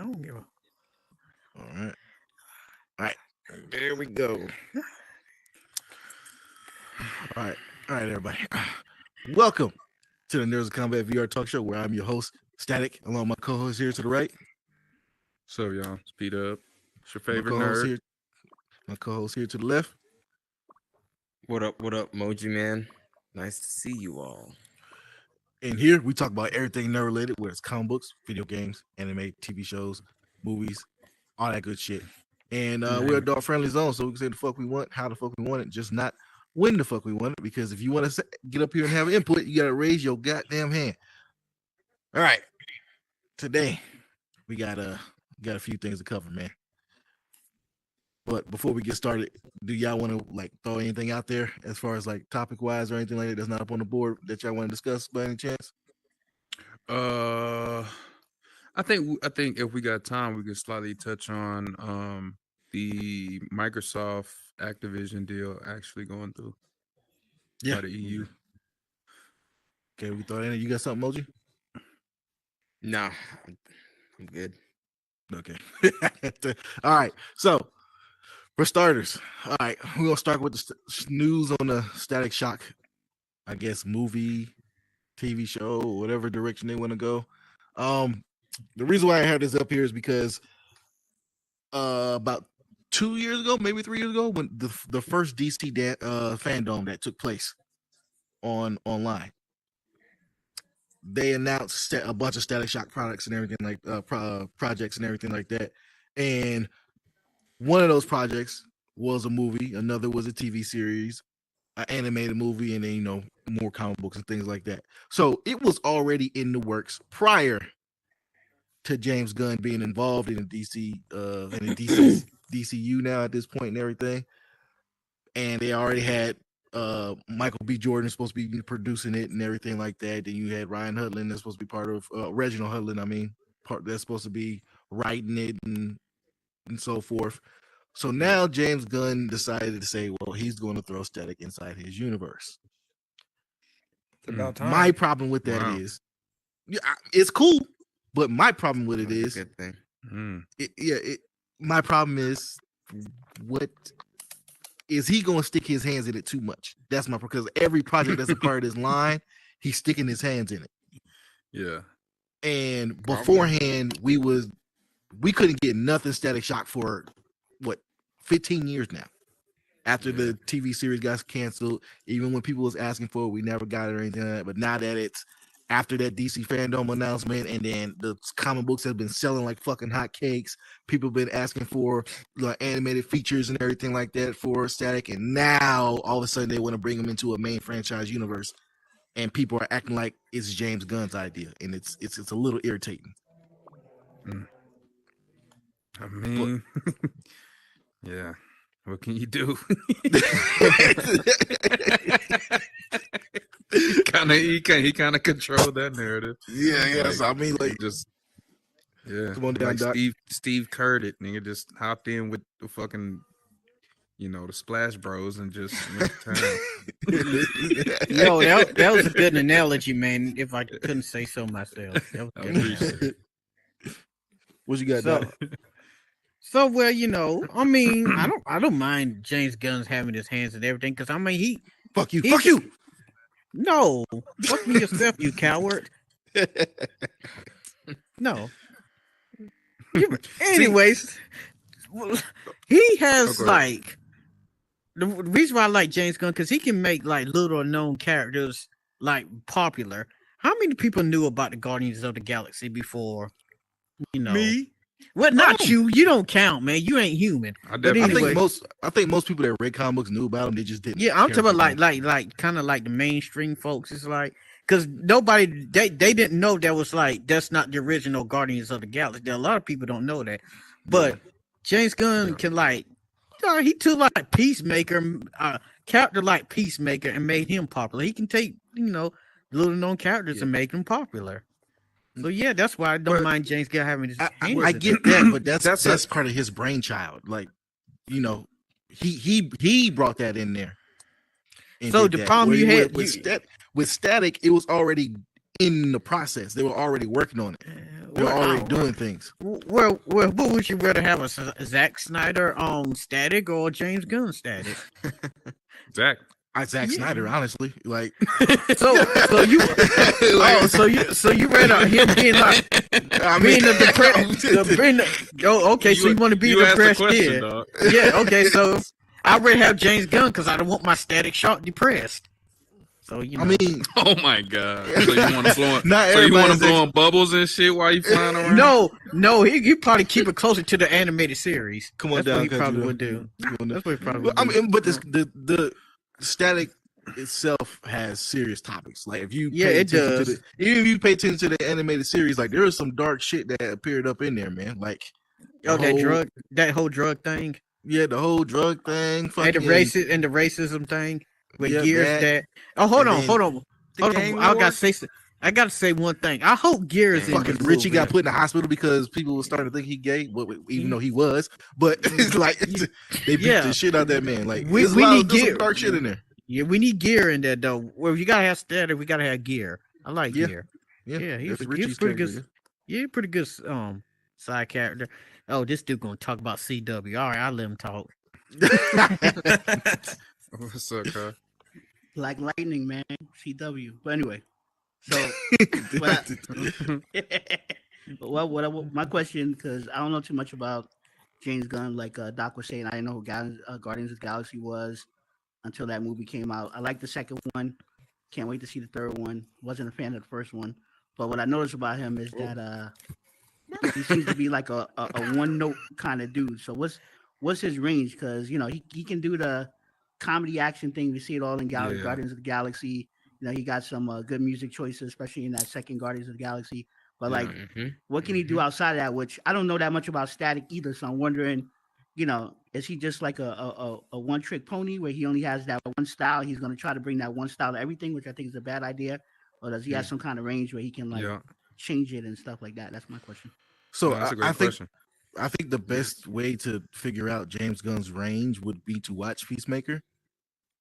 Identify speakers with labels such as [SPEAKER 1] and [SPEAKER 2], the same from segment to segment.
[SPEAKER 1] don't give a.
[SPEAKER 2] All right. There we go. All right, everybody. Welcome to the Nerds of Combat VR Talk Show, where I'm your host, Static, along with my co-host here to the right.
[SPEAKER 3] So y'all, speed up. It's your
[SPEAKER 2] My
[SPEAKER 3] favorite
[SPEAKER 2] co-host
[SPEAKER 3] nerd.
[SPEAKER 2] here. My co-host here to the left.
[SPEAKER 4] What up, Moji Man? Nice to see you all.
[SPEAKER 2] And here we talk about everything nerd related, whether it's comic books, video games, anime, TV shows, movies, all that good shit. And we're a dog friendly zone, so we can say the fuck we want, how the fuck we want it, just not when the fuck we want it. Because if you want to get up here and have input, you gotta raise your goddamn hand. All right, today we got a few things to cover, man. But before we get started, do y'all want to like throw anything out there as far as like topic wise or anything like that that's not up on the board that y'all want to discuss by any chance?
[SPEAKER 3] I think if we got time, we could slightly touch on the Microsoft Activision deal actually going through. By the EU.
[SPEAKER 2] Okay, we throw that in. You got something, Moji?
[SPEAKER 4] Nah, I'm good.
[SPEAKER 2] Okay. All right. So, for starters, all right, we're going to start with the news on the Static Shock, I guess, movie, TV show, whatever direction they want to go. The reason why I have this up here is because about 2 years ago, maybe 3 years ago, when the first DC fandom that took place online, they announced a bunch of Static Shock products and everything like projects and everything like that. And one of those projects was a movie, another was a TV series, an animated movie, and then more comic books and things like that. So it was already in the works prior to James Gunn being involved in the DC DCU now at this point and everything. And they already had Michael B. Jordan supposed to be producing it and everything like that. Then you had Ryan Hudlin that's supposed to be part of Reginald Hudlin, part that's supposed to be writing it and so forth. So now James Gunn decided to say, well, he's going to throw Static inside his universe.
[SPEAKER 1] It's about time.
[SPEAKER 2] My problem with that is, it's cool, but my problem with it is,
[SPEAKER 4] good thing.
[SPEAKER 2] My problem is, what is he going to stick his hands in it too much? That's my because every project that's a part of this line, he's sticking his hands in it.
[SPEAKER 3] Yeah.
[SPEAKER 2] And beforehand, we couldn't get nothing Static Shock for 15 years now. After the TV series got canceled, even when people was asking for it, we never got it or anything like that. But now that it's after that DC fandom announcement, and then the comic books have been selling like fucking hotcakes, people have been asking for like animated features and everything like that for Static, and now all of a sudden they want to bring them into a main franchise universe, and people are acting like it's James Gunn's idea, and it's a little irritating.
[SPEAKER 3] I mean, yeah. What can you do? He kind of controlled that narrative.
[SPEAKER 2] Yeah. So I mean, like,
[SPEAKER 3] just
[SPEAKER 2] come on down,
[SPEAKER 3] like
[SPEAKER 2] Doc.
[SPEAKER 3] Steve Kerr it, nigga, just hopped in with the fucking, the Splash Bros and just went to town.
[SPEAKER 1] Yo, that was a good analogy, man. If I couldn't say so myself, that was
[SPEAKER 3] I
[SPEAKER 1] good.
[SPEAKER 3] appreciate it.
[SPEAKER 2] What you got,
[SPEAKER 1] So,
[SPEAKER 2] Doc?
[SPEAKER 1] so well, I mean, I don't mind James Gunn's having his hands in everything because I mean
[SPEAKER 2] Fuck you.
[SPEAKER 1] No, fuck me yourself, you coward. No. Anyways, he has like the reason why I like James Gunn because he can make like little known characters like popular. How many people knew about the Guardians of the Galaxy before?
[SPEAKER 2] Me?
[SPEAKER 1] Well, not you. You don't count, man. You ain't human.
[SPEAKER 3] I
[SPEAKER 1] But
[SPEAKER 3] definitely
[SPEAKER 1] anyway,
[SPEAKER 2] I think most people that read comic books knew about them. They just didn't.
[SPEAKER 1] yeah, I'm
[SPEAKER 2] care
[SPEAKER 1] talking about
[SPEAKER 2] for them.
[SPEAKER 1] like kind of like the mainstream folks. It's like because nobody they didn't know that was like that's not the original Guardians of the Galaxy. There, a lot of people don't know that, but James Gunn can like he took like Peacemaker, character like Peacemaker, and made him popular. He can take little known characters and make them popular. So yeah, that's why I don't mind James Gunn having his hands
[SPEAKER 2] I
[SPEAKER 1] in
[SPEAKER 2] get
[SPEAKER 1] it.
[SPEAKER 2] that, but that's part of his brainchild. Like, he brought that in there. and
[SPEAKER 1] So
[SPEAKER 2] did
[SPEAKER 1] the
[SPEAKER 2] that.
[SPEAKER 1] problem you had
[SPEAKER 2] with Static, it was already in the process. They were already working on it. They're already doing things.
[SPEAKER 1] Well, what would you rather have, a Zack Snyder Static or James Gunn Static?
[SPEAKER 3] Zach.
[SPEAKER 2] Zack Snyder, honestly, like.
[SPEAKER 1] So you so you rather him being like being the depressed. Okay, so you want to be
[SPEAKER 3] You asked the
[SPEAKER 1] depressed
[SPEAKER 3] question,
[SPEAKER 1] kid?
[SPEAKER 3] dog.
[SPEAKER 1] Yeah, okay, so I'd rather have James Gunn because I don't want my Static Shock depressed. So you know.
[SPEAKER 2] I mean,
[SPEAKER 3] Oh my god! So you want to blow?
[SPEAKER 2] Not
[SPEAKER 3] So you want to
[SPEAKER 2] everybody's
[SPEAKER 3] blow on bubbles and shit while you flying around?
[SPEAKER 1] no, he probably keep it closer to the animated series.
[SPEAKER 2] come on
[SPEAKER 1] That's
[SPEAKER 2] down.
[SPEAKER 1] what he
[SPEAKER 2] 'cause
[SPEAKER 1] probably
[SPEAKER 2] you-
[SPEAKER 1] would do.
[SPEAKER 2] you know.
[SPEAKER 1] That's what he probably
[SPEAKER 2] Well,
[SPEAKER 1] would
[SPEAKER 2] I
[SPEAKER 1] do.
[SPEAKER 2] mean, but the Static itself has serious topics. Like if you
[SPEAKER 1] Yeah,
[SPEAKER 2] pay
[SPEAKER 1] it
[SPEAKER 2] attention
[SPEAKER 1] does.
[SPEAKER 2] to even if you pay attention to the animated series, like there is some dark shit that appeared up in there, man. Like
[SPEAKER 1] Oh,
[SPEAKER 2] the
[SPEAKER 1] that whole drug thing,
[SPEAKER 2] yeah, the whole drug thing, fucking
[SPEAKER 1] and the racism thing with
[SPEAKER 2] Yeah,
[SPEAKER 1] Gears.
[SPEAKER 2] that.
[SPEAKER 1] Oh, hold
[SPEAKER 2] And
[SPEAKER 1] on,
[SPEAKER 2] then
[SPEAKER 1] hold on.
[SPEAKER 4] The gang
[SPEAKER 1] I gotta say one thing. I hope Gears in
[SPEAKER 2] fucking
[SPEAKER 1] this
[SPEAKER 2] Richie
[SPEAKER 1] movie.
[SPEAKER 2] got put in the hospital because people were starting to think he gay, but even though he was, but it's like they beat
[SPEAKER 1] Yeah.
[SPEAKER 2] the shit out of that man. Like
[SPEAKER 1] We
[SPEAKER 2] there's
[SPEAKER 1] need
[SPEAKER 2] some
[SPEAKER 1] Gear.
[SPEAKER 2] dark shit in there.
[SPEAKER 1] Yeah, we need Gear in there though. Well, you gotta have Static. We gotta have Gear. I like
[SPEAKER 2] Yeah.
[SPEAKER 1] Gear.
[SPEAKER 2] Yeah,
[SPEAKER 1] Yeah, he's
[SPEAKER 2] that's
[SPEAKER 1] a-
[SPEAKER 2] Richie's
[SPEAKER 1] he's pretty good.
[SPEAKER 2] character,
[SPEAKER 1] Yeah, pretty good side character. Oh, this dude gonna talk about CW. All right, I'll let him talk.
[SPEAKER 3] What's up, Kyle?
[SPEAKER 5] Black Lightning, man, CW. But anyway, so my question, because I don't know too much about James Gunn, like Doc was saying, I didn't know who Guardians of the Galaxy was until that movie came out. I like the second one. Can't wait to see the third one. Wasn't a fan of the first one, but what I noticed about him is that he seems to be like a one note kind of dude. So what's his range? Because he can do the comedy action thing. We see it all in
[SPEAKER 3] Yeah.
[SPEAKER 5] Guardians of the Galaxy. He got some good music choices, especially in that second Guardians of the Galaxy. But like, what can he do outside of that? Which I don't know that much about Static either. So I'm wondering, is he just like a one trick pony where he only has that one style? He's going to try to bring that one style to everything, which I think is a bad idea. Or does he have some kind of range where he can like
[SPEAKER 3] Yeah.
[SPEAKER 5] change it and stuff like that? That's my question.
[SPEAKER 2] So
[SPEAKER 3] No, that's a great
[SPEAKER 2] I think
[SPEAKER 3] question.
[SPEAKER 2] I think the best way to figure out James Gunn's range would be to watch Peacemaker.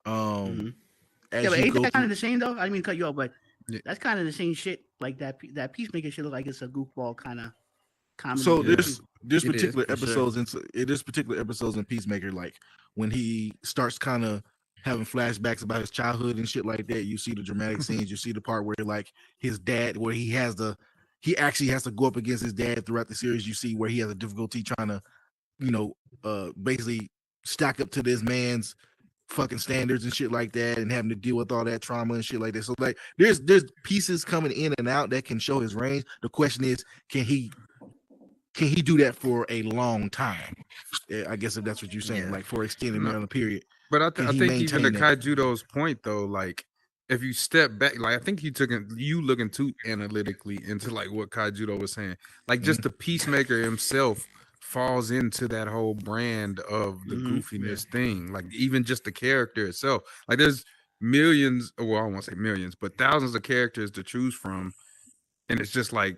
[SPEAKER 2] As
[SPEAKER 5] Yeah, but
[SPEAKER 2] you
[SPEAKER 5] ain't
[SPEAKER 2] go
[SPEAKER 5] that kind of
[SPEAKER 2] through-
[SPEAKER 5] the same though? I didn't mean to cut you off, but
[SPEAKER 3] Yeah.
[SPEAKER 5] that's kind of the same shit. Like that Peacemaker shit look like it's a goofball kind of comedy.
[SPEAKER 2] so
[SPEAKER 3] Yeah.
[SPEAKER 2] there's
[SPEAKER 3] It is,
[SPEAKER 2] particular
[SPEAKER 3] for sure.
[SPEAKER 2] episodes in Peacemaker, like when he starts kind of having flashbacks about his childhood and shit like that. You see the dramatic scenes. You see the part where like his dad, where he actually has to go up against his dad throughout the series. You see where he has a difficulty trying to, basically stack up to this man's fucking standards and shit like that, and having to deal with all that trauma and shit like that. So like, there's pieces coming in and out that can show his range. The question is, can he do that for a long time? I guess if that's what you're saying,
[SPEAKER 4] Yeah.
[SPEAKER 2] like for extended
[SPEAKER 3] No.
[SPEAKER 2] amount of period.
[SPEAKER 3] But I
[SPEAKER 2] Can
[SPEAKER 3] think
[SPEAKER 2] he
[SPEAKER 3] even to
[SPEAKER 2] maintain that?
[SPEAKER 3] Kaijudo's point though, like if you step back, like I think you looking too analytically into like what Kaijudo was saying. Like just the Peacemaker himself falls into that whole brand of the goofiness thing. Like even just the character itself. Like there's millions, well, I won't say millions, but thousands of characters to choose from. And it's just like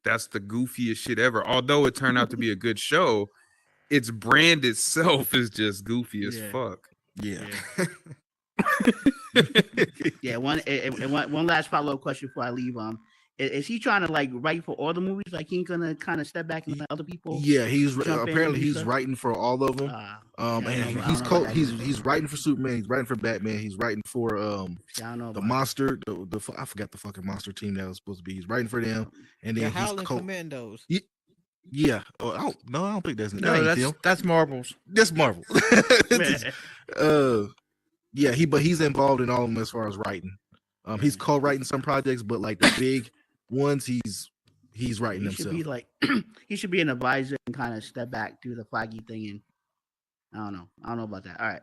[SPEAKER 3] that's the goofiest shit ever. Although it turned out to be a good show, its brand itself is just goofy as
[SPEAKER 5] Yeah.
[SPEAKER 3] fuck.
[SPEAKER 2] Yeah.
[SPEAKER 5] Yeah, one last follow up question before I leave. Is he trying to like write for all the movies? Like he ain't gonna kind of step back and let other people?
[SPEAKER 2] Yeah, he's
[SPEAKER 5] Jump in and
[SPEAKER 2] apparently
[SPEAKER 5] do
[SPEAKER 2] he's
[SPEAKER 5] stuff?
[SPEAKER 2] writing for all of them.
[SPEAKER 5] I
[SPEAKER 2] And
[SPEAKER 5] don't know
[SPEAKER 2] he's
[SPEAKER 5] about that.
[SPEAKER 2] he's writing for Superman. He's writing for Batman. He's writing for
[SPEAKER 5] See, I don't know
[SPEAKER 2] the
[SPEAKER 5] about
[SPEAKER 2] monster. I forgot the fucking monster team that was supposed to be. He's writing for them, and
[SPEAKER 1] The
[SPEAKER 2] then he's
[SPEAKER 1] Howling Commandos.
[SPEAKER 2] yeah. Oh, I don't think that's that ain't them.
[SPEAKER 1] that's Marvel's.
[SPEAKER 2] That's Marvel.
[SPEAKER 5] that.
[SPEAKER 2] Yeah, he's involved in all of them as far as writing. He's co-writing some projects, but like the big ones, he's writing
[SPEAKER 5] He should
[SPEAKER 2] himself.
[SPEAKER 5] be like he should be an advisor and kind of step back, do the flaggy thing, and I don't know about that. All right.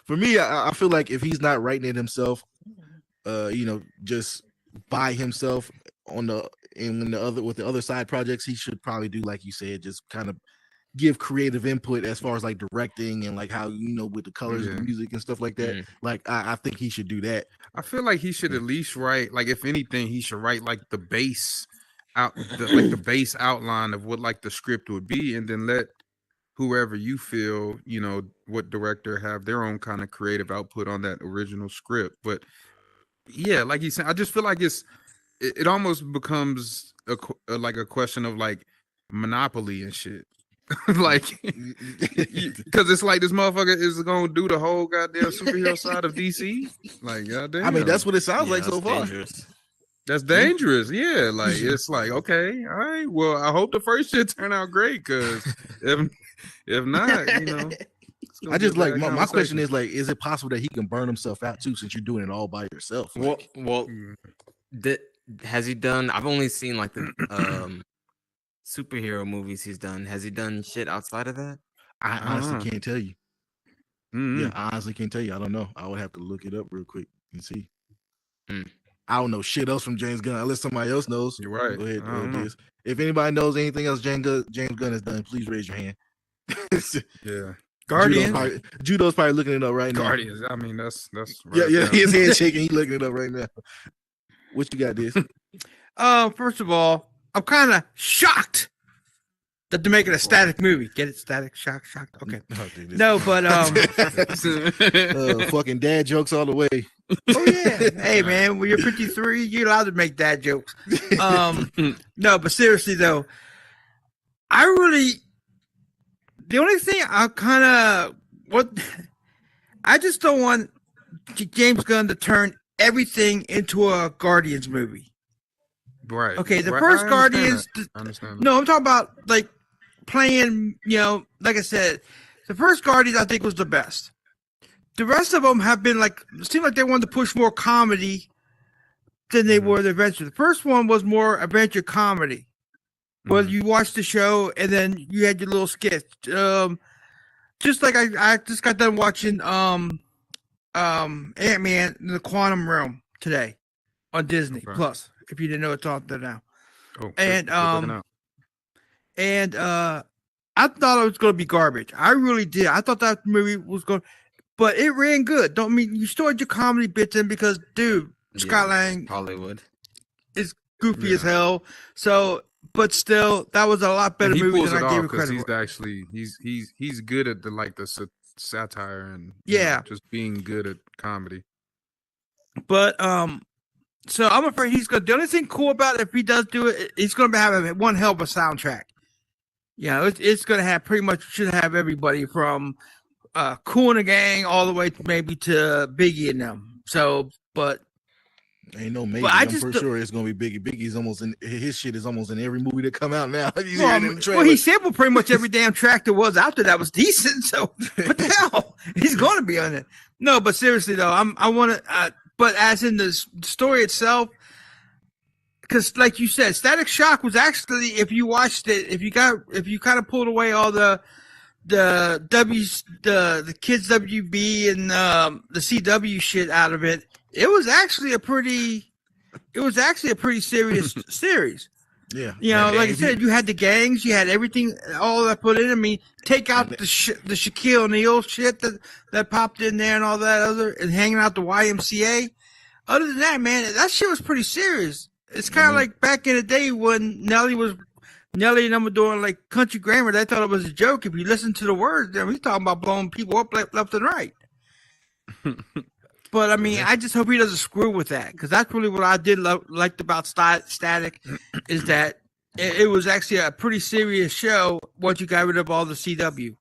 [SPEAKER 2] For me, I feel like if he's not writing it himself, just by himself with the other side projects, he should probably do like you said, just kind of give creative input as far as like directing and like how with the colors of the music and stuff like that. Like I think he should do that.
[SPEAKER 3] I feel like he should at least write, like if anything, he should write like the base the base outline of what like the script would be, and then let whoever you feel, what director have their own kind of creative output on that original script. But yeah, like you said, I just feel like it's it almost becomes like a question of like monopoly and shit. Like, because it's like this motherfucker is gonna do the whole goddamn superhero side of DC. Like, goddamn.
[SPEAKER 2] I mean, that's what it sounds like so
[SPEAKER 4] that's
[SPEAKER 2] far.
[SPEAKER 4] dangerous.
[SPEAKER 3] That's dangerous. Yeah, like it's like, okay, all right. Well, I hope the first shit turn out great, because if not, you know. it's gonna
[SPEAKER 2] I
[SPEAKER 3] be
[SPEAKER 2] just
[SPEAKER 3] a
[SPEAKER 2] like
[SPEAKER 3] bad
[SPEAKER 2] my question
[SPEAKER 3] conversation.
[SPEAKER 2] is like, is it possible that he can burn himself out too, since you're doing it all by yourself? Like,
[SPEAKER 4] Well, has he done? I've only seen like the superhero movies he's done. Has he done shit outside of that?
[SPEAKER 2] I honestly
[SPEAKER 3] Uh-huh.
[SPEAKER 2] can't tell you.
[SPEAKER 3] Mhm.
[SPEAKER 2] Yeah, I honestly can't tell you. I don't know. I would have to look it up real quick and see.
[SPEAKER 4] Hmm.
[SPEAKER 2] I don't know shit else from James Gunn unless somebody else knows.
[SPEAKER 3] You're right.
[SPEAKER 2] Go ahead.
[SPEAKER 3] I don't know.
[SPEAKER 2] Diz. If anybody knows anything else James Gunn has done, please raise your hand.
[SPEAKER 3] Yeah.
[SPEAKER 1] Guardian.
[SPEAKER 2] Judo's probably looking it up right now.
[SPEAKER 3] Guardians. I mean, that's
[SPEAKER 2] Yeah,
[SPEAKER 3] right
[SPEAKER 2] yeah.
[SPEAKER 3] there.
[SPEAKER 2] His head shaking. He looking it up right now. What you got, this?
[SPEAKER 1] First of all, I'm kind of shocked that they're making a static movie. Get it? Static, shocked. Okay.
[SPEAKER 2] Oh, dude, this-
[SPEAKER 1] No, but
[SPEAKER 2] fucking dad jokes all the way.
[SPEAKER 1] oh yeah. Hey man, when you're 53, you're allowed to make dad jokes. No, but seriously though, the only thing I just don't want James Gunn to turn everything into a Guardians movie.
[SPEAKER 3] Right.
[SPEAKER 1] Okay, the
[SPEAKER 3] Right,
[SPEAKER 1] first
[SPEAKER 3] I understand
[SPEAKER 1] Guardians.
[SPEAKER 3] that. I understand. that.
[SPEAKER 1] No, I'm talking about like playing. Like I said, the first Guardians I think was the best. The rest of them have been like, it seemed like they wanted to push more comedy than they were the adventure. The first one was more adventure comedy. Where you watched the show and then you had your little skit. Just like I just got done watching Ant-Man in the Quantum Realm today on Disney
[SPEAKER 3] Okay.
[SPEAKER 1] Plus. If you didn't know, it's on there now.
[SPEAKER 3] Oh,
[SPEAKER 1] And,
[SPEAKER 3] good looking out.
[SPEAKER 1] And I thought it was going to be garbage. I really did. I thought that movie was going, but it ran good. Don't mean you stored your comedy bits in because, dude, Scott Lang
[SPEAKER 4] Hollywood.
[SPEAKER 1] is goofy as hell. So, but still, that was a lot better
[SPEAKER 3] And he
[SPEAKER 1] movie
[SPEAKER 3] pulls
[SPEAKER 1] than
[SPEAKER 3] it
[SPEAKER 1] I gave
[SPEAKER 3] off
[SPEAKER 1] it
[SPEAKER 3] because
[SPEAKER 1] credit
[SPEAKER 3] he's
[SPEAKER 1] for.
[SPEAKER 3] actually he's good at the satire and
[SPEAKER 1] Yeah.
[SPEAKER 3] just being good at comedy.
[SPEAKER 1] But so I'm afraid he's gonna. The only thing cool about it, if he does do it, he's gonna have one hell of a soundtrack. Yeah, it's gonna have pretty much should have everybody from Kool and the Gang all the way to maybe to Biggie and them. So, but
[SPEAKER 2] Ain't no maybe.
[SPEAKER 1] But I
[SPEAKER 2] I'm
[SPEAKER 1] just
[SPEAKER 2] for
[SPEAKER 1] don't-
[SPEAKER 2] sure it's gonna be Biggie. Biggie's almost in his shit is almost in every movie that come out now. He's
[SPEAKER 1] well,
[SPEAKER 2] in the
[SPEAKER 1] well,
[SPEAKER 2] trailer.
[SPEAKER 1] he sampled pretty much every damn track there was out there that was decent. So what the hell? He's going to be on it. No, but seriously though, I want to. But as in the story itself, because like you said, Static Shock was actually, if you watched it, if you kind of pulled away all the kids WB and the CW shit out of it, it was actually a pretty serious series.
[SPEAKER 2] Yeah,
[SPEAKER 1] You know,
[SPEAKER 2] And
[SPEAKER 1] like I
[SPEAKER 2] if you-
[SPEAKER 1] said, you had the gangs, you had everything, all that put in. I mean, take out the Shaquille O'Neal shit that popped in there and all that other, and hanging out the YMCA. Other than that, man, that shit was pretty serious. It's kind of like back in the day when Nelly and them were doing like country grammar. They thought it was a joke. If you listen to the words, then he's talking about blowing people up left and right. But I mean, I just hope he doesn't screw with that, because that's really what I did liked about Static, is that it was actually a pretty serious show once you got rid of all the CW.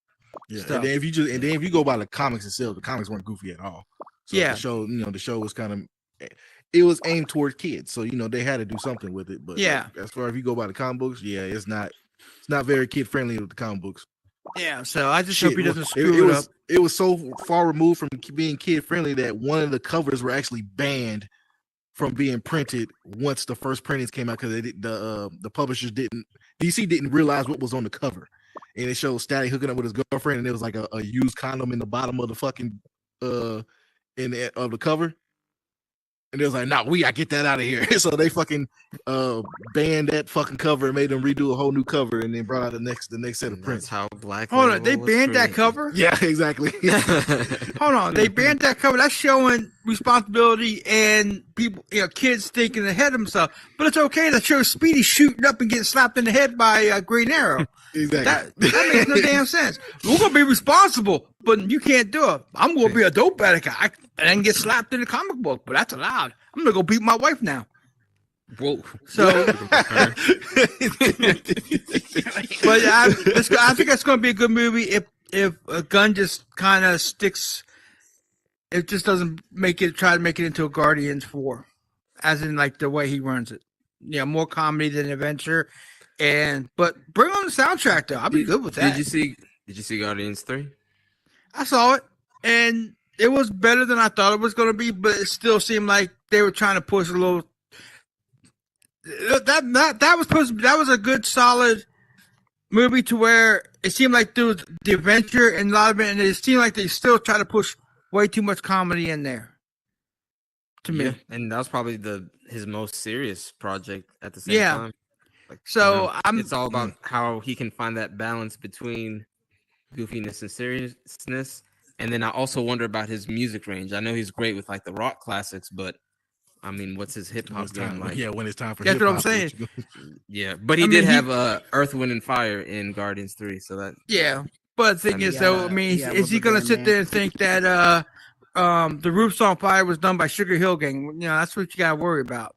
[SPEAKER 2] yeah.
[SPEAKER 1] stuff.
[SPEAKER 2] And then if you go by the comics itself, the comics weren't goofy at all. So
[SPEAKER 1] Yeah.
[SPEAKER 2] the show was kind of, it was aimed towards kids, so they had to do something with it. But
[SPEAKER 1] Yeah.
[SPEAKER 2] as far as you go by the comic books, yeah, it's not very kid friendly with the comic books.
[SPEAKER 1] Yeah, so I just hope he doesn't
[SPEAKER 2] it
[SPEAKER 1] screw it up.
[SPEAKER 2] it was so far removed from being kid friendly that one of the covers were actually banned from being printed once the first printings came out, because the publishers DC didn't realize what was on the cover, and it showed Static hooking up with his girlfriend, and it was like a used condom in the bottom of the fucking of the cover. And they was like, "Nah, we gotta get that out of here." So they fucking banned that fucking cover and made them redo a whole new cover, and then brought out the next set of
[SPEAKER 4] That's
[SPEAKER 2] prints.
[SPEAKER 4] how Black.
[SPEAKER 1] Hold on,
[SPEAKER 4] Label
[SPEAKER 1] they
[SPEAKER 4] was
[SPEAKER 1] banned that
[SPEAKER 4] created.
[SPEAKER 1] cover?
[SPEAKER 2] Yeah, exactly.
[SPEAKER 1] Hold on, they banned that cover. That's showing responsibility and people, kids thinking ahead of themselves. But it's okay. That shows Speedy shooting up and getting slapped in the head by Green Arrow.
[SPEAKER 2] Exactly.
[SPEAKER 1] That makes no damn sense. We're gonna be responsible, but you can't do it. I'm gonna be a dope addict and get slapped in the comic book, but that's allowed. I'm gonna go beat my wife now.
[SPEAKER 3] Whoa.
[SPEAKER 6] So,
[SPEAKER 2] but
[SPEAKER 6] but I think it's going to be a good movie if a gun just kind of sticks. It just doesn't try to make it into a Guardians 4, as in like the way he runs it. Yeah, more comedy than adventure, but bring on the soundtrack though. I'll be good with that.
[SPEAKER 4] Did you see Guardians 3?
[SPEAKER 6] I saw it, and it was better than I thought it was going to be, but it still seemed like they were trying to push a little. That was a good solid movie to where it seemed like there was the adventure and a lot of it, and it seemed like they still try to push way too much comedy in there. To me,
[SPEAKER 4] and that was probably his most serious project at the same
[SPEAKER 6] Yeah.
[SPEAKER 4] time. Like,
[SPEAKER 6] So,
[SPEAKER 4] it's all about how he can find that balance between goofiness and seriousness. And then I also wonder about his music range. I know he's great with like the rock classics, but I mean, what's his hip
[SPEAKER 2] when
[SPEAKER 4] hop
[SPEAKER 2] it's time,
[SPEAKER 4] game like?
[SPEAKER 2] yeah, when it's time for
[SPEAKER 6] That's what I'm
[SPEAKER 2] hip-hop,
[SPEAKER 6] saying.
[SPEAKER 4] Yeah, but he
[SPEAKER 6] I
[SPEAKER 4] did
[SPEAKER 6] mean,
[SPEAKER 4] have Earth, Wind, and Fire in Guardians 3, so that
[SPEAKER 6] yeah. But the thing
[SPEAKER 4] mean,
[SPEAKER 6] is, though, I mean,
[SPEAKER 5] yeah,
[SPEAKER 6] is he
[SPEAKER 5] Rubber
[SPEAKER 6] going to
[SPEAKER 5] Band
[SPEAKER 6] sit
[SPEAKER 5] Man.
[SPEAKER 6] there and think that the Roof's on Fire was done by Sugar Hill Gang? You know, that's what you got to worry about.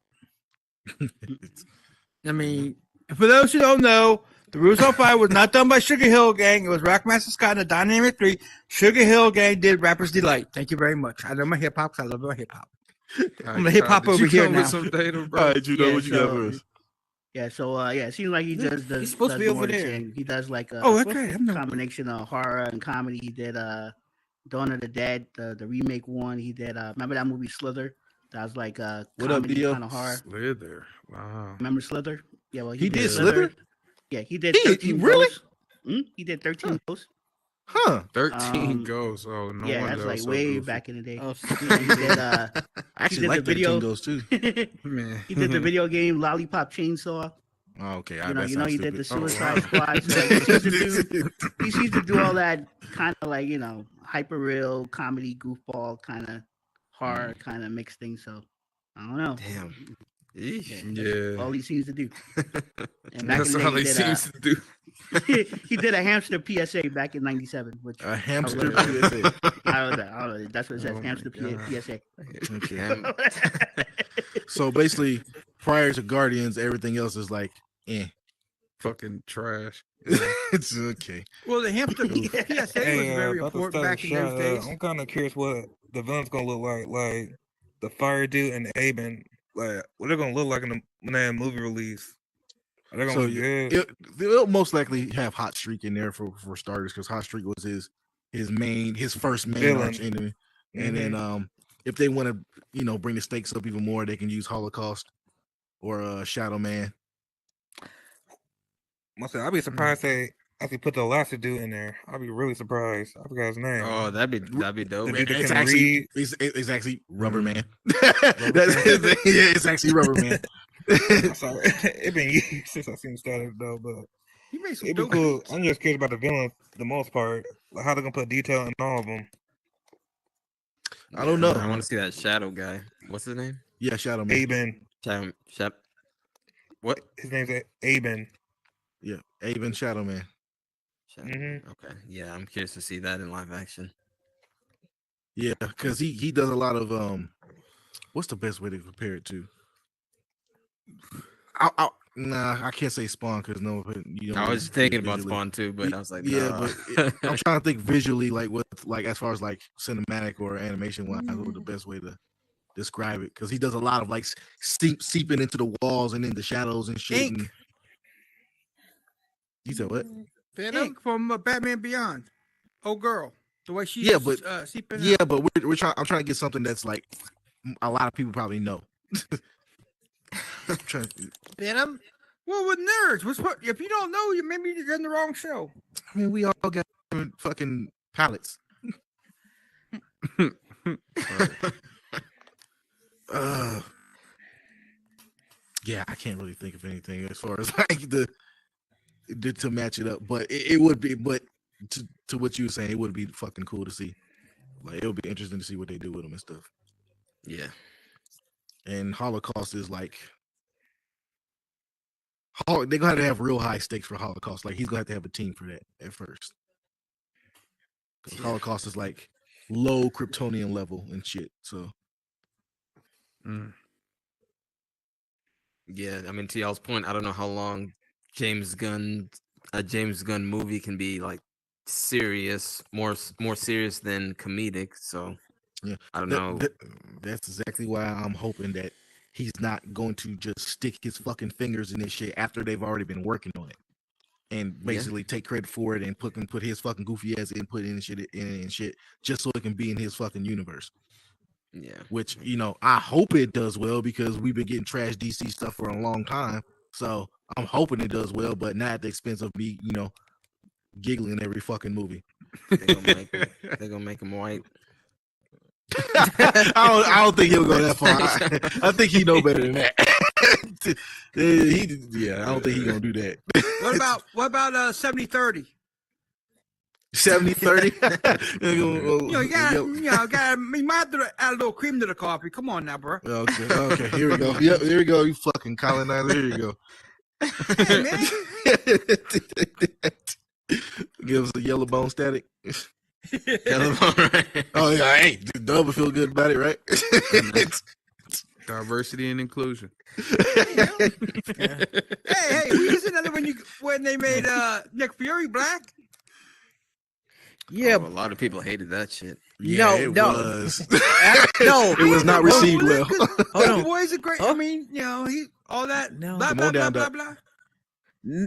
[SPEAKER 6] I mean, for those who don't know, the Roof's on Fire was not done by Sugar Hill Gang. It was Rockmaster Scott and the Dynamic 3. Sugar Hill Gang did Rapper's Delight. Thank you very much. I know my hip hop because I love my hip hop. I'm gonna hip hop
[SPEAKER 3] Did
[SPEAKER 6] over
[SPEAKER 3] you
[SPEAKER 6] here
[SPEAKER 3] come
[SPEAKER 6] now.
[SPEAKER 3] with some data, bro?
[SPEAKER 2] All right, you know
[SPEAKER 5] Yeah,
[SPEAKER 2] what you got
[SPEAKER 5] so-
[SPEAKER 2] for us.
[SPEAKER 5] Yeah, so it seems like he does
[SPEAKER 1] he's supposed to
[SPEAKER 5] does
[SPEAKER 1] be over
[SPEAKER 5] more the
[SPEAKER 1] there.
[SPEAKER 5] same. He does like a
[SPEAKER 6] Oh, that's right. I'm not-
[SPEAKER 5] combination of horror and comedy. He did Dawn of the Dead, the remake one. He did remember that movie Slither? That was like
[SPEAKER 2] What up,
[SPEAKER 5] comedy
[SPEAKER 2] Dio?
[SPEAKER 5] kind of horror.
[SPEAKER 3] Slither. Wow.
[SPEAKER 5] Remember Slither? Yeah, well
[SPEAKER 2] He did Slither?
[SPEAKER 5] Yeah, he did
[SPEAKER 2] He-
[SPEAKER 5] 13
[SPEAKER 2] really?
[SPEAKER 5] Ghosts. He did 13 Ghosts.
[SPEAKER 2] Huh?
[SPEAKER 3] 13 goes. Oh, no
[SPEAKER 5] yeah,
[SPEAKER 3] wonder
[SPEAKER 5] that's
[SPEAKER 3] I
[SPEAKER 5] like
[SPEAKER 3] was so
[SPEAKER 5] way
[SPEAKER 3] goofy.
[SPEAKER 5] back in the day.
[SPEAKER 1] Oh,
[SPEAKER 5] And he did
[SPEAKER 2] I actually
[SPEAKER 5] did
[SPEAKER 2] like
[SPEAKER 5] the video.
[SPEAKER 2] 13 Ghosts too.
[SPEAKER 3] Man.
[SPEAKER 5] he did the video game Lollipop Chainsaw.
[SPEAKER 2] Oh, okay.
[SPEAKER 5] You know, he did the Suicide
[SPEAKER 3] wow.
[SPEAKER 5] Squad. So he seems to do all that kind of like, hyper real comedy, goofball kind of horror kind of mixed thing. So I don't know.
[SPEAKER 4] damn. Eesh.
[SPEAKER 3] Yeah.
[SPEAKER 5] All he seems to do. And back
[SPEAKER 3] That's
[SPEAKER 5] in the
[SPEAKER 3] all
[SPEAKER 5] day,
[SPEAKER 3] he
[SPEAKER 5] he did,
[SPEAKER 3] seems to do.
[SPEAKER 5] he did a hamster PSA back in '97, which
[SPEAKER 2] A hamster
[SPEAKER 5] hilarious.
[SPEAKER 2] PSA.
[SPEAKER 5] I don't know. That's what it says,
[SPEAKER 3] Oh my
[SPEAKER 5] hamster
[SPEAKER 3] God.
[SPEAKER 5] PSA.
[SPEAKER 2] Okay.
[SPEAKER 4] Damn.
[SPEAKER 2] So basically, prior to Guardians, everything else is like,
[SPEAKER 3] Fucking trash.
[SPEAKER 2] it's okay.
[SPEAKER 6] Well, the hamster PSA was very
[SPEAKER 7] about to
[SPEAKER 6] important
[SPEAKER 7] start
[SPEAKER 6] back
[SPEAKER 7] a
[SPEAKER 6] in those
[SPEAKER 7] shot,
[SPEAKER 6] days.
[SPEAKER 7] I'm kind of curious what the villain's gonna look like. Like the Fire Dude and Aben. Like what they're gonna look like when that movie release. Are they gonna
[SPEAKER 2] So
[SPEAKER 7] look good?
[SPEAKER 2] They'll most likely have Hot Streak in there for starters because Hot Streak was his first main
[SPEAKER 7] Villain.
[SPEAKER 2] arch enemy. And then if they want to bring the stakes up even more, they can use Holocaust or Shadow Man.
[SPEAKER 7] I'd be surprised they actually put the Elastic Dude in there. I'd be really surprised. I forgot his name.
[SPEAKER 4] Oh, that'd be dope.
[SPEAKER 7] The dude that
[SPEAKER 2] It's
[SPEAKER 7] can
[SPEAKER 2] actually
[SPEAKER 7] read.
[SPEAKER 2] it's actually Rubber Man.
[SPEAKER 7] Rubber Man?
[SPEAKER 2] Yeah, it's actually Rubber Man.
[SPEAKER 7] I'm sorry, it been years since I seen Static though, but
[SPEAKER 6] He made some
[SPEAKER 7] it'd be
[SPEAKER 6] dope
[SPEAKER 7] cool. I'm just curious about the villain for the most part. Like how they're gonna put detail in all of them.
[SPEAKER 2] I don't know.
[SPEAKER 4] I want to see that shadow guy. What's his name?
[SPEAKER 2] Yeah, Shadow Man.
[SPEAKER 7] Aben.
[SPEAKER 4] What?
[SPEAKER 7] His name's Aben.
[SPEAKER 2] Yeah, Aben Shadow Man.
[SPEAKER 4] Shadow.
[SPEAKER 7] Mhm.
[SPEAKER 4] Okay. Yeah, I'm curious to see that in live action.
[SPEAKER 2] Yeah, because he does a lot of what's the best way to compare it to? I can't say Spawn because
[SPEAKER 4] I was thinking about
[SPEAKER 2] visually.
[SPEAKER 4] Spawn too, but I was like,
[SPEAKER 2] yeah,
[SPEAKER 4] nah.
[SPEAKER 2] but I'm trying to think visually, like what, like as far as like cinematic or animation wise, what the best way to describe it? Because he does a lot of like seeping into the walls and in the shadows and shit.
[SPEAKER 6] Ink.
[SPEAKER 2] And, you said what?
[SPEAKER 6] Ink from Batman Beyond. Oh, girl. The way she
[SPEAKER 2] Yeah, but-
[SPEAKER 6] seeping
[SPEAKER 2] Yeah,
[SPEAKER 6] out.
[SPEAKER 2] but we're trying. I'm trying to get something that's like a lot of people probably know. I'm trying to-
[SPEAKER 6] Venom. Well, with nerds, if you don't know, maybe you're in the wrong show.
[SPEAKER 2] I mean, we all got different fucking palettes. Yeah, I can't really think of anything as far as like to match it up, but it would be. But to what you were saying, it would be fucking cool to see. Like it would be interesting to see what they do with them and stuff.
[SPEAKER 4] Yeah.
[SPEAKER 2] And Holocaust is like, they're gonna have to have real high stakes for Holocaust. Like he's gonna have to have a team for that at first. Because Holocaust is like low Kryptonian level and shit. So
[SPEAKER 3] Mm.
[SPEAKER 4] Yeah, I mean, to y'all's point, I don't know how long a James Gunn movie can be like serious, more serious than comedic. So
[SPEAKER 2] Yeah,
[SPEAKER 4] I don't know.
[SPEAKER 2] that's exactly why I'm hoping that he's not going to just stick his fucking fingers in this shit after they've already been working on it, and basically take credit for it and put his fucking goofy ass input in and shit just so it can be in his fucking universe.
[SPEAKER 4] Yeah,
[SPEAKER 2] Which, I hope it does well because we've been getting trash DC stuff for a long time. So I'm hoping it does well, but not at the expense of me, giggling every fucking movie.
[SPEAKER 4] they're gonna make him white.
[SPEAKER 2] I don't think he'll go that far. I think he know better than that. I don't think he's gonna do that.
[SPEAKER 6] What about 70-30?
[SPEAKER 2] 70-30?
[SPEAKER 6] You might have to add a little cream to the coffee. Come on now, bro.
[SPEAKER 2] Okay, here we go. Yep, here we go. You fucking colonizer. Here you go.
[SPEAKER 6] Hey, man.
[SPEAKER 2] Give us a yellow bone static.
[SPEAKER 4] Right?
[SPEAKER 2] Oh yeah, hey, Dub will feel good about it, right?
[SPEAKER 3] Diversity and inclusion.
[SPEAKER 6] Hey, we just another when they made Nick Fury black.
[SPEAKER 1] Yeah,
[SPEAKER 4] Oh, a lot of people hated that shit.
[SPEAKER 2] Yeah,
[SPEAKER 1] No,
[SPEAKER 2] it
[SPEAKER 1] no.
[SPEAKER 2] was.
[SPEAKER 1] no,
[SPEAKER 2] It was not received well.
[SPEAKER 1] Hold on.
[SPEAKER 6] The boy's a great. I mean, he all that.
[SPEAKER 1] No.
[SPEAKER 6] Blah
[SPEAKER 2] Come
[SPEAKER 6] blah
[SPEAKER 2] on
[SPEAKER 6] blah
[SPEAKER 2] down,
[SPEAKER 6] blah
[SPEAKER 2] Doc.
[SPEAKER 6] blah.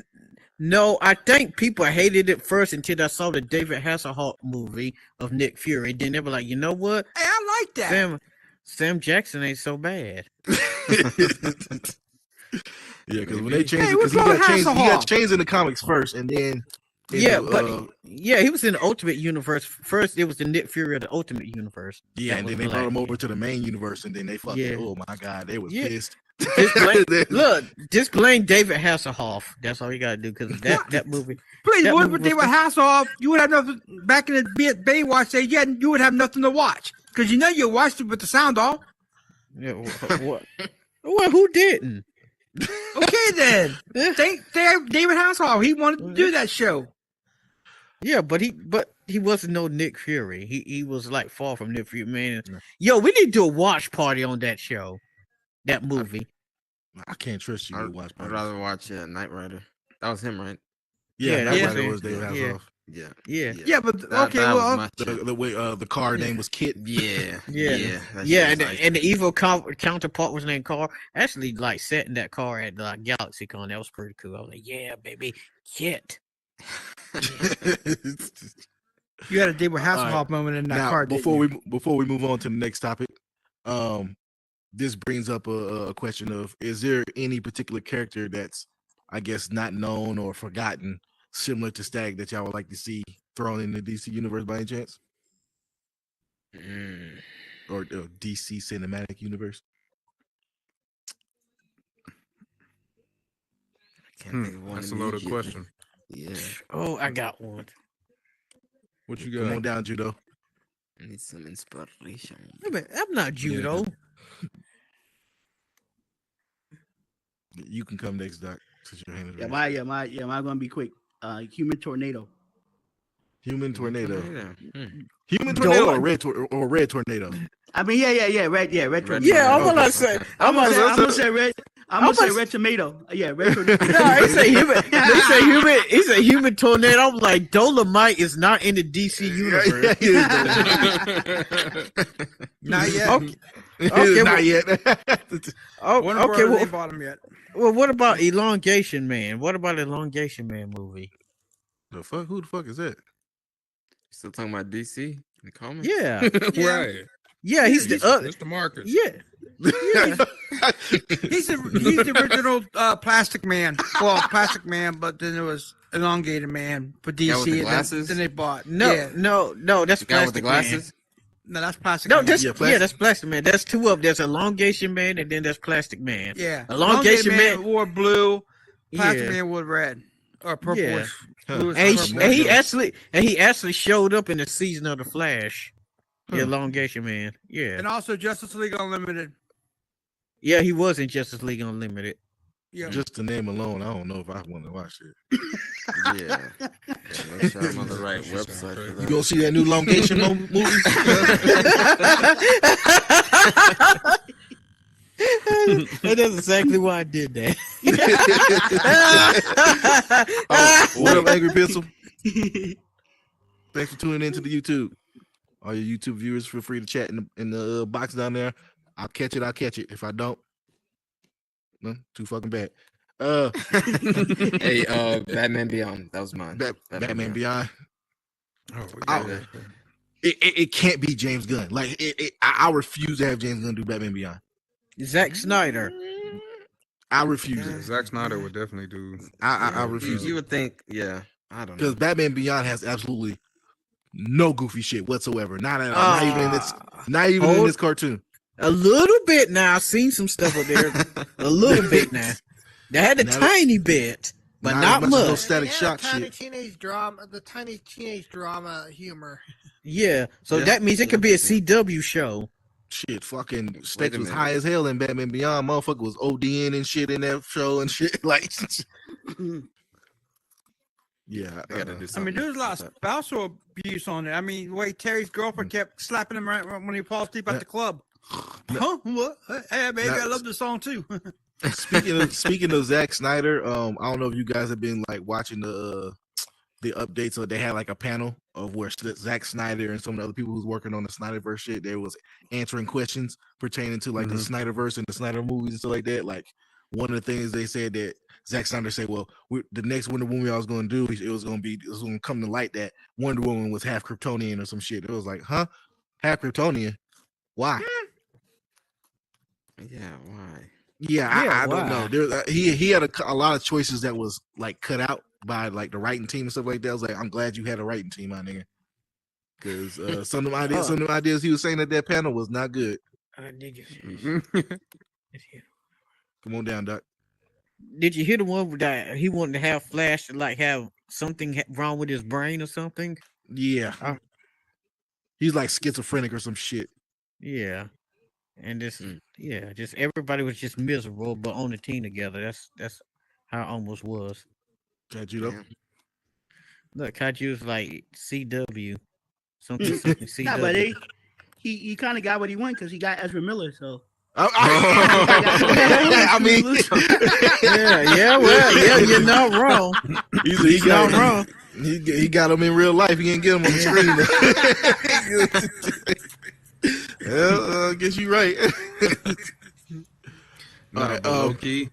[SPEAKER 1] No, I think people hated it first until I saw the David Hasselhoff movie of Nick Fury. Then they were like, you know what?
[SPEAKER 6] Hey, I like that.
[SPEAKER 1] Sam Jackson ain't so bad.
[SPEAKER 2] Yeah, because when they changed
[SPEAKER 6] Hey,
[SPEAKER 2] it, because
[SPEAKER 6] what's
[SPEAKER 2] he
[SPEAKER 6] wrong with
[SPEAKER 2] got
[SPEAKER 6] Hasselhoff?
[SPEAKER 2] changed in the comics first, and then
[SPEAKER 1] Yeah, he was in the Ultimate Universe. First, it was the Nick Fury of the Ultimate Universe.
[SPEAKER 2] yeah,
[SPEAKER 1] that
[SPEAKER 2] and
[SPEAKER 1] was
[SPEAKER 2] then they
[SPEAKER 1] black.
[SPEAKER 2] brought him over to the main universe, and then they fucking
[SPEAKER 1] Yeah.
[SPEAKER 2] oh my god, they was
[SPEAKER 1] Yeah.
[SPEAKER 2] pissed.
[SPEAKER 1] Just blame David Hasselhoff. That's all you gotta do because that movie.
[SPEAKER 6] Please,
[SPEAKER 1] that
[SPEAKER 6] what
[SPEAKER 1] movie
[SPEAKER 6] if they
[SPEAKER 1] was-
[SPEAKER 6] were Hasselhoff? You would have nothing back in the Baywatch days. Yeah, you would have nothing to watch because you watched it with the sound off.
[SPEAKER 1] Yeah, what? Well, who didn't?
[SPEAKER 6] Okay, then. They have David Hasselhoff. He wanted to do that show.
[SPEAKER 1] Yeah, but he wasn't no Nick Fury. He was like far from Nick Fury, man. Yo, we need to do a watch party on that show, that movie.
[SPEAKER 2] I can't trust you to watch.
[SPEAKER 4] I'd rather watch Knight Rider. That was him, right?
[SPEAKER 2] Yeah,
[SPEAKER 1] Yeah,
[SPEAKER 2] that
[SPEAKER 1] yeah.
[SPEAKER 2] was David
[SPEAKER 1] Yeah.
[SPEAKER 2] Hasselhoff.
[SPEAKER 4] Yeah.
[SPEAKER 1] Yeah.
[SPEAKER 6] Yeah, but
[SPEAKER 4] That
[SPEAKER 6] okay,
[SPEAKER 4] was
[SPEAKER 6] well,
[SPEAKER 4] my shit.
[SPEAKER 2] The way the car name was Kit.
[SPEAKER 4] Yeah.
[SPEAKER 1] Yeah.
[SPEAKER 4] that
[SPEAKER 1] Yeah,
[SPEAKER 4] shit
[SPEAKER 1] and,
[SPEAKER 4] was
[SPEAKER 1] and the evil counterpart was named Car. Actually, like setting that car at GalaxyCon, that was pretty cool. I was like, yeah, baby, Kit.
[SPEAKER 6] you had a David Hasselhoff
[SPEAKER 2] right.
[SPEAKER 6] moment in that
[SPEAKER 2] Now,
[SPEAKER 6] car. didn't
[SPEAKER 2] before
[SPEAKER 6] you?
[SPEAKER 2] we move on to the next topic, this brings up a question of: is there any particular character that's, I guess, not known or forgotten, similar to Stag, that y'all would like to see thrown in the DC universe by any chance, or DC cinematic universe?
[SPEAKER 4] I can't think of one
[SPEAKER 3] That's a loaded
[SPEAKER 4] immediately.
[SPEAKER 3] question.
[SPEAKER 4] Yeah.
[SPEAKER 1] Oh, I got one.
[SPEAKER 3] What you
[SPEAKER 2] Come on
[SPEAKER 3] got?
[SPEAKER 2] down, Judo.
[SPEAKER 4] I need some inspiration.
[SPEAKER 1] Wait a minute, I'm not judo.
[SPEAKER 2] You can come next, Doc. Since your hand is
[SPEAKER 5] Yeah,
[SPEAKER 2] raised.
[SPEAKER 5] mine gonna be quick. Human tornado.
[SPEAKER 2] Human tornado.
[SPEAKER 4] Yeah.
[SPEAKER 2] Human tornado
[SPEAKER 1] Dog.
[SPEAKER 2] or red tornado.
[SPEAKER 5] I mean, red tornado.
[SPEAKER 1] Yeah, I'm
[SPEAKER 2] Okay.
[SPEAKER 1] gonna say.
[SPEAKER 5] I'm gonna say red. I'm gonna say
[SPEAKER 1] gonna-
[SPEAKER 5] red tomato. Yeah, red tomato.
[SPEAKER 1] No, he say human. He say human. He say human tornado. I'm like, Dolomite is not in the DC universe.
[SPEAKER 6] Not yet.
[SPEAKER 1] Okay. Okay,
[SPEAKER 2] Not
[SPEAKER 1] well-
[SPEAKER 2] yet.
[SPEAKER 1] Oh,
[SPEAKER 6] One
[SPEAKER 1] okay.
[SPEAKER 6] okay,
[SPEAKER 1] Well,
[SPEAKER 6] bottom yet.
[SPEAKER 1] well, what about Elongation Man? What about Elongation Man movie?
[SPEAKER 2] The fuck? Who the fuck is that?
[SPEAKER 4] Still talking about DC in the comics?
[SPEAKER 1] Yeah,
[SPEAKER 3] Right.
[SPEAKER 1] yeah. He's the other.
[SPEAKER 3] Mr. Marcus.
[SPEAKER 1] Yeah,
[SPEAKER 6] He's the original Plastic Man. Well, Plastic Man, but then there was Elongated Man for DC.
[SPEAKER 4] with the
[SPEAKER 6] and
[SPEAKER 4] glasses?
[SPEAKER 6] then they bought.
[SPEAKER 1] no,
[SPEAKER 6] Yeah.
[SPEAKER 1] no. That's
[SPEAKER 4] The guy with the
[SPEAKER 1] Plastic Man.
[SPEAKER 4] glasses?
[SPEAKER 6] No, that's Plastic
[SPEAKER 1] No,
[SPEAKER 6] Man.
[SPEAKER 1] that's
[SPEAKER 2] Yeah,
[SPEAKER 1] yeah,
[SPEAKER 2] Plastic-
[SPEAKER 1] that's Plastic Man. That's two of them. There's Elongation Man, and then there's Plastic Man.
[SPEAKER 6] Yeah.
[SPEAKER 1] Elongation Man-
[SPEAKER 6] wore blue. Plastic
[SPEAKER 1] Yeah.
[SPEAKER 6] Man wore red. Or purple.
[SPEAKER 1] Yeah.
[SPEAKER 6] Blue
[SPEAKER 1] And
[SPEAKER 6] purple.
[SPEAKER 1] he actually showed up in the season of the Flash. The
[SPEAKER 2] Huh.
[SPEAKER 1] Elongation Man. Yeah,
[SPEAKER 6] And also Justice League Unlimited.
[SPEAKER 1] yeah. He was in Justice League Unlimited.
[SPEAKER 6] Yeah.
[SPEAKER 2] Just the name alone, I don't know if I want to watch it.
[SPEAKER 4] Yeah. Make sure I'm on the right website for
[SPEAKER 2] You
[SPEAKER 4] that.
[SPEAKER 2] gonna see that new Longation movie?
[SPEAKER 1] That's exactly why I did that.
[SPEAKER 2] Oh, what up, Angry Pistol? Thanks for tuning in to the YouTube. All your YouTube viewers, feel free to chat in the box down there. I'll catch it. If I don't, no, too fucking bad.
[SPEAKER 4] Hey, Batman Beyond. That was mine.
[SPEAKER 2] Batman Beyond.
[SPEAKER 3] Oh,
[SPEAKER 2] yeah. It can't be James Gunn. Like I refuse to have James Gunn do Batman Beyond.
[SPEAKER 1] Zack Snyder.
[SPEAKER 2] I refuse it.
[SPEAKER 3] Zack Snyder would definitely do.
[SPEAKER 2] I refuse
[SPEAKER 4] You
[SPEAKER 2] it
[SPEAKER 4] would think, yeah. I don't know.
[SPEAKER 2] because Batman Beyond has absolutely no goofy shit whatsoever. Not at all. Not even in this. Not even in this cartoon.
[SPEAKER 1] A little bit now. I've seen some stuff up there. A little bit now. They had a tiny bit, but not
[SPEAKER 2] as
[SPEAKER 1] much.
[SPEAKER 2] No Static
[SPEAKER 8] Yeah,
[SPEAKER 2] Shock
[SPEAKER 8] tiny
[SPEAKER 2] shit.
[SPEAKER 8] teenage drama humor.
[SPEAKER 1] Yeah, so
[SPEAKER 4] Yeah.
[SPEAKER 1] that means it could be a CW show.
[SPEAKER 2] Shit, fucking
[SPEAKER 4] Wait
[SPEAKER 2] stakes
[SPEAKER 4] a
[SPEAKER 2] was
[SPEAKER 4] minute.
[SPEAKER 2] high as hell in Batman Beyond. Motherfucker was ODing and shit in that show and shit. Like, yeah.
[SPEAKER 4] They gotta do
[SPEAKER 6] I
[SPEAKER 4] something.
[SPEAKER 6] mean, there's a lot of
[SPEAKER 4] with that.
[SPEAKER 6] spousal abuse on it. I mean, the way Terry's girlfriend kept slapping him right when he falls asleep at the club. Huh? What? Hey, baby, I love this song too.
[SPEAKER 2] Speaking of Zack Snyder, I don't know if you guys have been like watching the updates. So they had like a panel of where Zack Snyder and some of the other people who's working on the Snyderverse shit. They was answering questions pertaining to like the Snyderverse and the Snyder movies and stuff like that. Like one of the things they said that Zack Snyder said, well, the next Wonder Woman I was going to do, it was going to come to light that Wonder Woman was half Kryptonian or some shit. It was like, huh? Half Kryptonian? Why?
[SPEAKER 4] Yeah, why?
[SPEAKER 2] Yeah, I don't know. There, he had a lot of choices that was like cut out by like the writing team and stuff like that. I was like, I'm glad you had a writing team, my nigga, because some of the ideas he was saying at that panel was not good. Come on down, Doc.
[SPEAKER 1] Did you hear the one that he wanted to have Flash to like have something wrong with his brain or something?
[SPEAKER 2] Yeah, he's like schizophrenic or some shit.
[SPEAKER 1] Yeah, and just just everybody was just miserable, but on the team together. That's how it almost was.
[SPEAKER 2] Kajudo.
[SPEAKER 4] Yeah.
[SPEAKER 1] Look, Kaju's like CW, something CW.
[SPEAKER 5] Nah, but he kind of got what he wanted because he got Ezra Miller. So
[SPEAKER 2] I mean,
[SPEAKER 1] yeah, you're not wrong.
[SPEAKER 2] he's
[SPEAKER 1] not wrong.
[SPEAKER 2] He got him in real life. He didn't get him on the screen. Well, I guess you're right.
[SPEAKER 3] No, but low-key,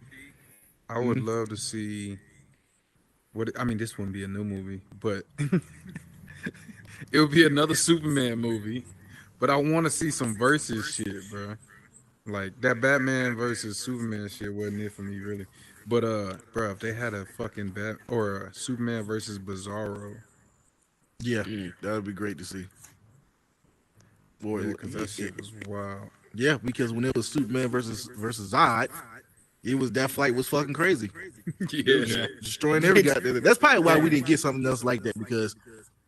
[SPEAKER 3] I would love to see this wouldn't be a new movie, but it would be another Superman movie. But I want to see some versus shit, bro. Like that Batman versus Superman shit wasn't it for me really. But bro, if they had a fucking Superman versus Bizarro,
[SPEAKER 2] Yeah, that would be great to see. Boy,
[SPEAKER 3] because that shit was wild.
[SPEAKER 2] Yeah, because when it was Superman versus Zod, that fight was fucking crazy.
[SPEAKER 3] Yeah.
[SPEAKER 2] Destroying every goddamn. That's probably why we didn't get something else like that, because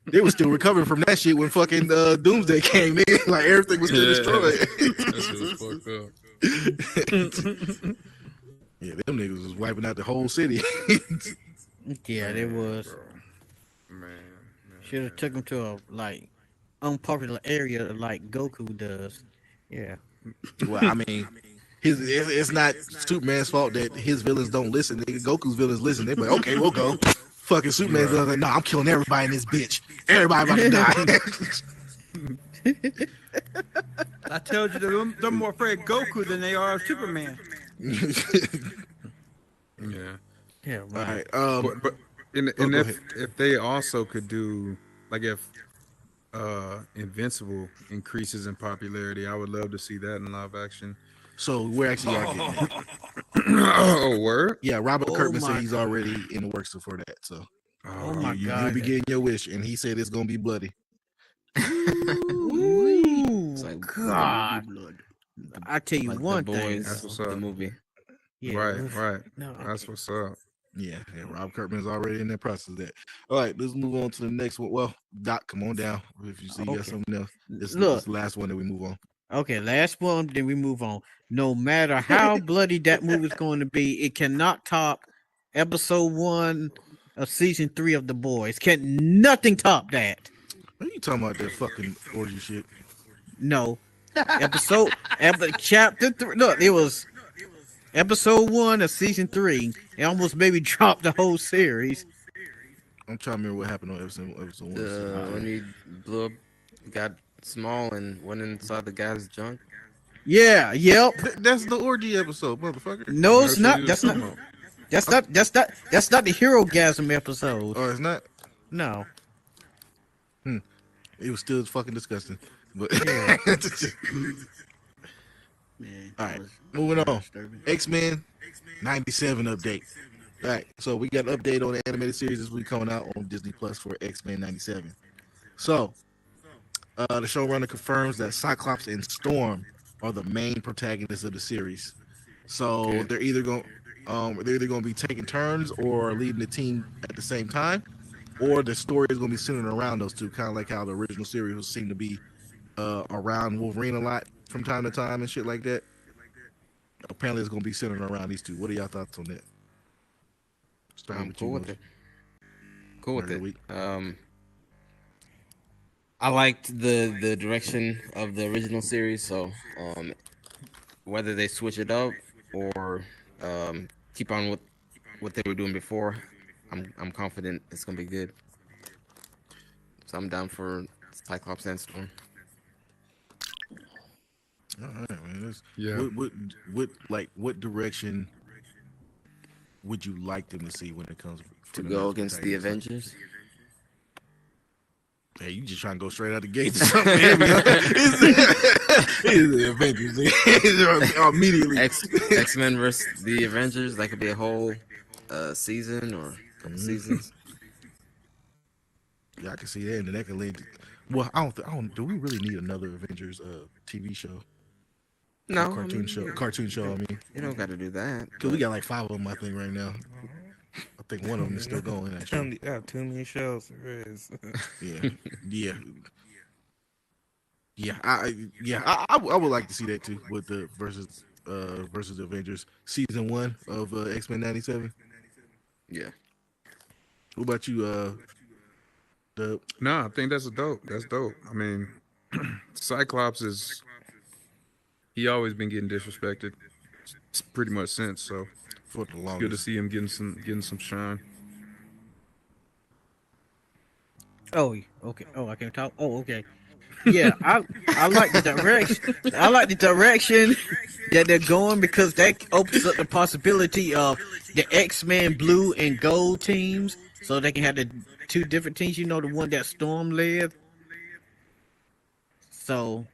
[SPEAKER 2] they were still recovering from that shit when fucking Doomsday came. Nigga. Like everything was still destroyed.
[SPEAKER 3] That shit was fucked up.
[SPEAKER 2] Yeah, them niggas was wiping out the whole city.
[SPEAKER 1] Yeah, there was.
[SPEAKER 3] Man.
[SPEAKER 1] Should have took him to a like unpopular area like Goku does. Yeah.
[SPEAKER 2] Well, I mean, it's not Superman's fault that his villains don't listen. Nigga, Goku's villains listen. They be like, okay, we'll go. Fucking Superman's villains like, no, I'm killing everybody in this bitch. Everybody about to die.
[SPEAKER 6] I told you they're more afraid of Goku than they are of Superman.
[SPEAKER 3] Yeah.
[SPEAKER 1] Yeah,
[SPEAKER 2] All
[SPEAKER 1] right.
[SPEAKER 2] right.
[SPEAKER 3] But if they also could do like if Invincible increases in popularity, I would love to see that in live action.
[SPEAKER 2] So we're actually getting.
[SPEAKER 3] Oh, word?
[SPEAKER 2] Yeah, Robert
[SPEAKER 1] Oh
[SPEAKER 2] Kirkman
[SPEAKER 1] my
[SPEAKER 2] said he's already in the works for that. So
[SPEAKER 1] Oh my
[SPEAKER 2] you'll
[SPEAKER 1] God.
[SPEAKER 2] be getting your wish, and he said it's gonna be bloody.
[SPEAKER 1] Ooh,
[SPEAKER 4] It's like
[SPEAKER 1] God. I tell you
[SPEAKER 4] like
[SPEAKER 1] one
[SPEAKER 4] the
[SPEAKER 1] thing.
[SPEAKER 4] boys,
[SPEAKER 3] That's what's
[SPEAKER 4] the
[SPEAKER 3] up.
[SPEAKER 4] movie.
[SPEAKER 1] Yeah,
[SPEAKER 3] Right.
[SPEAKER 1] No,
[SPEAKER 3] That's what's up.
[SPEAKER 2] Yeah, Rob Kirkman's already in that process of that. All right, let's move on to the next one. Well, Doc, come on down. If you see you got
[SPEAKER 1] Okay.
[SPEAKER 2] something else, this
[SPEAKER 1] Look.
[SPEAKER 2] is the last one that we move on.
[SPEAKER 1] Okay, last one, then we move on. No matter how bloody that movie's going to be, it cannot top episode 1 of season 3 of The Boys. Can nothing top that?
[SPEAKER 2] What are you talking about? That fucking orgy shit?
[SPEAKER 1] No. Chapter 3. Look, it was episode 1 of season 3. It almost made me drop the whole series.
[SPEAKER 2] I'm trying to remember what happened on episode 1.
[SPEAKER 4] When he blew up, got small and went inside the guy's junk.
[SPEAKER 1] Yeah, yep.
[SPEAKER 2] That's the orgy episode, motherfucker.
[SPEAKER 1] No, it's
[SPEAKER 3] That's
[SPEAKER 1] not.
[SPEAKER 3] what he was
[SPEAKER 1] That's not.
[SPEAKER 3] talking about.
[SPEAKER 1] That's not the hero gasm episode.
[SPEAKER 2] Oh, it's not.
[SPEAKER 1] No.
[SPEAKER 2] It was still fucking disgusting. But
[SPEAKER 5] Man,
[SPEAKER 2] All right, moving on. X-Men 97 update. All right, so we got an update on the animated series this week coming out on Disney Plus for X-Men 97. So, the showrunner confirms that Cyclops and Storm are the main protagonists of the series. So they're either going to be taking turns or leading the team at the same time, or the story is going to be centered around those two, kind of like how the original series seemed to be around Wolverine a lot from time to time and shit like that. Apparently, it's going to be centered around these two. What are y'all thoughts on that? Starting
[SPEAKER 4] I'm
[SPEAKER 2] with
[SPEAKER 4] cool
[SPEAKER 2] you,
[SPEAKER 4] with
[SPEAKER 2] Moses.
[SPEAKER 4] it. Cool with
[SPEAKER 2] Word of the
[SPEAKER 4] it.
[SPEAKER 2] week.
[SPEAKER 4] I liked the direction of the original series, so whether they switch it up or keep on with what they were doing before, I'm confident it's gonna be good. So I'm down for Cyclops and Storm.
[SPEAKER 2] All right, man.
[SPEAKER 3] Yeah.
[SPEAKER 2] What direction would you like them to see when it comes
[SPEAKER 4] To
[SPEAKER 2] the
[SPEAKER 4] go
[SPEAKER 2] next
[SPEAKER 4] against the
[SPEAKER 2] protagonist?
[SPEAKER 4] Avengers.
[SPEAKER 2] Hey, you just trying to go straight out the gates or something? It's the Avengers immediately.
[SPEAKER 4] X-Men versus the Avengers. That could be a whole season or a couple seasons.
[SPEAKER 2] Yeah, I can see that, and then that can lead. Well, I don't. Do we really need another Avengers TV show?
[SPEAKER 4] No,
[SPEAKER 2] Cartoon show. Cartoon show. I mean,
[SPEAKER 4] You don't got to do that.
[SPEAKER 2] because we got like 5 of them, I think, right now. I think one of them is still going. Actually,
[SPEAKER 7] I have too many shows. There is.
[SPEAKER 2] yeah. I would like to see that too with the versus the Avengers season 1 of X-Men 97.
[SPEAKER 4] Yeah.
[SPEAKER 2] What about you, Dub?
[SPEAKER 3] No, I think that's dope. That's dope. I mean, Cyclops he always been getting disrespected pretty much since. So
[SPEAKER 2] For the
[SPEAKER 3] good to
[SPEAKER 2] longest.
[SPEAKER 3] see him getting some shine.
[SPEAKER 1] Oh, okay. Oh, I can talk. Oh, okay. Yeah, I like the direction. I like the direction that they're going because that opens up the possibility of the X-Men blue and gold teams, so they can have the 2 different teams. You know, the one that Storm led. So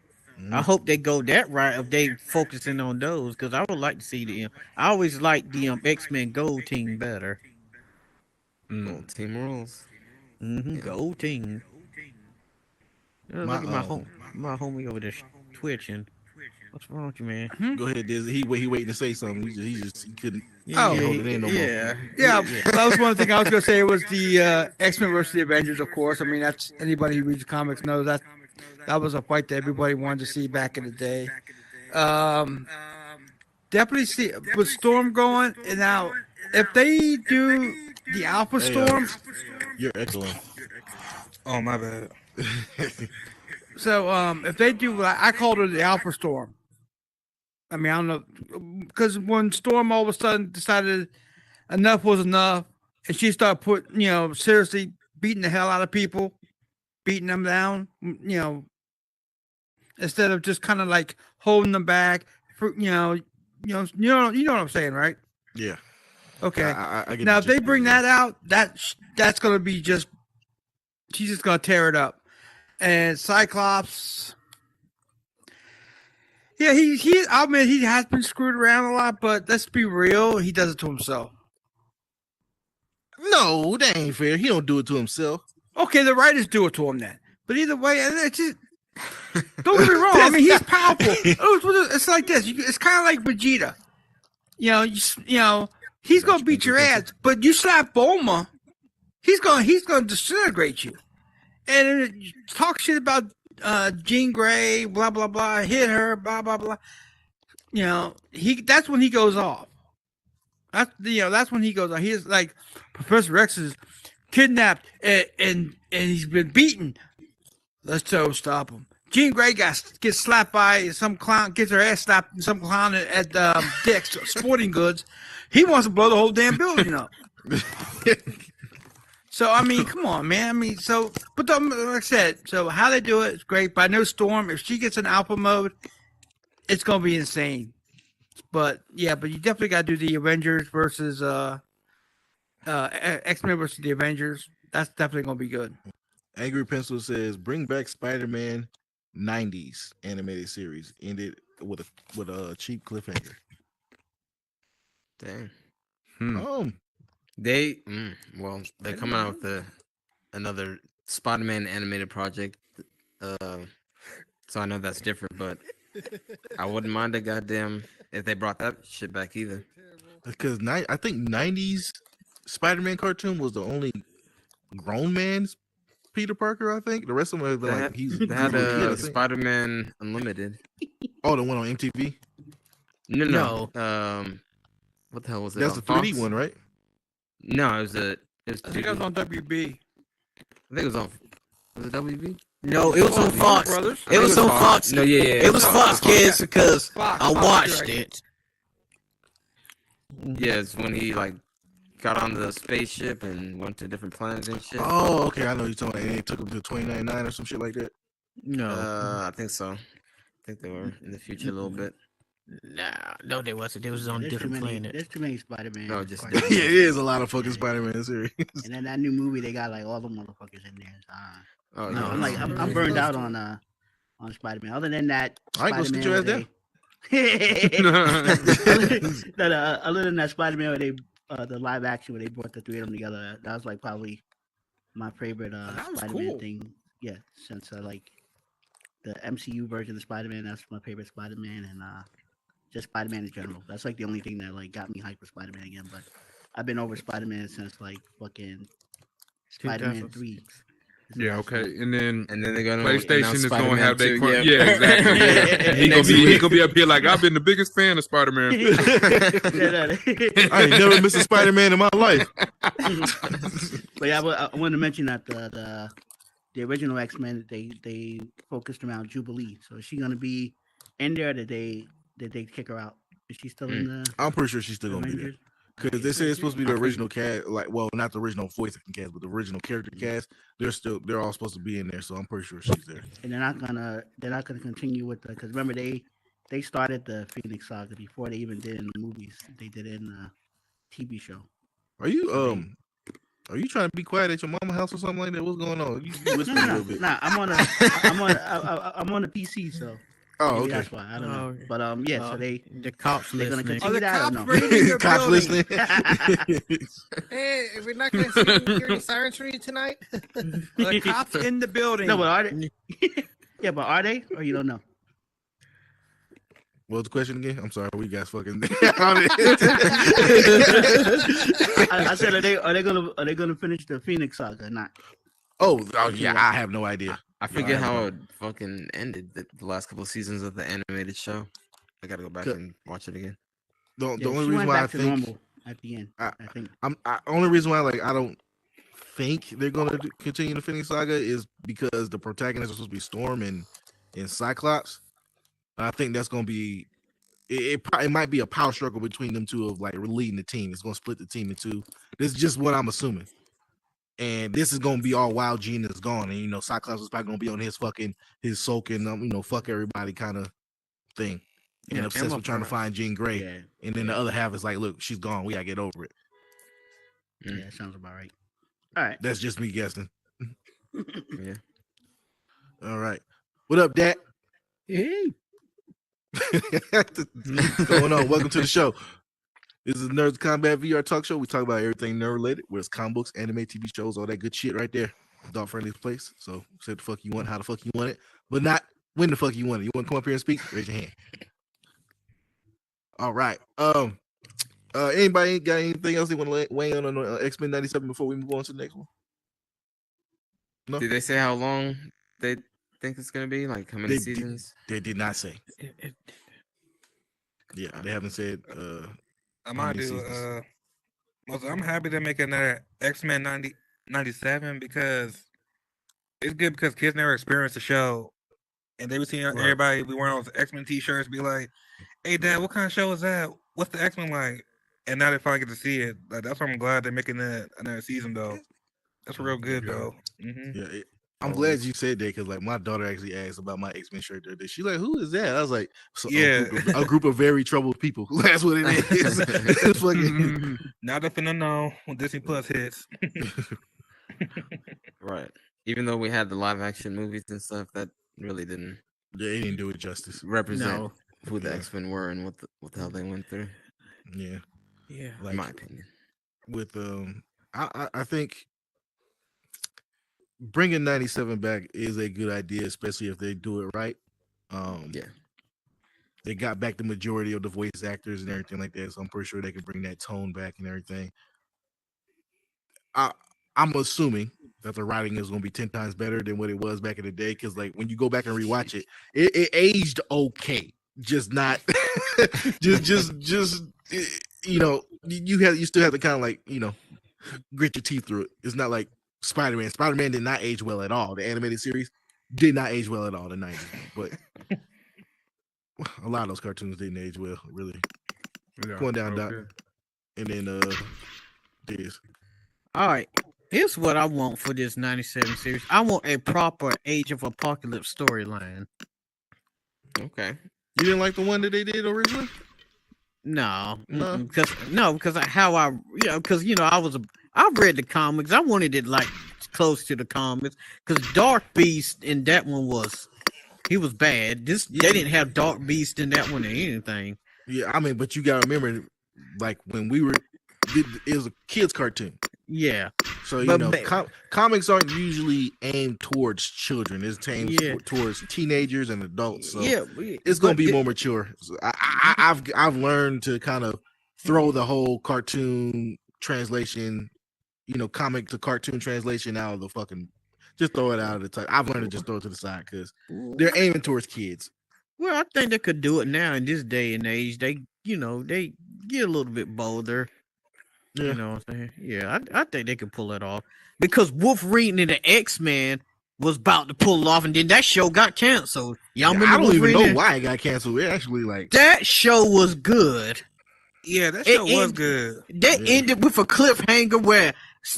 [SPEAKER 1] I hope they go that route if they focusing on those, because I would like to see the. I always like the X-Men gold team better.
[SPEAKER 4] Well, team rules.
[SPEAKER 1] Gold team. Look at my homie over there twitching. What's wrong with you, man?
[SPEAKER 2] Go ahead, Diz. He waiting to say something. He couldn't.
[SPEAKER 6] Oh,
[SPEAKER 2] can't hold it in no more.
[SPEAKER 6] Yeah, that was one thing I was going to say was the X-Men versus the Avengers, of course. I mean, that's anybody who reads comics knows that was a fight that everybody wanted to see back in the day. Definitely see with Storm going, and now if they do the Alpha Storm,
[SPEAKER 2] You're excellent.
[SPEAKER 7] Oh my bad.
[SPEAKER 6] so if they do, I called her the Alpha Storm. I mean, I don't know, because when Storm all of a sudden decided enough was enough, and she started seriously beating the hell out of people, beating them down, instead of just kind of like holding them back. You know what I'm saying, right?
[SPEAKER 2] Yeah.
[SPEAKER 6] Okay.
[SPEAKER 2] I get
[SPEAKER 6] Now,
[SPEAKER 2] the
[SPEAKER 6] if they
[SPEAKER 2] gist.
[SPEAKER 6] bring that out, that's gonna be she's just gonna tear it up. And Cyclops, yeah, I mean, he has been screwed around a lot, but let's be real, he does it to himself.
[SPEAKER 2] No, that ain't fair. He don't do it to himself.
[SPEAKER 6] Okay, the writers do it to him then, but either way, it's just. Don't get me wrong. I mean, he's powerful. It's like this. It's kind of like Vegeta. He's gonna beat your ass, but you slap Bulma, he's gonna disintegrate you. And you talk shit about Jean Grey, blah blah blah, hit her, blah blah blah. That's when he goes off. That's when he goes off. He's like Professor X is kidnapped and he's been beaten. Let's stop him. Jean Grey gets slapped by some clown, gets her ass slapped, some clown at Dick's Sporting Goods. He wants to blow the whole damn building up. So I mean, come on, man. I mean, but like I said, so how they do it is great. But I know Storm, if she gets in alpha mode, it's gonna be insane. But yeah, but you definitely got to do the Avengers versus X-Men versus the Avengers. That's definitely gonna be good.
[SPEAKER 2] Angry Pencil says, "Bring back Spider-Man '90s animated series. Ended with a cheap cliffhanger."
[SPEAKER 4] Dang.
[SPEAKER 3] Hmm.
[SPEAKER 4] They're coming out with another Spider-Man animated project. So I know that's different, but I wouldn't mind a goddamn if they brought that shit back either.
[SPEAKER 2] Because I think '90s Spider-Man cartoon was the only grown man's Peter Parker. I think the rest of them have been
[SPEAKER 4] They
[SPEAKER 2] like
[SPEAKER 4] had,
[SPEAKER 2] he's
[SPEAKER 4] they had
[SPEAKER 2] a kid, I think.
[SPEAKER 4] Spider-Man Unlimited.
[SPEAKER 2] Oh, the one on MTV.
[SPEAKER 4] No. What the hell was it?
[SPEAKER 2] That's
[SPEAKER 4] on
[SPEAKER 2] the 3D
[SPEAKER 4] Fox?
[SPEAKER 2] one, right?
[SPEAKER 4] No, it was
[SPEAKER 6] I think
[SPEAKER 4] 2D.
[SPEAKER 6] that was on WB.
[SPEAKER 4] I think it was on. Was it WB?
[SPEAKER 1] No, it was on Fox.
[SPEAKER 6] Brothers.
[SPEAKER 1] It was on Fox.
[SPEAKER 4] No, yeah.
[SPEAKER 1] It was Fox, kids, because
[SPEAKER 6] Fox,
[SPEAKER 1] I
[SPEAKER 6] Fox,
[SPEAKER 1] watched
[SPEAKER 6] right.
[SPEAKER 1] it.
[SPEAKER 4] Yeah, it's when he like got on the spaceship and went to different planets and shit.
[SPEAKER 2] Oh, okay. I know you're talking about. And they took him to 2099 or some shit like that.
[SPEAKER 1] No,
[SPEAKER 4] I think so. I think they were in the future a little bit.
[SPEAKER 1] no, they wasn't. They was on a
[SPEAKER 5] There's too
[SPEAKER 1] different
[SPEAKER 5] many.
[SPEAKER 1] planet.
[SPEAKER 5] There's too many Spider-Man.
[SPEAKER 4] No, just
[SPEAKER 5] cartoons.
[SPEAKER 2] Yeah, it is a lot of fucking Spider-Man series.
[SPEAKER 5] And then that new movie, they got like all the motherfuckers in there.
[SPEAKER 4] Oh,
[SPEAKER 5] No,
[SPEAKER 4] yeah.
[SPEAKER 5] I'm burned out on Spider-Man. Other than that,
[SPEAKER 2] All right, go sit your ass down.
[SPEAKER 5] Other than that Spider-Man, where they the live action where they brought the three of them together, that was like probably my favorite
[SPEAKER 6] That was
[SPEAKER 5] Spider-Man
[SPEAKER 6] cool.
[SPEAKER 5] thing. Yeah, since like the MCU version of Spider-Man, that's my favorite Spider-Man, and just Spider-Man in general. That's like the only thing that like got me hyped for Spider-Man again. But I've been over Spider-Man since like fucking Spider-Man 3.
[SPEAKER 3] Yeah, okay. And then
[SPEAKER 4] And then they're gonna
[SPEAKER 3] PlayStation
[SPEAKER 4] announce
[SPEAKER 3] is
[SPEAKER 4] Spider-Man
[SPEAKER 3] gonna have their
[SPEAKER 4] 2,
[SPEAKER 3] yeah, exactly. Yeah. He gonna be up here like I've been the biggest fan of Spider-Man.
[SPEAKER 2] I ain't never missed a Spider-Man in my life.
[SPEAKER 5] But yeah, I want to mention that the original X-Men they focused around Jubilee. So is she gonna be in there? Or did they kick her out? Is she still in the
[SPEAKER 2] I'm pretty sure she's still gonna be there.
[SPEAKER 5] Avengers?
[SPEAKER 2] Because they said it's supposed to be the original cast, like, well, not the original voice acting cast, but the original character cast. They're all supposed to be in there, so I'm pretty sure she's there.
[SPEAKER 5] And they're not gonna continue with the, because remember they started the Phoenix Saga before they even did it in the movies. They did it in the TV show.
[SPEAKER 2] Are you trying to be quiet at your mama house or something like that? What's going on? You
[SPEAKER 5] No,
[SPEAKER 2] whispering
[SPEAKER 5] no,
[SPEAKER 2] a
[SPEAKER 5] no,
[SPEAKER 2] little bit.
[SPEAKER 5] nah, I'm on a PC, so
[SPEAKER 2] Oh,
[SPEAKER 5] maybe
[SPEAKER 2] okay.
[SPEAKER 5] that's why I don't know.
[SPEAKER 1] Oh,
[SPEAKER 5] But yeah, so
[SPEAKER 1] the cops
[SPEAKER 5] they're gonna
[SPEAKER 1] listening.
[SPEAKER 5] continue
[SPEAKER 6] the
[SPEAKER 5] that or
[SPEAKER 6] cops
[SPEAKER 5] no?
[SPEAKER 6] breaking your
[SPEAKER 2] Cops
[SPEAKER 6] building?
[SPEAKER 2] listening.
[SPEAKER 8] Hey, we're not going to hear any sirens from you tonight.
[SPEAKER 6] The cops in the building.
[SPEAKER 5] No, but are they? Yeah, but are they? Or you don't know?
[SPEAKER 2] What was the question again? I'm sorry, we guys fucking.
[SPEAKER 5] I said, are they gonna finish the Phoenix Saga or not?
[SPEAKER 2] oh yeah, I have no idea.
[SPEAKER 4] I forget
[SPEAKER 2] I
[SPEAKER 4] how
[SPEAKER 2] don't
[SPEAKER 4] it fucking ended the last couple of seasons of the animated show. I gotta go back
[SPEAKER 2] Good.
[SPEAKER 4] and watch it again.
[SPEAKER 2] The
[SPEAKER 5] Yeah,
[SPEAKER 2] only
[SPEAKER 5] she
[SPEAKER 2] reason
[SPEAKER 5] went
[SPEAKER 2] why I
[SPEAKER 5] back to
[SPEAKER 2] think
[SPEAKER 5] normal at the end. I think.
[SPEAKER 2] only reason why I don't think they're gonna continue the Phoenix Saga is because the protagonists are supposed to be Storm and Cyclops. I think that's gonna be it might be a power struggle between them two of like leading the team. It's gonna split the team in two. This is just what I'm assuming. And this is gonna be all while Gina is gone, and Cyclops is probably gonna be on his sulking, fuck everybody kind of thing, and
[SPEAKER 1] Yeah,
[SPEAKER 2] obsessed
[SPEAKER 1] Emma
[SPEAKER 2] with trying to
[SPEAKER 1] Frost.
[SPEAKER 2] find Jean Grey.
[SPEAKER 5] Yeah,
[SPEAKER 2] And then the other half is like, look, she's gone. We gotta get over it.
[SPEAKER 5] yeah, sounds about right. All right.
[SPEAKER 2] That's just me guessing.
[SPEAKER 4] Yeah.
[SPEAKER 2] All right. What up, Dak?
[SPEAKER 1] Hey.
[SPEAKER 2] What's going on? Welcome to the show. This is Nerds Combat VR talk show. We talk about everything nerd related, whether it's comic books, anime, TV shows, all that good shit right there. Dog friendly place. So say the fuck you want, how the fuck you want it, but not when the fuck you want it. You want to come up here and speak? Raise your hand. All right. Anybody got anything else they want to weigh in on X-Men 97 before we move on to the next one? No,
[SPEAKER 4] Did they say how long they think it's gonna be? Like how many
[SPEAKER 2] They did-
[SPEAKER 4] seasons?
[SPEAKER 2] they did not say. Yeah, they haven't said.
[SPEAKER 7] I might
[SPEAKER 2] many
[SPEAKER 7] do.
[SPEAKER 2] seasons?
[SPEAKER 7] I'm happy they're making another X-Men 97 because it's good because kids never experienced the show and they were seeing everybody be wearing those X-Men t-shirts, be like, "Hey, Dad, what kind of show is that? What's the X-Men like?" And now they finally get to see it. Like that's why I'm glad they're making that another season though. That's real good though.
[SPEAKER 2] Yeah, I'm glad you said that because like my daughter actually asked about my X-Men shirt the other day. She's like, "Who is that?" I was like,
[SPEAKER 7] Yeah.
[SPEAKER 2] a group of very troubled people." That's what it is. It's fucking
[SPEAKER 7] Now they're finna know when Disney Plus hits.
[SPEAKER 4] Right. Even though we had the live action movies and stuff, that really didn't
[SPEAKER 2] they didn't do it justice.
[SPEAKER 4] represent
[SPEAKER 1] No.
[SPEAKER 4] who the
[SPEAKER 2] Yeah.
[SPEAKER 4] X-Men were and what the hell they went through.
[SPEAKER 2] Yeah,
[SPEAKER 1] Yeah.
[SPEAKER 4] In
[SPEAKER 2] like
[SPEAKER 4] my opinion.
[SPEAKER 2] with I think bringing 97 back is a good idea, especially if they do it right.
[SPEAKER 4] Yeah.
[SPEAKER 2] They got back the majority of the voice actors and everything like that, so I'm pretty sure they can bring that tone back and everything. I'm assuming that the writing is going to be 10 times better than what it was back in the day, because like when you go back and rewatch it, it aged okay, just not just you know, you still have to kind of like, you know, grit your teeth through it. It's not like Spider-Man did not age well at all. The animated series did not age well at all in the 90s, but a lot of those cartoons didn't age well, really.
[SPEAKER 3] Yeah,
[SPEAKER 2] Going down, Doc.
[SPEAKER 3] okay.
[SPEAKER 2] And then this.
[SPEAKER 1] All right. Here's what I want for this 97 series. I want a proper Age of Apocalypse storyline.
[SPEAKER 4] Okay.
[SPEAKER 2] You didn't like the one that they did originally?
[SPEAKER 1] No,
[SPEAKER 2] No?
[SPEAKER 1] because how I, because I've read the comics. I wanted it like close to the comics because Dark Beast in that one he was bad. They didn't have Dark Beast in that one or anything.
[SPEAKER 2] Yeah, I mean, but you gotta remember, like when it was a kids cartoon.
[SPEAKER 1] Yeah,
[SPEAKER 2] So you
[SPEAKER 1] But
[SPEAKER 2] know,
[SPEAKER 1] ba-
[SPEAKER 2] comics aren't usually aimed towards children. It's aimed towards teenagers and adults. So it's gonna be more mature. So I've learned to kind of throw the whole cartoon translation, comic to cartoon translation out of the fucking. Just throw it out of the time. I've learned to just throw it to the side because they're aiming towards kids.
[SPEAKER 1] Well, I think they could do it now in this day and age. They get a little bit bolder.
[SPEAKER 2] Yeah.
[SPEAKER 1] You know what I'm saying? Yeah, I think they could pull it off because Wolverine and the X-Men was about to pull it off, and then that show got canceled. Y'all remember
[SPEAKER 2] I don't even
[SPEAKER 1] Wolverine
[SPEAKER 2] know why it got canceled. It actually
[SPEAKER 1] that show was good.
[SPEAKER 7] Yeah, that show was good.
[SPEAKER 1] They ended with a cliffhanger where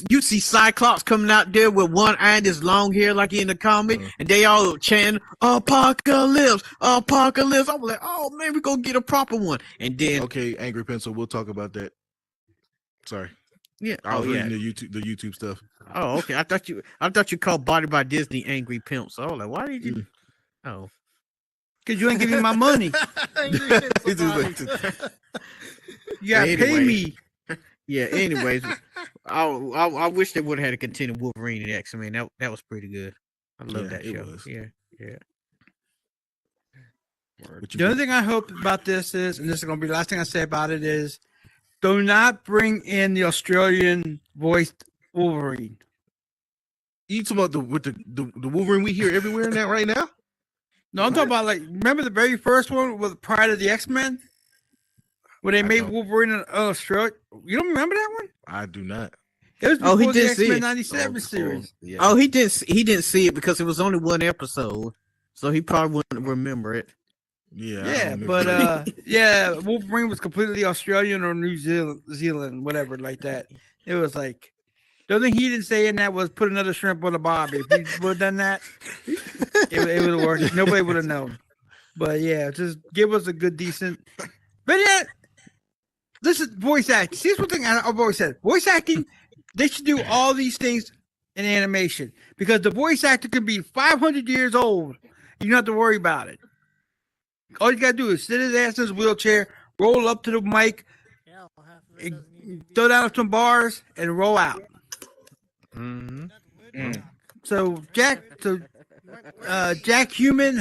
[SPEAKER 1] you see Cyclops coming out there with one eye and his long hair like in the comic, and they all chanting "Apocalypse, Apocalypse." I was like, "Oh man, we're gonna get a proper one." And then
[SPEAKER 2] okay, Angry Pencil, we'll talk about that. Sorry.
[SPEAKER 1] Yeah.
[SPEAKER 2] I was reading the YouTube stuff.
[SPEAKER 1] Oh, okay. I thought you called Body by Disney Angry Pimp. So I was like, why did you? Oh,
[SPEAKER 6] because you ain't giving me my money. You gotta pay me.
[SPEAKER 1] Yeah. Anyways, I wish they would have had a continued Wolverine and X-Men. That was pretty good. I love that show.
[SPEAKER 2] Was.
[SPEAKER 1] Yeah.
[SPEAKER 6] The only thing I hope about this is, and this is gonna be the last thing I say about it is, do not bring in the Australian voiced Wolverine.
[SPEAKER 2] You talking about the Wolverine we hear everywhere now right now?
[SPEAKER 6] No, I'm talking about remember the very first one with prior to the X-Men? Where they made Wolverine in Australia. You don't remember that one?
[SPEAKER 2] I do not.
[SPEAKER 6] It was
[SPEAKER 1] he
[SPEAKER 6] before the
[SPEAKER 1] did see
[SPEAKER 6] X-Men
[SPEAKER 1] it.
[SPEAKER 6] 97 series.
[SPEAKER 4] Yeah.
[SPEAKER 1] Oh, he didn't see it because it was only one episode, so he probably wouldn't remember it.
[SPEAKER 2] Yeah,
[SPEAKER 6] but Wolverine was completely Australian or New Zealand, whatever, like that. It was like the only thing he didn't say in that was put another shrimp on the barbie. If he would have done that, it would have worked. Nobody would have known. But yeah, just give us a good, decent. But yeah, this is voice acting. See, this one thing I've always said: voice acting. They should do all these things in animation because the voice actor could be 500 years old. You don't have to worry about it. All you gotta do is sit his ass in his wheelchair, roll up to the mic, throw down some bars, and roll out. So Jack Human,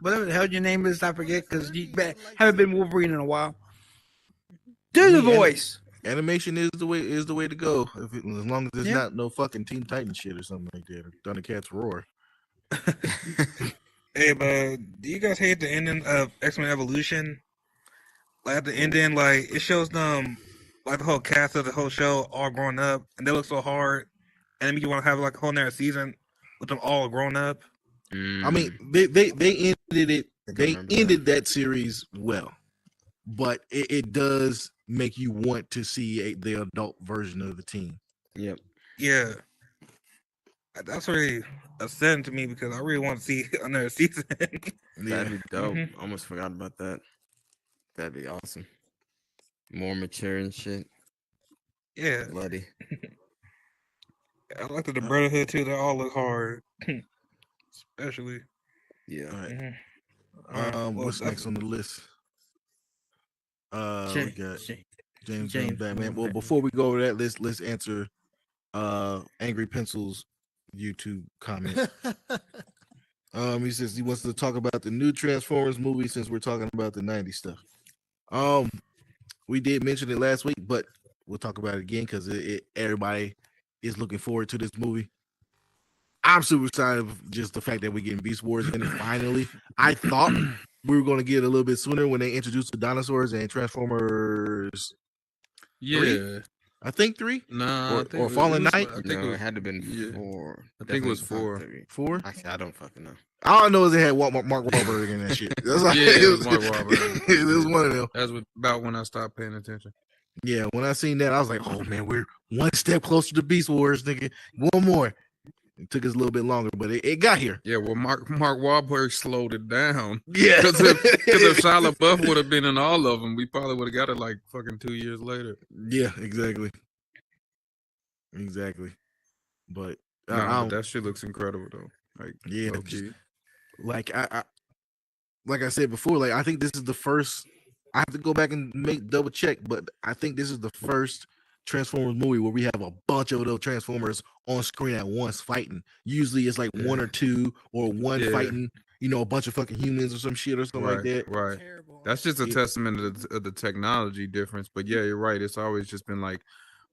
[SPEAKER 6] whatever the hell your name is, I forget because you haven't been Wolverine in a while. Do the voice.
[SPEAKER 2] Animation is the way to go. As long as there's not no fucking Teen Titan shit or something like that. Or Thundercats Roar.
[SPEAKER 7] Hey, but do you guys hate the ending of X-Men Evolution? Like at the ending, like it shows them like the whole cast of the whole show all grown up, and they look so hard, and then you want to have like a whole nother season with them all grown up.
[SPEAKER 2] I mean, they ended it. They ended that series well, but it does make you want to see the adult version of the team.
[SPEAKER 4] Yep.
[SPEAKER 7] Yeah, that's really upsetting to me because I really want to see another season.
[SPEAKER 4] That'd be dope.
[SPEAKER 7] Mhm.
[SPEAKER 4] Almost forgot about that. That'd be awesome. More mature and shit.
[SPEAKER 7] Yeah,
[SPEAKER 4] Bloody.
[SPEAKER 7] I like the Brotherhood too. They all look hard, especially.
[SPEAKER 4] Yeah.
[SPEAKER 2] All right.
[SPEAKER 7] Mhm. All right, well,
[SPEAKER 2] What's
[SPEAKER 7] that's-
[SPEAKER 2] next on the list? We got James Gunn,
[SPEAKER 1] James
[SPEAKER 2] Batman.
[SPEAKER 1] Gunn,
[SPEAKER 2] Well,
[SPEAKER 1] Batman.
[SPEAKER 2] before we go over that, let's answer Angry Pencil's YouTube comment. He says he wants to talk about the new Transformers movie since we're talking about the 90s stuff. We did mention it last week, but we'll talk about it again because everybody is looking forward to this movie. I'm super excited of just the fact that we're getting Beast Wars in it finally. I thought we were going to get a little bit sooner when they introduced the dinosaurs and Transformers.
[SPEAKER 3] Yeah.
[SPEAKER 2] I think 3
[SPEAKER 3] Nah.
[SPEAKER 2] Or-
[SPEAKER 3] I think
[SPEAKER 2] or Fallen
[SPEAKER 3] was-
[SPEAKER 2] Knight?
[SPEAKER 3] I think
[SPEAKER 4] No,
[SPEAKER 3] it
[SPEAKER 4] it
[SPEAKER 3] was.
[SPEAKER 4] had to have been
[SPEAKER 3] yeah.
[SPEAKER 4] 4.
[SPEAKER 3] I think it was
[SPEAKER 4] Definitely not
[SPEAKER 3] 4.
[SPEAKER 4] 3.
[SPEAKER 2] 4.
[SPEAKER 4] Actually, I don't fucking know.
[SPEAKER 2] All I know is it had Mark Wahlberg in that shit. That's like,
[SPEAKER 3] Yeah, it was Mark Wahlberg.
[SPEAKER 2] It was one of them.
[SPEAKER 3] That's about when I stopped paying attention.
[SPEAKER 2] Yeah, when I seen that, I was like, "Oh man, we're one step closer to Beast Wars, nigga. One more." It took us a little bit longer, but it got here.
[SPEAKER 3] Yeah, well, Mark Wahlberg slowed it down.
[SPEAKER 2] Yeah,
[SPEAKER 3] Because if Shia LaBeouf would have been in all of them, we probably would have got it like fucking 2 years later.
[SPEAKER 2] yeah, exactly. But
[SPEAKER 3] Nah, but that shit looks incredible though. Like,
[SPEAKER 2] yeah,
[SPEAKER 3] low key.
[SPEAKER 2] like I said before, like I think this is the first. I have to go back and double check, but I think this is the first Transformers movie where we have a bunch of those Transformers on screen at once fighting. Usually it's like one or two or one
[SPEAKER 3] Yeah.
[SPEAKER 2] fighting, a bunch of fucking humans or some shit or something like that.
[SPEAKER 3] Right.
[SPEAKER 8] Terrible.
[SPEAKER 3] That's just a
[SPEAKER 2] Yeah.
[SPEAKER 3] testament of the technology difference. But yeah, you're right. It's always just been like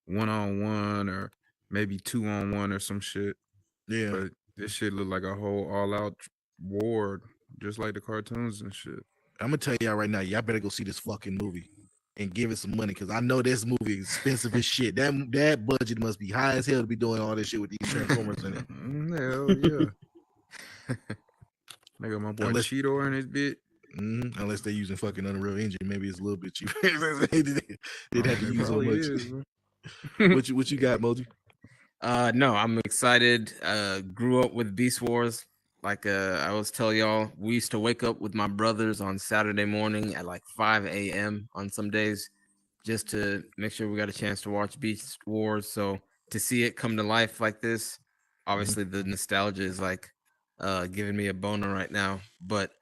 [SPEAKER 3] 1-on-1 or maybe 2-on-1 or some shit.
[SPEAKER 2] Yeah.
[SPEAKER 3] But this shit look like a whole all-out war, just like the cartoons and shit.
[SPEAKER 2] I'm gonna tell y'all right now, y'all better go see this fucking movie and give it some money because I know this movie is expensive as shit. That budget must be high as hell to be doing all this shit with these Transformers in it.
[SPEAKER 3] Hell yeah. Nigga, my boy
[SPEAKER 2] Unless-
[SPEAKER 3] Cheeto in his bit.
[SPEAKER 2] Unless they're using fucking Unreal Engine, maybe it's a little bit cheaper. They'd have to use so
[SPEAKER 3] Probably
[SPEAKER 2] much.
[SPEAKER 3] is, bro.
[SPEAKER 2] What you got, Moji?
[SPEAKER 4] No, I'm excited. Grew up with Beast Wars. Like I always tell y'all, we used to wake up with my brothers on Saturday morning at like 5 a.m. on some days just to make sure we got a chance to watch Beast Wars. So to see it come to life like this, obviously the nostalgia is like giving me a boner right now. But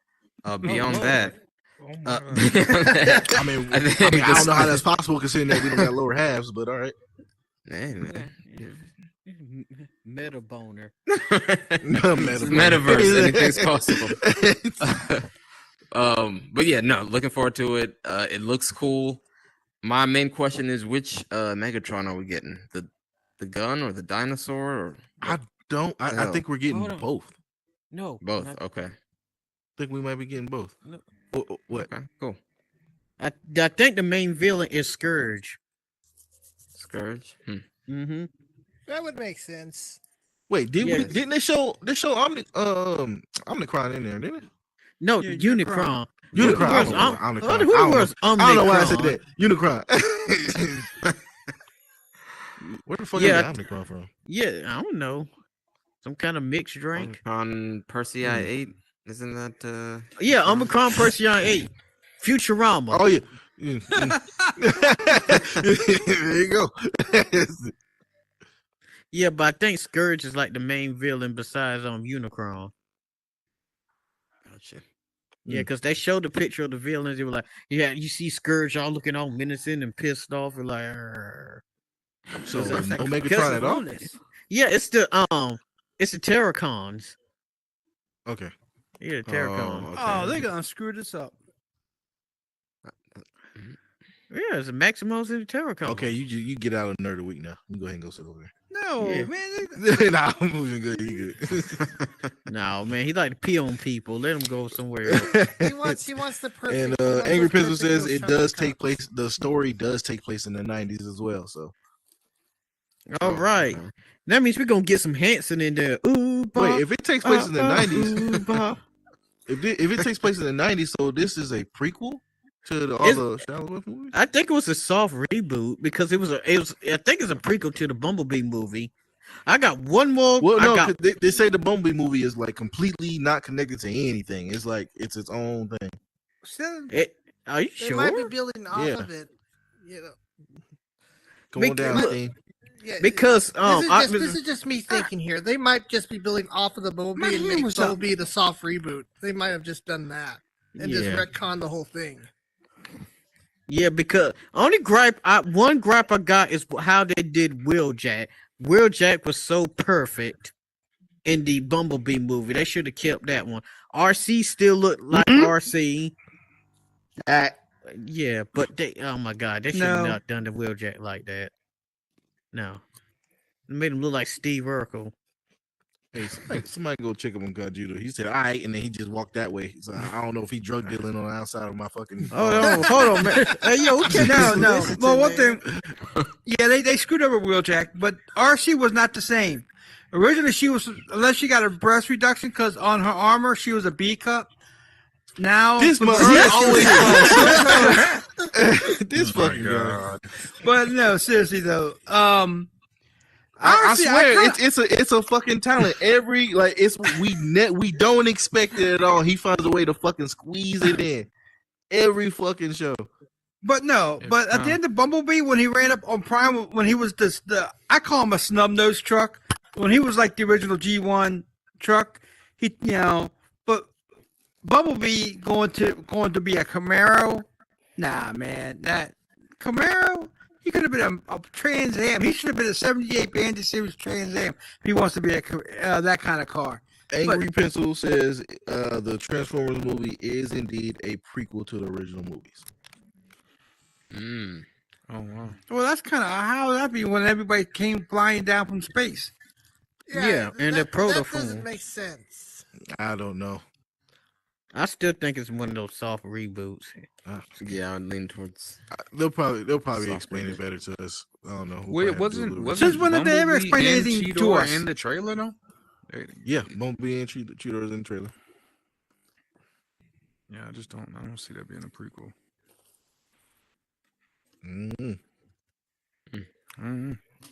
[SPEAKER 4] beyond
[SPEAKER 7] Lord.
[SPEAKER 4] that,
[SPEAKER 7] Oh my God.
[SPEAKER 4] beyond that,
[SPEAKER 2] I mean,
[SPEAKER 4] I think
[SPEAKER 2] I don't know how
[SPEAKER 4] this-
[SPEAKER 2] that's possible considering that we don't got lower halves, but all right.
[SPEAKER 4] Hey, man.
[SPEAKER 1] Meta boner.
[SPEAKER 4] Metaverse, anything's possible. But yeah, no, looking forward to it. It looks cool. My main question is which Megatron are we getting? The gun or the dinosaur or
[SPEAKER 2] I think we're getting
[SPEAKER 1] Hold on.
[SPEAKER 2] both.
[SPEAKER 1] No,
[SPEAKER 4] both?
[SPEAKER 1] not-
[SPEAKER 4] Okay.
[SPEAKER 2] I think we might be getting both.
[SPEAKER 1] No.
[SPEAKER 2] What?
[SPEAKER 4] Okay, cool.
[SPEAKER 1] I think the main villain is Scourge.
[SPEAKER 4] Scourge.
[SPEAKER 1] Mm-hmm.
[SPEAKER 8] That would make sense.
[SPEAKER 2] Wait,
[SPEAKER 1] Yes.
[SPEAKER 2] didn't they show Omnicron in there, didn't it?
[SPEAKER 1] No,
[SPEAKER 6] Yeah,
[SPEAKER 1] Unicron.
[SPEAKER 2] Unicron. I
[SPEAKER 1] Who
[SPEAKER 2] don't know.
[SPEAKER 1] was
[SPEAKER 2] Omnicron.
[SPEAKER 1] Who was
[SPEAKER 2] I don't know why I said
[SPEAKER 1] Omnicron?
[SPEAKER 2] that. Unicron. Where the fuck
[SPEAKER 1] Yeah.
[SPEAKER 2] is the Omnicron from?
[SPEAKER 1] Yeah, I don't know. Some kind of mixed drink.
[SPEAKER 4] On Persei 8. Isn't that
[SPEAKER 1] Yeah, Omicron Perseon 8. Futurama.
[SPEAKER 2] Oh yeah. There you go.
[SPEAKER 1] Yeah, but I think Scourge is like the main villain besides Unicron.
[SPEAKER 4] Gotcha.
[SPEAKER 1] Yeah, because they showed the picture of the villains. They were like, yeah, you see Scourge all looking all menacing and pissed off and like, "Arr."
[SPEAKER 2] So
[SPEAKER 1] It's
[SPEAKER 2] no
[SPEAKER 1] like-
[SPEAKER 2] Megatron at all?
[SPEAKER 1] Yeah, it's the Terracons.
[SPEAKER 2] Okay.
[SPEAKER 1] Yeah, Terracons.
[SPEAKER 4] okay.
[SPEAKER 6] Oh, they're gonna screw this up.
[SPEAKER 1] Yeah, it's the Maximos and the Terracons.
[SPEAKER 2] Okay, you get out of Nerd of the Week now. You go ahead and go sit over
[SPEAKER 6] No,
[SPEAKER 1] Yeah.
[SPEAKER 6] man.
[SPEAKER 2] there. Nah, I'm moving good. You good.
[SPEAKER 1] No, man, he like to pee on people. Let him go somewhere else.
[SPEAKER 8] He wants the perfect.
[SPEAKER 2] And
[SPEAKER 8] he wants
[SPEAKER 2] Angry
[SPEAKER 8] those
[SPEAKER 2] Pencil
[SPEAKER 8] perfect
[SPEAKER 2] says
[SPEAKER 8] little
[SPEAKER 2] it
[SPEAKER 8] chunky
[SPEAKER 2] does take
[SPEAKER 8] cups.
[SPEAKER 2] place. The story does take place in the 90s as well. So
[SPEAKER 1] All right.
[SPEAKER 4] Okay.
[SPEAKER 1] That means we're gonna get some Hanson in there. Ooh,
[SPEAKER 2] Wait, if it takes place in the 90s,
[SPEAKER 1] ooh, bah.
[SPEAKER 2] if it takes place in the 90s, so this is a prequel to all the Shia LaBeouf movies?
[SPEAKER 1] I think it was a soft reboot because it was. I think it's a prequel to the Bumblebee movie. I got one more.
[SPEAKER 2] Well, no,
[SPEAKER 1] I got,
[SPEAKER 2] 'cause they say the Bumblebee movie is like completely not connected to anything. It's like it's its own thing.
[SPEAKER 1] are you
[SPEAKER 8] They
[SPEAKER 1] sure?
[SPEAKER 8] might be building off
[SPEAKER 2] Yeah.
[SPEAKER 8] of it. You know,
[SPEAKER 2] Come on
[SPEAKER 1] Because-
[SPEAKER 2] down, Steen.
[SPEAKER 8] yeah,
[SPEAKER 1] Because
[SPEAKER 8] this is just me thinking here. They might just be building off of the
[SPEAKER 6] My
[SPEAKER 8] Bumblebee and
[SPEAKER 6] hand
[SPEAKER 8] make
[SPEAKER 6] was up.
[SPEAKER 8] Bumblebee the soft reboot. They might have just done that and just
[SPEAKER 1] Yeah.
[SPEAKER 8] retcon the whole thing.
[SPEAKER 1] Yeah, because one gripe I got is how they did Wheeljack. Wheeljack was so perfect in the Bumblebee movie. They should have kept that one. RC still looked like RC. Yeah, but they oh my god, they should have
[SPEAKER 6] No.
[SPEAKER 1] not done the Wheeljack like that. No. It made him look like Steve Urkel.
[SPEAKER 2] Hey, somebody go check him on God Judah. He said, "All right," and then he just walked that way. So I don't know if he drug dealing on the outside of my fucking.
[SPEAKER 1] Hold on, man. Hey, yo, we can't
[SPEAKER 6] No.
[SPEAKER 1] listen to
[SPEAKER 6] Well, one
[SPEAKER 1] man.
[SPEAKER 6] thing, yeah, they screwed over Wheeljack, but RC was not the same. Originally, she was, unless she got a breast reduction, because on her armor she was a B cup. Now,
[SPEAKER 2] This
[SPEAKER 6] but-
[SPEAKER 2] mother always this
[SPEAKER 3] Oh my
[SPEAKER 2] fucking guy.
[SPEAKER 3] God.
[SPEAKER 6] but no, seriously though,
[SPEAKER 2] I
[SPEAKER 6] honestly,
[SPEAKER 2] swear
[SPEAKER 6] kinda-
[SPEAKER 2] it's a fucking talent. Every we don't expect it at all. He finds a way to fucking squeeze it in. Every fucking show.
[SPEAKER 6] But no,
[SPEAKER 3] It's
[SPEAKER 6] but at the
[SPEAKER 3] time.
[SPEAKER 6] end of Bumblebee, when he ran up on Prime, when he was the I call him a snub nose truck. When he was like the original G1 truck, but Bumblebee going to be a Camaro. Nah, man, that Camaro. He could have been a Trans Am. He should have been a '78 Bandit Series Trans Am. If he wants to be that kind of car.
[SPEAKER 2] Angry Pencil says the Transformers movie is indeed a prequel to the original movies.
[SPEAKER 3] Oh wow.
[SPEAKER 6] Well, that's kind of how that be when everybody came flying down from space.
[SPEAKER 1] Yeah, and the
[SPEAKER 8] that
[SPEAKER 1] protophone.
[SPEAKER 8] doesn't make sense.
[SPEAKER 2] I don't know.
[SPEAKER 1] I still think it's one of those soft reboots.
[SPEAKER 4] Yeah, I would lean towards.
[SPEAKER 2] They'll probably
[SPEAKER 4] Soft
[SPEAKER 2] explain
[SPEAKER 4] reboot.
[SPEAKER 2] it better to us. I don't know. We'll
[SPEAKER 3] Wait,
[SPEAKER 2] probably have to do a little
[SPEAKER 3] wasn't
[SPEAKER 6] Since when did they ever
[SPEAKER 3] Bumblebee
[SPEAKER 6] explain
[SPEAKER 3] and
[SPEAKER 6] anything to
[SPEAKER 3] Cheetor
[SPEAKER 6] us?
[SPEAKER 3] in the trailer though?
[SPEAKER 2] Yeah, Bumblebee and Cheetos in the trailer.
[SPEAKER 3] Yeah, I don't see that being a prequel.
[SPEAKER 2] Mm.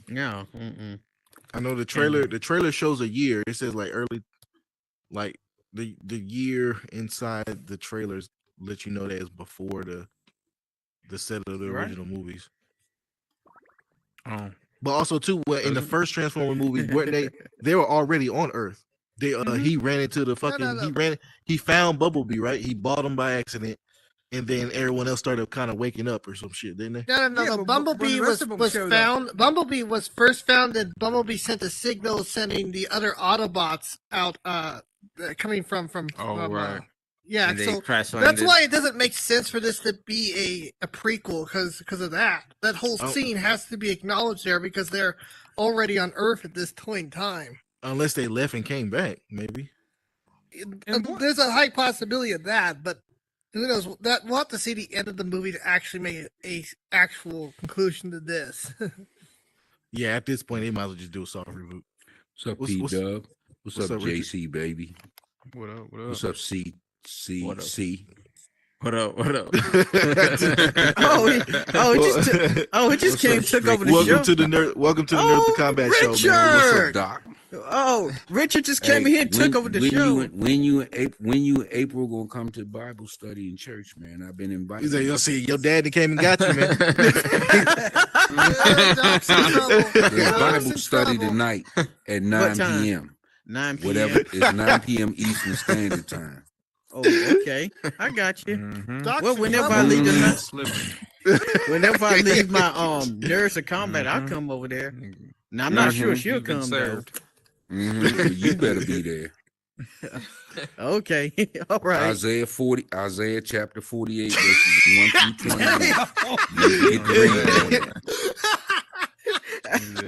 [SPEAKER 1] No. Mm-mm.
[SPEAKER 2] I know the trailer. The trailer shows a year. It says like early, like the year inside the trailers let you know that it's before the set of the
[SPEAKER 1] Right.
[SPEAKER 2] original movies.
[SPEAKER 3] Oh,
[SPEAKER 2] But also too, in the first Transformer movie, weren't they were already on Earth. They he ran into the fucking
[SPEAKER 8] no.
[SPEAKER 2] he found Bumblebee, right? He bought him by accident, and then everyone else started kind of waking up or some shit, didn't they?
[SPEAKER 8] No.
[SPEAKER 6] Yeah,
[SPEAKER 8] The
[SPEAKER 6] but
[SPEAKER 8] Bumblebee
[SPEAKER 6] when the rest of them
[SPEAKER 8] was
[SPEAKER 6] showed
[SPEAKER 8] found. Bumblebee was first found, and Bumblebee sent a signal sending the other Autobots out, coming from.
[SPEAKER 3] right.
[SPEAKER 8] Yeah,
[SPEAKER 4] And they
[SPEAKER 8] so
[SPEAKER 4] crash
[SPEAKER 8] that's
[SPEAKER 4] landed.
[SPEAKER 8] why it doesn't make sense for this to be a prequel because of that. That whole
[SPEAKER 2] Oh.
[SPEAKER 8] scene has to be acknowledged there because they're already on Earth at this point in time.
[SPEAKER 2] Unless they left and came back, maybe.
[SPEAKER 8] There's a high possibility of that, but who knows? That we'll have to see the end of the movie to actually make a actual conclusion to this.
[SPEAKER 2] Yeah, at this point, they might as well just do a soft reboot.
[SPEAKER 9] What's up,
[SPEAKER 2] What's-
[SPEAKER 9] P
[SPEAKER 2] what's-
[SPEAKER 9] Dub? What's
[SPEAKER 2] what's
[SPEAKER 9] up,
[SPEAKER 2] up, Richard?
[SPEAKER 9] JC baby?
[SPEAKER 3] What up? What up?
[SPEAKER 9] What's up, C?
[SPEAKER 4] What up?
[SPEAKER 9] C?
[SPEAKER 4] What up? What up?
[SPEAKER 1] It just
[SPEAKER 9] What's
[SPEAKER 1] came
[SPEAKER 9] up,
[SPEAKER 1] took over the
[SPEAKER 2] Welcome
[SPEAKER 1] show.
[SPEAKER 2] to the nerd. Welcome to the Nerd to Combat show, man.
[SPEAKER 9] What's
[SPEAKER 1] Richard!
[SPEAKER 9] up, Doc?
[SPEAKER 1] Oh, Richard just came
[SPEAKER 9] Hey,
[SPEAKER 1] here and took over the show.
[SPEAKER 9] When you and April gonna come to Bible study in church, man? I've been invited.
[SPEAKER 2] He's like, you'll see, your daddy came and got you, man.
[SPEAKER 8] Doc's in trouble.
[SPEAKER 9] There's
[SPEAKER 8] Doc's
[SPEAKER 9] Bible
[SPEAKER 8] in
[SPEAKER 9] study
[SPEAKER 8] trouble.
[SPEAKER 9] tonight at 9
[SPEAKER 1] time?
[SPEAKER 9] p.m.
[SPEAKER 1] 9 p.m.
[SPEAKER 9] Whatever, it's 9 p.m. Eastern Standard Time.
[SPEAKER 1] Oh, okay. I got you.
[SPEAKER 3] Mhm.
[SPEAKER 8] Doc's
[SPEAKER 1] Well,
[SPEAKER 8] in
[SPEAKER 1] whenever I
[SPEAKER 8] trouble.
[SPEAKER 1] leave the
[SPEAKER 3] Mm, slipping.
[SPEAKER 1] whenever I leave my nerds of combat, I'll come over there. Now I'm not
[SPEAKER 9] Mhm.
[SPEAKER 1] sure she'll
[SPEAKER 3] You've been
[SPEAKER 1] come though.
[SPEAKER 3] served.
[SPEAKER 9] You better be there.
[SPEAKER 1] Okay, all right.
[SPEAKER 9] Isaiah chapter 48, verses 1 through 20. You get the read on it.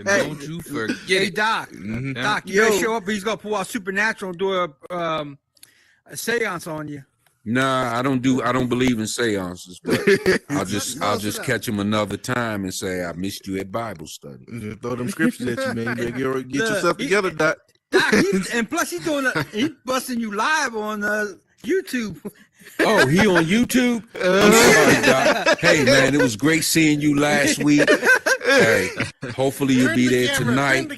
[SPEAKER 3] Don't you forget
[SPEAKER 6] Hey,
[SPEAKER 3] it.
[SPEAKER 6] Doc.
[SPEAKER 2] Mhm.
[SPEAKER 6] Doc, you better
[SPEAKER 1] Yo.
[SPEAKER 6] show up. He's gonna pull out Supernatural and do a seance on you.
[SPEAKER 9] Nah, I don't believe in seances, but I'll just catch them another time and say I missed you at Bible study.
[SPEAKER 2] Just throw them scriptures at you, man. You better get yourself together, Doc.
[SPEAKER 6] Doc, and plus he's busting you live on YouTube.
[SPEAKER 9] Oh, he on YouTube? I'm sorry, Doc. Hey, man, it was great seeing you last week. Hey, hopefully you'll be there tonight,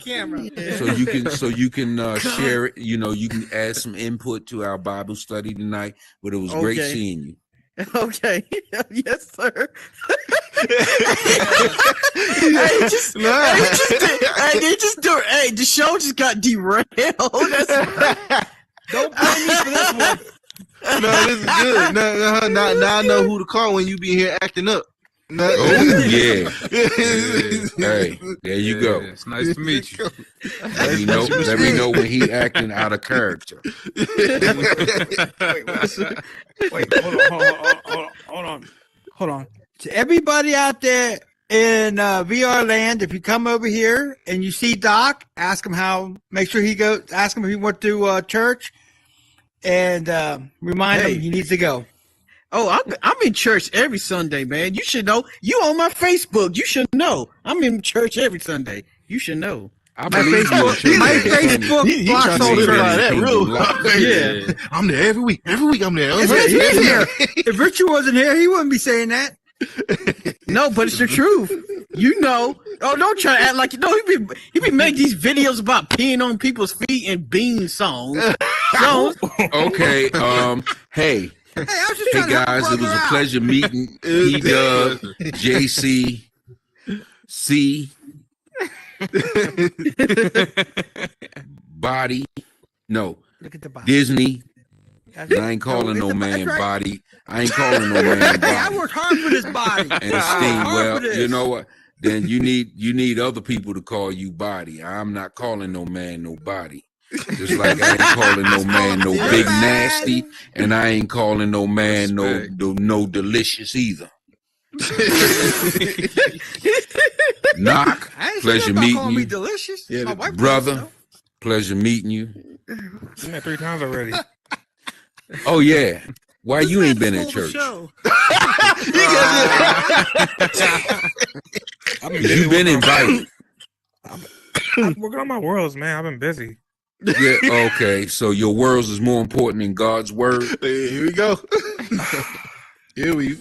[SPEAKER 9] so you can share it. You know, you can add some input to our Bible study tonight. But it was great seeing you.
[SPEAKER 1] Okay. Yes, sir. The show just got derailed.
[SPEAKER 6] Don't blame me for this one.
[SPEAKER 2] No, this is good. Now I know who to call when you be here acting up.
[SPEAKER 9] Oh yeah. Hey, there you go.
[SPEAKER 3] It's nice to meet you.
[SPEAKER 9] Let me know when he acting out of character.
[SPEAKER 6] Wait, hold on. To everybody out there in VR land, if you come over here and you see Doc, ask him ask him if he went to church, and remind him he needs to go.
[SPEAKER 1] Oh, I'm in church every Sunday, man. You should know. You on my Facebook. You should know. I'm in church every Sunday. You should know.
[SPEAKER 9] I believe you.
[SPEAKER 6] My Facebook blocks all the
[SPEAKER 2] that rule.
[SPEAKER 1] Yeah.
[SPEAKER 2] I'm there every week. Every week I'm there.
[SPEAKER 6] If Richard was here, if Richard wasn't here, he wouldn't be saying that.
[SPEAKER 1] No, but it's the truth. You know. Oh, don't try to act like you know. He be making these videos about peeing on people's feet and bean songs.
[SPEAKER 9] Okay. Hey.
[SPEAKER 6] Hey, I was just trying to help
[SPEAKER 9] guys,
[SPEAKER 6] a
[SPEAKER 9] it was a
[SPEAKER 6] brother
[SPEAKER 9] pleasure meeting P-Dub, JC, C, Body, no,
[SPEAKER 6] Look at the body.
[SPEAKER 9] Disney. I ain't calling no man Body. I ain't calling no man
[SPEAKER 6] Hey, I
[SPEAKER 9] Body.
[SPEAKER 6] worked hard for this body.
[SPEAKER 9] And Steve, well, you know what? Then you need other people to call you Body. I'm not calling no man no Body. Just like I ain't calling no man no big nasty, and I ain't calling no man no delicious either. Knock, pleasure meeting you,
[SPEAKER 6] delicious.
[SPEAKER 2] Yeah,
[SPEAKER 6] My wife
[SPEAKER 9] brother. Pleasure meeting you.
[SPEAKER 7] You met 3 times already.
[SPEAKER 9] Oh yeah, why you ain't been in church? You been invited.
[SPEAKER 7] I'm working on my worlds, man. I've been busy.
[SPEAKER 9] Yeah, okay. So your worlds is more important than God's word.
[SPEAKER 2] Here we go. Here we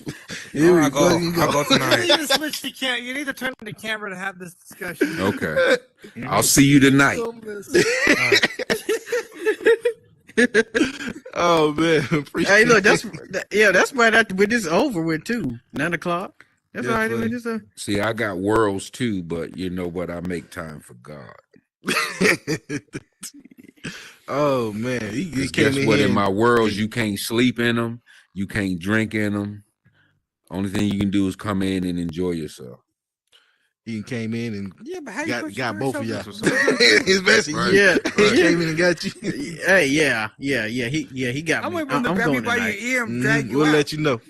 [SPEAKER 7] I'll go tonight.
[SPEAKER 8] You need to switch the camera. You need to turn the camera to have this discussion.
[SPEAKER 9] Okay. I'll see you tonight.
[SPEAKER 2] Oh man,
[SPEAKER 1] Hey, look, that's right after when this is over with too. 9:00. That's all right.
[SPEAKER 2] funny.
[SPEAKER 9] See, I got worlds too, but you know what? I make time for God.
[SPEAKER 2] Oh man, he
[SPEAKER 9] 'Cause
[SPEAKER 2] came
[SPEAKER 9] guess
[SPEAKER 2] in
[SPEAKER 9] what?
[SPEAKER 2] here
[SPEAKER 9] In
[SPEAKER 2] and-
[SPEAKER 9] my worlds, you can't sleep in them. You can't drink in them. Only thing you can do is come in and enjoy yourself.
[SPEAKER 2] He came in and
[SPEAKER 6] Yeah, but how you
[SPEAKER 2] got both of y'all.
[SPEAKER 6] yourself?
[SPEAKER 2] Especially
[SPEAKER 3] Right.
[SPEAKER 1] Yeah.
[SPEAKER 2] he came in and got you.
[SPEAKER 1] Hey, yeah. He got
[SPEAKER 6] I'm
[SPEAKER 1] me.
[SPEAKER 6] waiting to
[SPEAKER 1] I'm
[SPEAKER 6] grab you
[SPEAKER 1] going
[SPEAKER 6] by your
[SPEAKER 1] tonight.
[SPEAKER 6] ear and drag you
[SPEAKER 2] We'll
[SPEAKER 6] out.
[SPEAKER 2] let you know.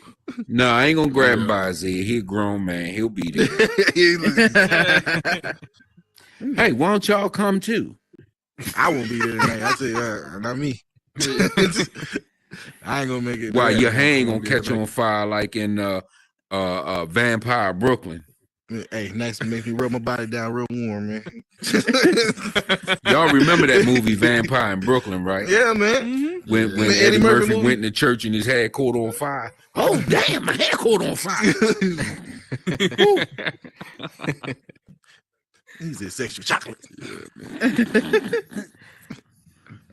[SPEAKER 9] No, I ain't gonna grab him by his ear. He a grown man. He'll be there. Hey, why don't y'all come too?
[SPEAKER 2] I won't be there tonight. I say not me. I ain't gonna make it.
[SPEAKER 9] Why
[SPEAKER 2] there.
[SPEAKER 9] your hand gonna
[SPEAKER 2] be
[SPEAKER 9] catch
[SPEAKER 2] there.
[SPEAKER 9] on fire like in Vampire Brooklyn?
[SPEAKER 2] Hey, nice to make me rub my body down real warm, man.
[SPEAKER 9] Y'all remember that movie Vampire in Brooklyn, right?
[SPEAKER 2] Yeah, man.
[SPEAKER 9] When
[SPEAKER 2] The
[SPEAKER 9] Eddie Murphy
[SPEAKER 2] movie?
[SPEAKER 9] went to church and his hair caught on fire. Oh damn, my hair caught on fire.
[SPEAKER 2] He's a sexual chocolate.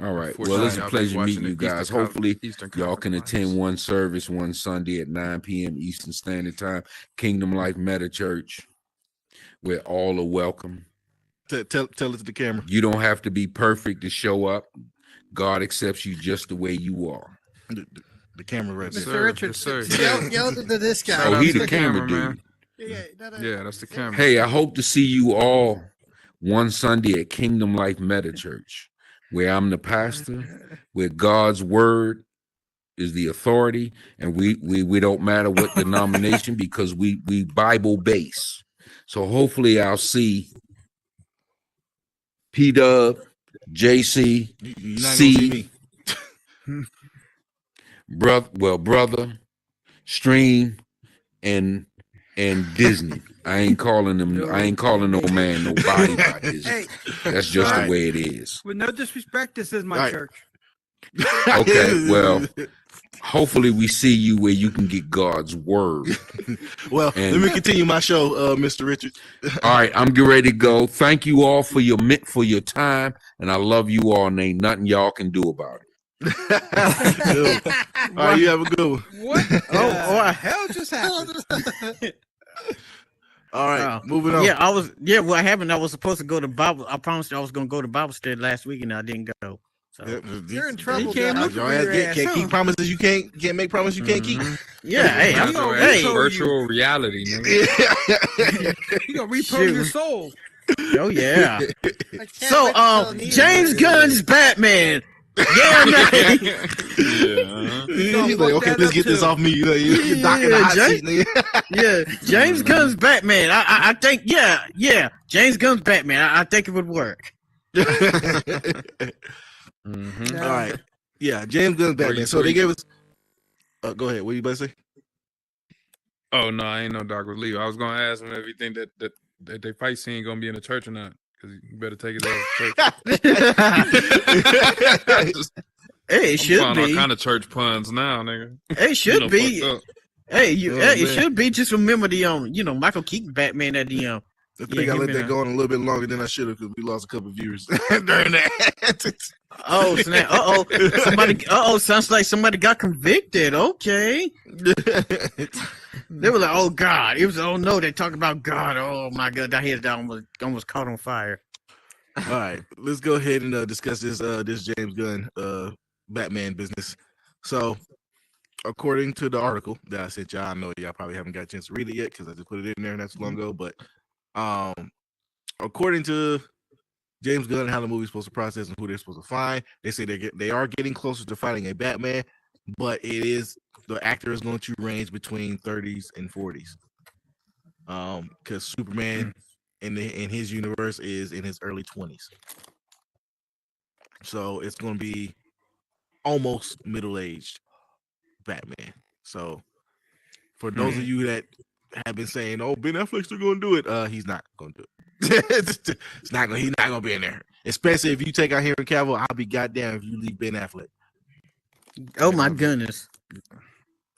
[SPEAKER 9] All right.
[SPEAKER 3] For
[SPEAKER 9] Well,
[SPEAKER 3] sure,
[SPEAKER 9] it's a
[SPEAKER 3] y'all
[SPEAKER 9] pleasure
[SPEAKER 3] been
[SPEAKER 9] meeting
[SPEAKER 3] watching
[SPEAKER 9] you
[SPEAKER 3] the
[SPEAKER 9] guys.
[SPEAKER 3] Eastern
[SPEAKER 9] Hopefully,
[SPEAKER 3] Eastern
[SPEAKER 9] y'all can
[SPEAKER 3] Conference
[SPEAKER 9] attend
[SPEAKER 3] Finals.
[SPEAKER 9] one service one Sunday at 9 p.m. Eastern Standard Time, Kingdom Life Meta Church, where all are welcome.
[SPEAKER 2] Tell it to the camera.
[SPEAKER 9] You don't have to be perfect to show up. God accepts you just the way you are.
[SPEAKER 2] The camera right
[SPEAKER 3] Yes,
[SPEAKER 2] there.
[SPEAKER 3] sir.
[SPEAKER 8] Richard,
[SPEAKER 3] Yes, sir.
[SPEAKER 8] yell to this guy.
[SPEAKER 3] Shout
[SPEAKER 9] Oh,
[SPEAKER 3] out
[SPEAKER 9] he
[SPEAKER 3] to
[SPEAKER 9] the camera
[SPEAKER 3] man.
[SPEAKER 9] dude.
[SPEAKER 3] Yeah, that's the camera.
[SPEAKER 9] Hey, I hope to see you all one Sunday at Kingdom Life Meta Church, where I'm the pastor, where God's word is the authority, and we don't matter what denomination because we Bible base. So hopefully I'll see P-Dub, JC,
[SPEAKER 2] You're not gonna
[SPEAKER 9] C.
[SPEAKER 2] see me.
[SPEAKER 9] brother, Stream and Disney. I ain't calling no man nobody by Disney.
[SPEAKER 6] Hey,
[SPEAKER 9] That's just
[SPEAKER 2] All
[SPEAKER 9] the
[SPEAKER 2] right.
[SPEAKER 9] way it is.
[SPEAKER 6] with no disrespect, this is my
[SPEAKER 2] Right.
[SPEAKER 6] church.
[SPEAKER 9] Okay, well, hopefully we see you where you can get God's word.
[SPEAKER 2] Well,
[SPEAKER 9] And-
[SPEAKER 2] let me continue my show, Mr. Richard.
[SPEAKER 9] All right, I'm getting ready to go. Thank you all for your time, and I love you all, and ain't nothing y'all can do about it.
[SPEAKER 2] Good. All right, you have a good one.
[SPEAKER 4] What?
[SPEAKER 1] Oh,
[SPEAKER 4] the hell just happened?
[SPEAKER 2] All right, moving on.
[SPEAKER 1] Yeah, I was. Yeah, what happened? I was supposed to go to Bible. I promised you I was going to go to Bible study last week, and I didn't go. So
[SPEAKER 8] You're in trouble.
[SPEAKER 6] can't
[SPEAKER 8] John.
[SPEAKER 6] look
[SPEAKER 2] Your
[SPEAKER 6] for
[SPEAKER 2] ass
[SPEAKER 6] your
[SPEAKER 2] can't
[SPEAKER 6] ass,
[SPEAKER 2] keep
[SPEAKER 6] huh?
[SPEAKER 2] promises you can't make promises you can't keep.
[SPEAKER 1] yeah, hey, I'm
[SPEAKER 3] That's
[SPEAKER 1] going.
[SPEAKER 3] right.
[SPEAKER 1] Hey,
[SPEAKER 3] Virtual reality, nigga.
[SPEAKER 6] You gonna repurpose
[SPEAKER 1] Shoot.
[SPEAKER 6] your soul.
[SPEAKER 1] oh yeah.
[SPEAKER 8] I can't
[SPEAKER 1] So,
[SPEAKER 8] wait to tell Nina.
[SPEAKER 1] James Gunn's Batman. Yeah, man.
[SPEAKER 2] He's like, okay, let's get this off me. Like, you're docking the
[SPEAKER 1] Yeah,
[SPEAKER 2] hot
[SPEAKER 1] Jay-
[SPEAKER 2] seat, nigga.
[SPEAKER 1] Yeah, James Gunn's Batman. I think. Yeah. James Gunn's Batman. I think it would work.
[SPEAKER 3] Mhm.
[SPEAKER 2] All right. Yeah, James Gunn's Batman. So they gave us. Go ahead. What you about to say?
[SPEAKER 3] Oh no, I ain't no Doc was leave. I was gonna ask him if you think that they fight scene gonna be in the church or not. Because you better take it as church.
[SPEAKER 1] Hey, it
[SPEAKER 3] I'm
[SPEAKER 1] should
[SPEAKER 3] finding
[SPEAKER 1] be.
[SPEAKER 3] all kind of church puns now, nigga.
[SPEAKER 1] It should
[SPEAKER 3] You know,
[SPEAKER 1] be.
[SPEAKER 3] fucked up.
[SPEAKER 1] Hey,
[SPEAKER 3] Oh,
[SPEAKER 1] it
[SPEAKER 3] man.
[SPEAKER 1] should be. Just remember the Michael Keaton Batman at the
[SPEAKER 2] I think
[SPEAKER 1] Yeah,
[SPEAKER 2] I
[SPEAKER 1] him
[SPEAKER 2] let
[SPEAKER 1] and
[SPEAKER 2] that go on a little bit longer than I should have because we lost a couple of viewers during that.
[SPEAKER 1] Oh snap! Sounds like somebody got convicted. Okay, they were like, "Oh God!" It was, "Oh no!" They talk about God. Oh my God! That head almost caught on fire.
[SPEAKER 2] All right, let's go ahead and discuss this James Gunn Batman business. So, according to the article that I sent y'all, I know y'all probably haven't got a chance to read it yet because I just put it in there not too long ago. But according to James Gunn, how the movie's supposed to process and who they're supposed to find, they say they are getting closer to finding a Batman, but the actor is going to range between 30s and 40s. Because Superman in his universe is in his early 20s, so it's going to be almost middle-aged Batman. So for those of you that have been saying, "Oh, Ben Affleck's still going to do it," he's not going to do it. He's not going to be in there. Especially if you take out Henry Cavill, I'll be goddamn if you leave Ben Affleck.
[SPEAKER 1] Oh my goodness!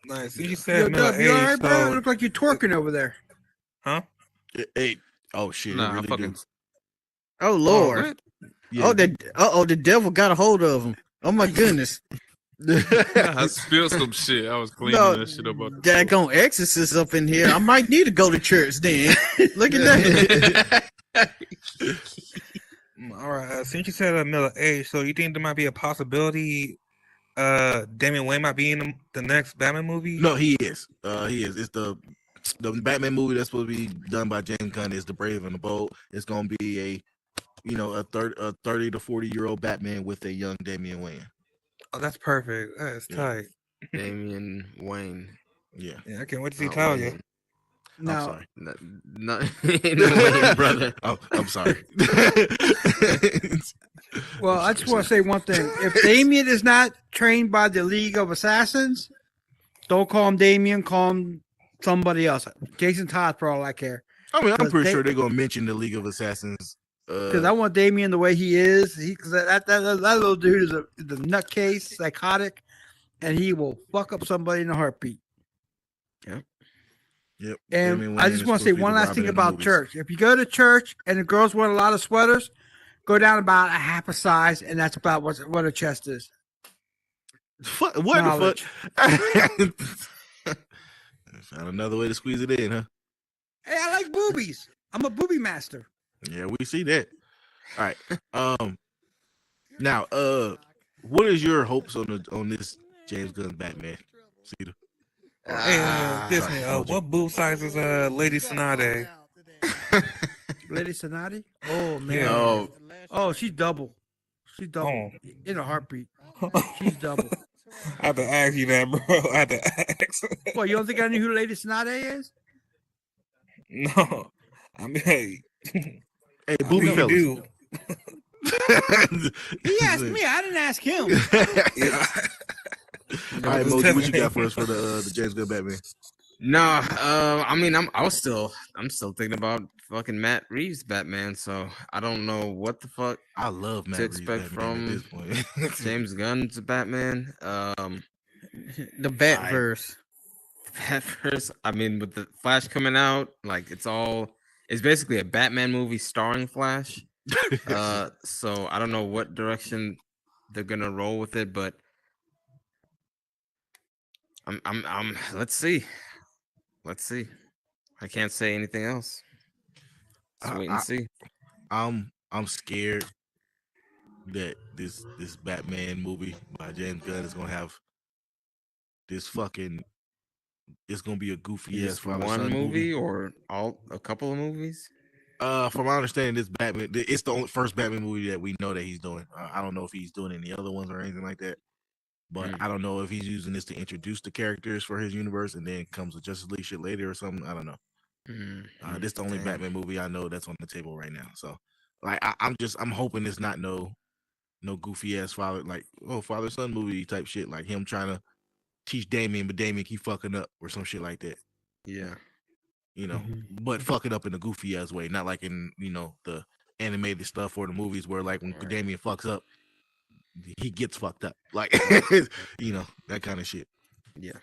[SPEAKER 7] Nice. You
[SPEAKER 6] Yo,
[SPEAKER 7] said middle
[SPEAKER 6] Dub, you all right,
[SPEAKER 7] age,
[SPEAKER 6] bro?
[SPEAKER 7] so
[SPEAKER 6] Look like you're twerking over there.
[SPEAKER 2] Hey, oh shit!
[SPEAKER 3] Nah,
[SPEAKER 2] it really
[SPEAKER 3] fucking.
[SPEAKER 2] do.
[SPEAKER 1] Oh Lord!
[SPEAKER 2] Yeah.
[SPEAKER 1] The devil got a hold of him. Oh my goodness!
[SPEAKER 3] I spilled some shit. I was cleaning
[SPEAKER 1] No,
[SPEAKER 3] that shit up.
[SPEAKER 1] daggone exorcist up in here. I might need to go to church then. Look at that.
[SPEAKER 7] all right. Since you said middle age, so you think there might be a possibility Damian Wayne might be in the next Batman movie?
[SPEAKER 2] No, he is. He is. It's the Batman movie that's supposed to be done by James Gunn is The Brave and the Bold. It's going to be a 30 to 40-year-old Batman with a young Damian Wayne.
[SPEAKER 7] Oh, that's perfect. That's
[SPEAKER 2] Yeah.
[SPEAKER 7] tight.
[SPEAKER 4] Damian Wayne.
[SPEAKER 2] Yeah.
[SPEAKER 7] Yeah, I can't wait to see
[SPEAKER 4] Not
[SPEAKER 7] Talia.
[SPEAKER 4] Wayne.
[SPEAKER 2] I'm
[SPEAKER 6] No,
[SPEAKER 2] sorry.
[SPEAKER 4] No, ain't no Wayne, brother.
[SPEAKER 2] Oh, I'm sorry.
[SPEAKER 6] well, I just want to say one thing. If Damien is not trained by the League of Assassins, don't call him Damien. Call him somebody else. Jason Todd, for all I care.
[SPEAKER 2] I mean, I'm
[SPEAKER 6] Because
[SPEAKER 2] pretty
[SPEAKER 6] they-
[SPEAKER 2] sure they're going to mention the League of Assassins.
[SPEAKER 6] Because I want Damien the way he is. Because that little dude is a nutcase, psychotic, and he will fuck up somebody in a heartbeat.
[SPEAKER 2] Yep.
[SPEAKER 6] And
[SPEAKER 2] Damian
[SPEAKER 6] I
[SPEAKER 2] Wayne
[SPEAKER 6] just
[SPEAKER 2] is
[SPEAKER 6] want to
[SPEAKER 2] supposed
[SPEAKER 6] say
[SPEAKER 2] be
[SPEAKER 6] one
[SPEAKER 2] the
[SPEAKER 6] last
[SPEAKER 2] Robin
[SPEAKER 6] thing
[SPEAKER 2] in the
[SPEAKER 6] about
[SPEAKER 2] movies.
[SPEAKER 6] church. If you go to church and the girls wear a lot of sweaters, go down about a half a size, and that's about what a chest is.
[SPEAKER 2] What the
[SPEAKER 6] Knowledge.
[SPEAKER 2] fuck? Found another way to squeeze it in, huh?
[SPEAKER 6] Hey, I like boobies. I'm a booby master.
[SPEAKER 2] Yeah, we see that. All right. Now, what is your hopes on this James Gunn Batman? Cedar?
[SPEAKER 7] Hey, Disney,
[SPEAKER 2] sorry.
[SPEAKER 7] what boob size is Lady Sonade?
[SPEAKER 6] Lady Sonati? Oh man.
[SPEAKER 7] Yeah.
[SPEAKER 2] Oh,
[SPEAKER 6] Oh, she's double. She's double. In a heartbeat. She's double.
[SPEAKER 7] I had to ask you that, bro. I had to ask.
[SPEAKER 6] Well, you don't think I knew who Lady Sonati is?
[SPEAKER 7] No. I mean, hey.
[SPEAKER 2] hey,
[SPEAKER 7] I
[SPEAKER 2] booby
[SPEAKER 7] know
[SPEAKER 2] fellas.
[SPEAKER 7] you do.
[SPEAKER 6] He asked me. I didn't ask him.
[SPEAKER 7] Yeah.
[SPEAKER 2] All right, Moji, what you got for us for the James Gunn Batman?
[SPEAKER 4] Nah, I mean, I'm still thinking about fucking Matt Reeves Batman. So I don't know what the fuck
[SPEAKER 2] I love Matt
[SPEAKER 4] to
[SPEAKER 2] Reeves
[SPEAKER 4] expect
[SPEAKER 2] Batman at
[SPEAKER 4] from
[SPEAKER 2] this point.
[SPEAKER 4] James Gunn's Batman.
[SPEAKER 1] The Batverse.
[SPEAKER 4] Batverse. I mean, with the Flash coming out, like it's basically a Batman movie starring Flash. So I don't know what direction they're gonna roll with it, but I'm let's see. I can't say anything else. Just wait and see.
[SPEAKER 2] I'm scared that this Batman movie by James Gunn is gonna have this fucking. It's gonna be a goofy ass
[SPEAKER 4] Just one movie or a couple of movies.
[SPEAKER 2] From my understanding, this Batman, it's the only first Batman movie that we know that he's doing. I don't know if he's doing any other ones or anything like that. But I don't know if he's using this to introduce the characters for his universe and then comes with Justice League shit later or something. I don't know. This is the only Batman movie I know that's on the table right now. So, like, I'm hoping it's not no goofy ass father son movie type shit, like him trying to teach Damian, but Damian keep fucking up or some shit like that.
[SPEAKER 4] Yeah,
[SPEAKER 2] but fuck it up in a goofy ass way, not like in the animated stuff or the movies where like when Damian fucks up, he gets fucked up, like that kind of shit.
[SPEAKER 4] Yeah.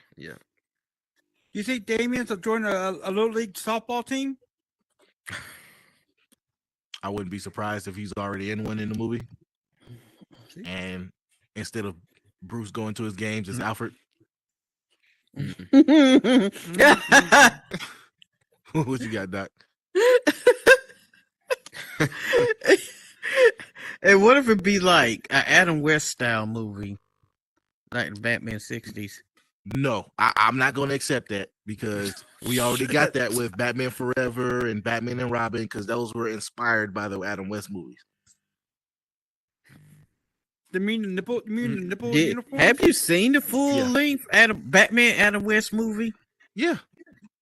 [SPEAKER 6] You think Damien's will join a little league softball team?
[SPEAKER 2] I wouldn't be surprised if he's already in one in the movie. And instead of Bruce going to his games, it's Alfred. What you got, Doc?
[SPEAKER 1] Hey, what if it be like an Adam West style movie, like the Batman 60s?
[SPEAKER 2] No, I'm not going to accept that because we already got that with Batman Forever and Batman and Robin, because those were inspired by the Adam West movies.
[SPEAKER 6] The nipple uniform?
[SPEAKER 1] Have you seen the full length Batman Adam West movie?
[SPEAKER 2] Yeah.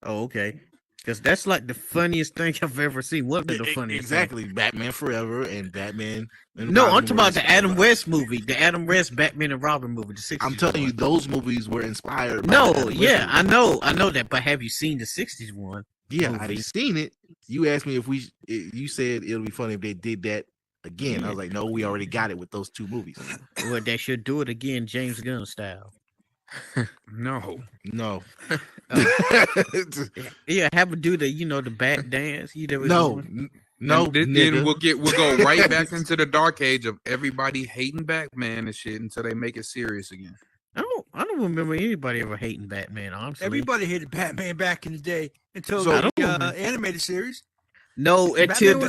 [SPEAKER 1] Oh, okay. Because that's like the funniest thing I've ever seen. What the funniest?
[SPEAKER 2] Exactly. Thing? Batman Forever and Batman. And
[SPEAKER 1] no,
[SPEAKER 2] Robin
[SPEAKER 1] I'm talking about the Adam West movie, the Adam West Batman and Robin movie. The 60s.
[SPEAKER 2] I'm telling you, those movies were inspired.
[SPEAKER 1] No, yeah, I know that. But have you seen the 60s one?
[SPEAKER 2] Yeah, I've seen it. You asked me you said it'll be funny if they did that again. Yeah. I was like, no, we already got it with those two movies.
[SPEAKER 1] Well, they should do it again, James Gunn style.
[SPEAKER 3] No.
[SPEAKER 1] Yeah, have a do the bat dance.
[SPEAKER 2] No,
[SPEAKER 3] then we'll go right back into the dark age of everybody hating Batman and shit until they make it serious again.
[SPEAKER 1] I don't remember anybody ever hating Batman. Honestly,
[SPEAKER 6] everybody hated Batman back in the day until the animated series.
[SPEAKER 1] No, until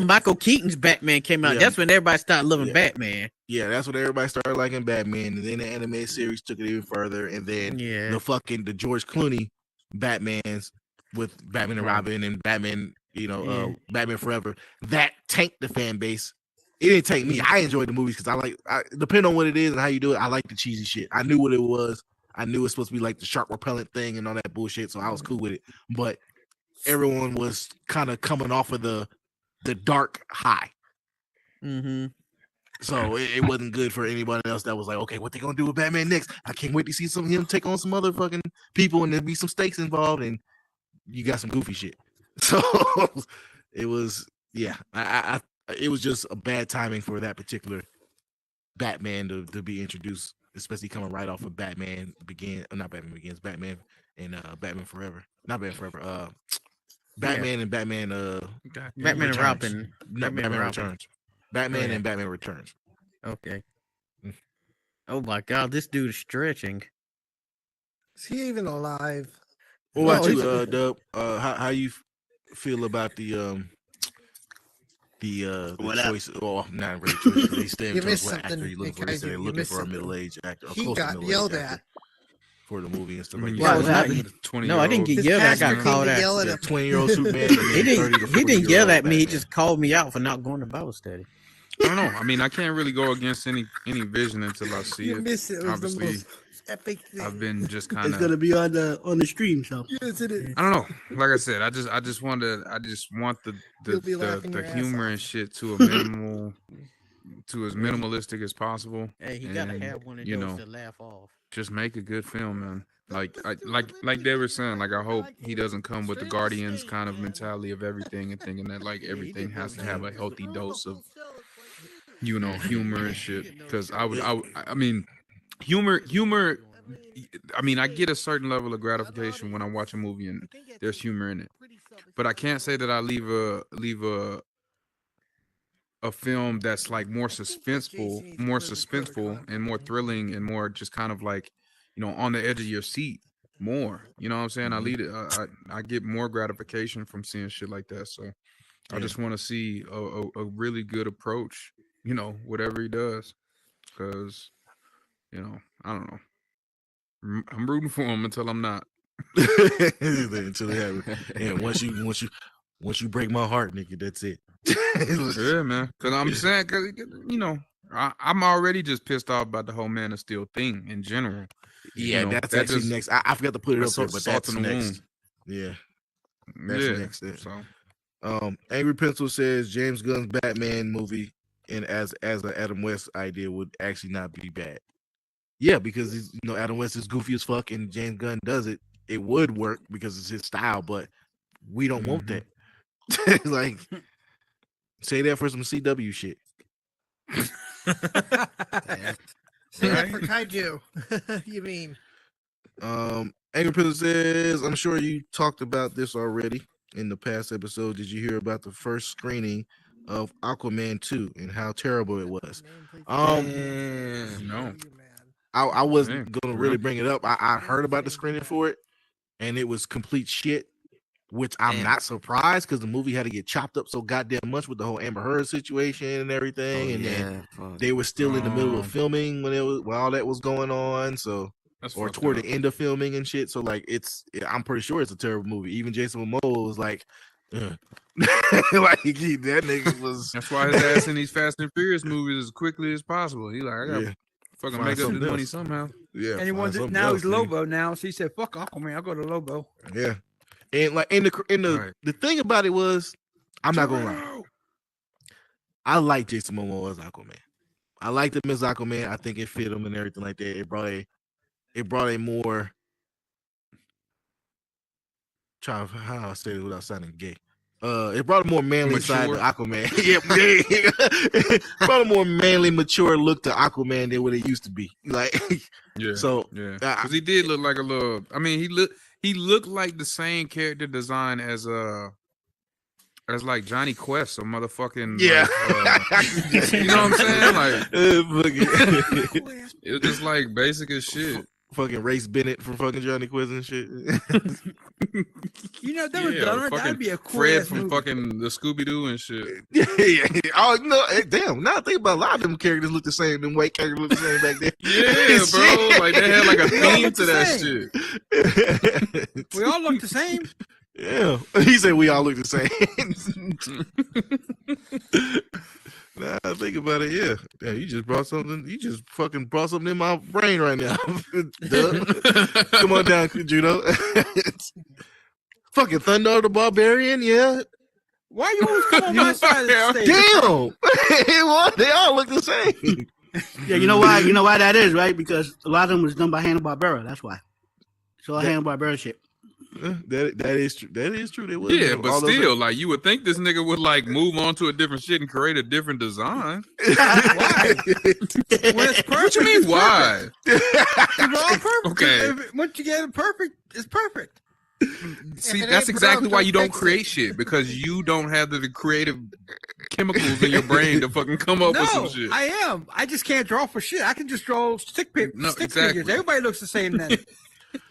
[SPEAKER 1] Michael Keaton's Batman came out. Yeah. That's when everybody started loving Batman.
[SPEAKER 2] Yeah, that's when everybody started liking Batman, and then the animated series took it even further, and then the George Clooney Batmans with Batman and Robin and Batman, Batman Forever, that tanked the fan base. It didn't take me. I enjoyed the movies because depending on what it is and how you do it, I like the cheesy shit. I knew what it was. I knew it was supposed to be like the shark repellent thing and all that bullshit, so I was cool with it. But everyone was kind of coming off of the dark high.
[SPEAKER 1] Mm-hmm.
[SPEAKER 2] So it wasn't good for anybody else that was like, okay, what they gonna do with Batman next? I can't wait to see him take on some other fucking people and there'll be some stakes involved and you got some goofy shit. So it was, it was just a bad timing for that particular Batman to be introduced, especially coming right off of Batman and Batman Forever. Not Batman Forever. Batman and Batman
[SPEAKER 1] Batman and Robin.
[SPEAKER 2] Batman Returns. Batman and Batman Returns.
[SPEAKER 1] Okay. Oh my God, this dude is stretching.
[SPEAKER 8] Is he even alive?
[SPEAKER 2] What about you, Dub? How you feel about the choice? Well, not really choice. They stand to what actor you look for. They say they're looking for a middle-aged actor.
[SPEAKER 8] He got yelled at
[SPEAKER 2] for the movie and stuff like
[SPEAKER 1] that. No, I didn't get yelled at. I got called out.
[SPEAKER 2] 20-year-old Superman.
[SPEAKER 1] He didn't yell at me. He just called me out for not going to Bible study.
[SPEAKER 3] I don't know. I mean, I can't really go against any vision until I see it.
[SPEAKER 8] It
[SPEAKER 3] obviously,
[SPEAKER 8] epic thing.
[SPEAKER 3] I've been just kind
[SPEAKER 5] of. It's gonna be on the stream, so.
[SPEAKER 8] Yes, it is.
[SPEAKER 3] I don't know. Like I said, I just want the humor and shit to a minimal to as minimalistic as possible.
[SPEAKER 1] Hey, he gotta
[SPEAKER 3] and,
[SPEAKER 1] have one of
[SPEAKER 3] you
[SPEAKER 1] those
[SPEAKER 3] know,
[SPEAKER 1] to laugh off.
[SPEAKER 3] just make a good film, man. Like they were saying, like I hope he doesn't come with the Guardians kind of mentality of everything and thinking that like everything has to have a healthy dose of, you know, humor and shit. Because I mean, humor. I mean, I get a certain level of gratification when I watch a movie and there's humor in it, but I can't say that I leave a film that's like more suspenseful, and more thrilling and more just kind of like, you know, on the edge of your seat more. You know what I'm saying? I lead it. I get more gratification from seeing shit like that. So I just want to see a really good approach, you know, whatever he does, because, you know, I don't know. I'm rooting for him until I'm not.
[SPEAKER 2] Until they have it. And once you break my heart, nigga, that's it.
[SPEAKER 3] Yeah, man. Because I'm saying, because, you know, I'm already just pissed off about the whole Man of Steel thing in general.
[SPEAKER 2] Yeah,
[SPEAKER 3] You know,
[SPEAKER 2] that's
[SPEAKER 3] that
[SPEAKER 2] actually
[SPEAKER 3] just-
[SPEAKER 2] next. I forgot to put it up
[SPEAKER 3] that's
[SPEAKER 2] there, but
[SPEAKER 3] salt
[SPEAKER 2] that's
[SPEAKER 3] in the
[SPEAKER 2] next.
[SPEAKER 3] wound.
[SPEAKER 2] Yeah, that's
[SPEAKER 3] Yeah.
[SPEAKER 2] next. Yeah.
[SPEAKER 3] So
[SPEAKER 2] Angry Pencil says James Gunn's Batman movie and as an Adam West idea would actually not be bad. Yeah, because he's, you know, Adam West is goofy as fuck and James Gunn does it. It would work because it's his style, but we don't want that. Like, say that for some CW shit.
[SPEAKER 8] Say that for kaiju. You mean?
[SPEAKER 2] Angry Pencil says, I'm sure you talked about this already in the past episode. Did you hear about the first screening of Aquaman 2 and how terrible it was?
[SPEAKER 3] no.
[SPEAKER 2] I wasn't
[SPEAKER 3] Dang,
[SPEAKER 2] gonna
[SPEAKER 3] for
[SPEAKER 2] really
[SPEAKER 3] real?
[SPEAKER 2] bring it up. I heard about the screening for it, and it was complete shit. Which I'm
[SPEAKER 4] Damn.
[SPEAKER 2] not surprised because the movie had to get chopped up so goddamn much with the whole Amber Heard situation and everything, and then they were still in the middle of filming when all that was going on. So,
[SPEAKER 3] That's
[SPEAKER 2] or
[SPEAKER 3] fucked
[SPEAKER 2] toward
[SPEAKER 3] up.
[SPEAKER 2] the end of filming and shit. So, like, I'm pretty sure it's a terrible movie. Even Jason Momoa was like, ugh. Like that nigga was.
[SPEAKER 3] That's why his ass in these Fast and Furious movies as quickly as possible. He like, I gotta
[SPEAKER 2] Yeah.
[SPEAKER 3] fucking
[SPEAKER 2] Find
[SPEAKER 3] make up
[SPEAKER 2] something
[SPEAKER 3] this money
[SPEAKER 2] else.
[SPEAKER 3] somehow.
[SPEAKER 2] Yeah,
[SPEAKER 6] And he
[SPEAKER 2] find
[SPEAKER 6] wanted
[SPEAKER 2] something
[SPEAKER 6] now
[SPEAKER 2] else,
[SPEAKER 6] he's
[SPEAKER 2] nigga.
[SPEAKER 6] Lobo now, so he said, "Fuck Aquaman, I'll go to Lobo."
[SPEAKER 2] Yeah, and like in the
[SPEAKER 3] Right.
[SPEAKER 2] the thing about it was, I'm not gonna lie, I like Jason Momoa as Aquaman. I liked him as Aquaman. I think it fit him and everything like that. It brought a more how I say it without sounding gay. It brought a more manly side to
[SPEAKER 3] Mature.
[SPEAKER 2] Aquaman. Yeah. Brought a more manly, mature look to Aquaman than what it used to be. Like,
[SPEAKER 3] Yeah.
[SPEAKER 2] so
[SPEAKER 3] Yeah, because he did look like a little. I mean, he looked like the same character design as like Johnny Quest or motherfucking
[SPEAKER 2] yeah,
[SPEAKER 3] like, you know what I'm saying? Like it was just like basic as shit.
[SPEAKER 2] fucking Race Bennett from fucking Johnny Quest and shit.
[SPEAKER 6] You know, they were
[SPEAKER 3] Yeah,
[SPEAKER 6] done.
[SPEAKER 3] fucking
[SPEAKER 6] That'd be a cool
[SPEAKER 3] Fred
[SPEAKER 6] ass
[SPEAKER 3] from
[SPEAKER 6] movie.
[SPEAKER 3] fucking the Scooby Doo and shit.
[SPEAKER 2] Yeah. Oh no, damn. Now I think about a lot of them characters look the same. Them white characters look the same back then.
[SPEAKER 3] Yeah, bro. Like they had like a
[SPEAKER 6] They all
[SPEAKER 3] theme
[SPEAKER 6] look
[SPEAKER 3] to
[SPEAKER 6] the
[SPEAKER 3] that
[SPEAKER 6] same.
[SPEAKER 3] shit.
[SPEAKER 6] We all look the same.
[SPEAKER 2] Yeah, he said we all look the same. Nah, think about it. Yeah, damn, you just brought something. You just fucking brought something in my brain right now. Duh. Come on down, Judo. Fucking Thunder the Barbarian. Yeah.
[SPEAKER 6] Why you always come on my side of the stage?
[SPEAKER 2] Damn. They all look the same.
[SPEAKER 5] Yeah, you know why? You know why that is, right? Because a lot of them was done by Hanna-Barbera. That's why. It's all Hanna-Barbera shit.
[SPEAKER 2] That is true. That is true. They was
[SPEAKER 3] Yeah, but still, like you would think this nigga would like move on to a different shit and create a different design.
[SPEAKER 6] Why? When it's perfect,
[SPEAKER 3] What you mean?
[SPEAKER 6] it's
[SPEAKER 3] Why?
[SPEAKER 6] It's all perfect.
[SPEAKER 3] Okay.
[SPEAKER 6] Once you get it perfect, it's perfect.
[SPEAKER 3] See,
[SPEAKER 8] it
[SPEAKER 3] that's
[SPEAKER 8] ain't
[SPEAKER 3] exactly
[SPEAKER 8] broke,
[SPEAKER 3] why you
[SPEAKER 8] don't
[SPEAKER 3] don't
[SPEAKER 8] fix
[SPEAKER 3] create
[SPEAKER 8] it.
[SPEAKER 3] shit, because you don't have the creative chemicals in your brain to fucking come up with some
[SPEAKER 6] No,
[SPEAKER 3] shit.
[SPEAKER 6] I am. I just can't draw for shit. I can just draw stick figures.
[SPEAKER 3] No, exactly.
[SPEAKER 6] Everybody looks the same then.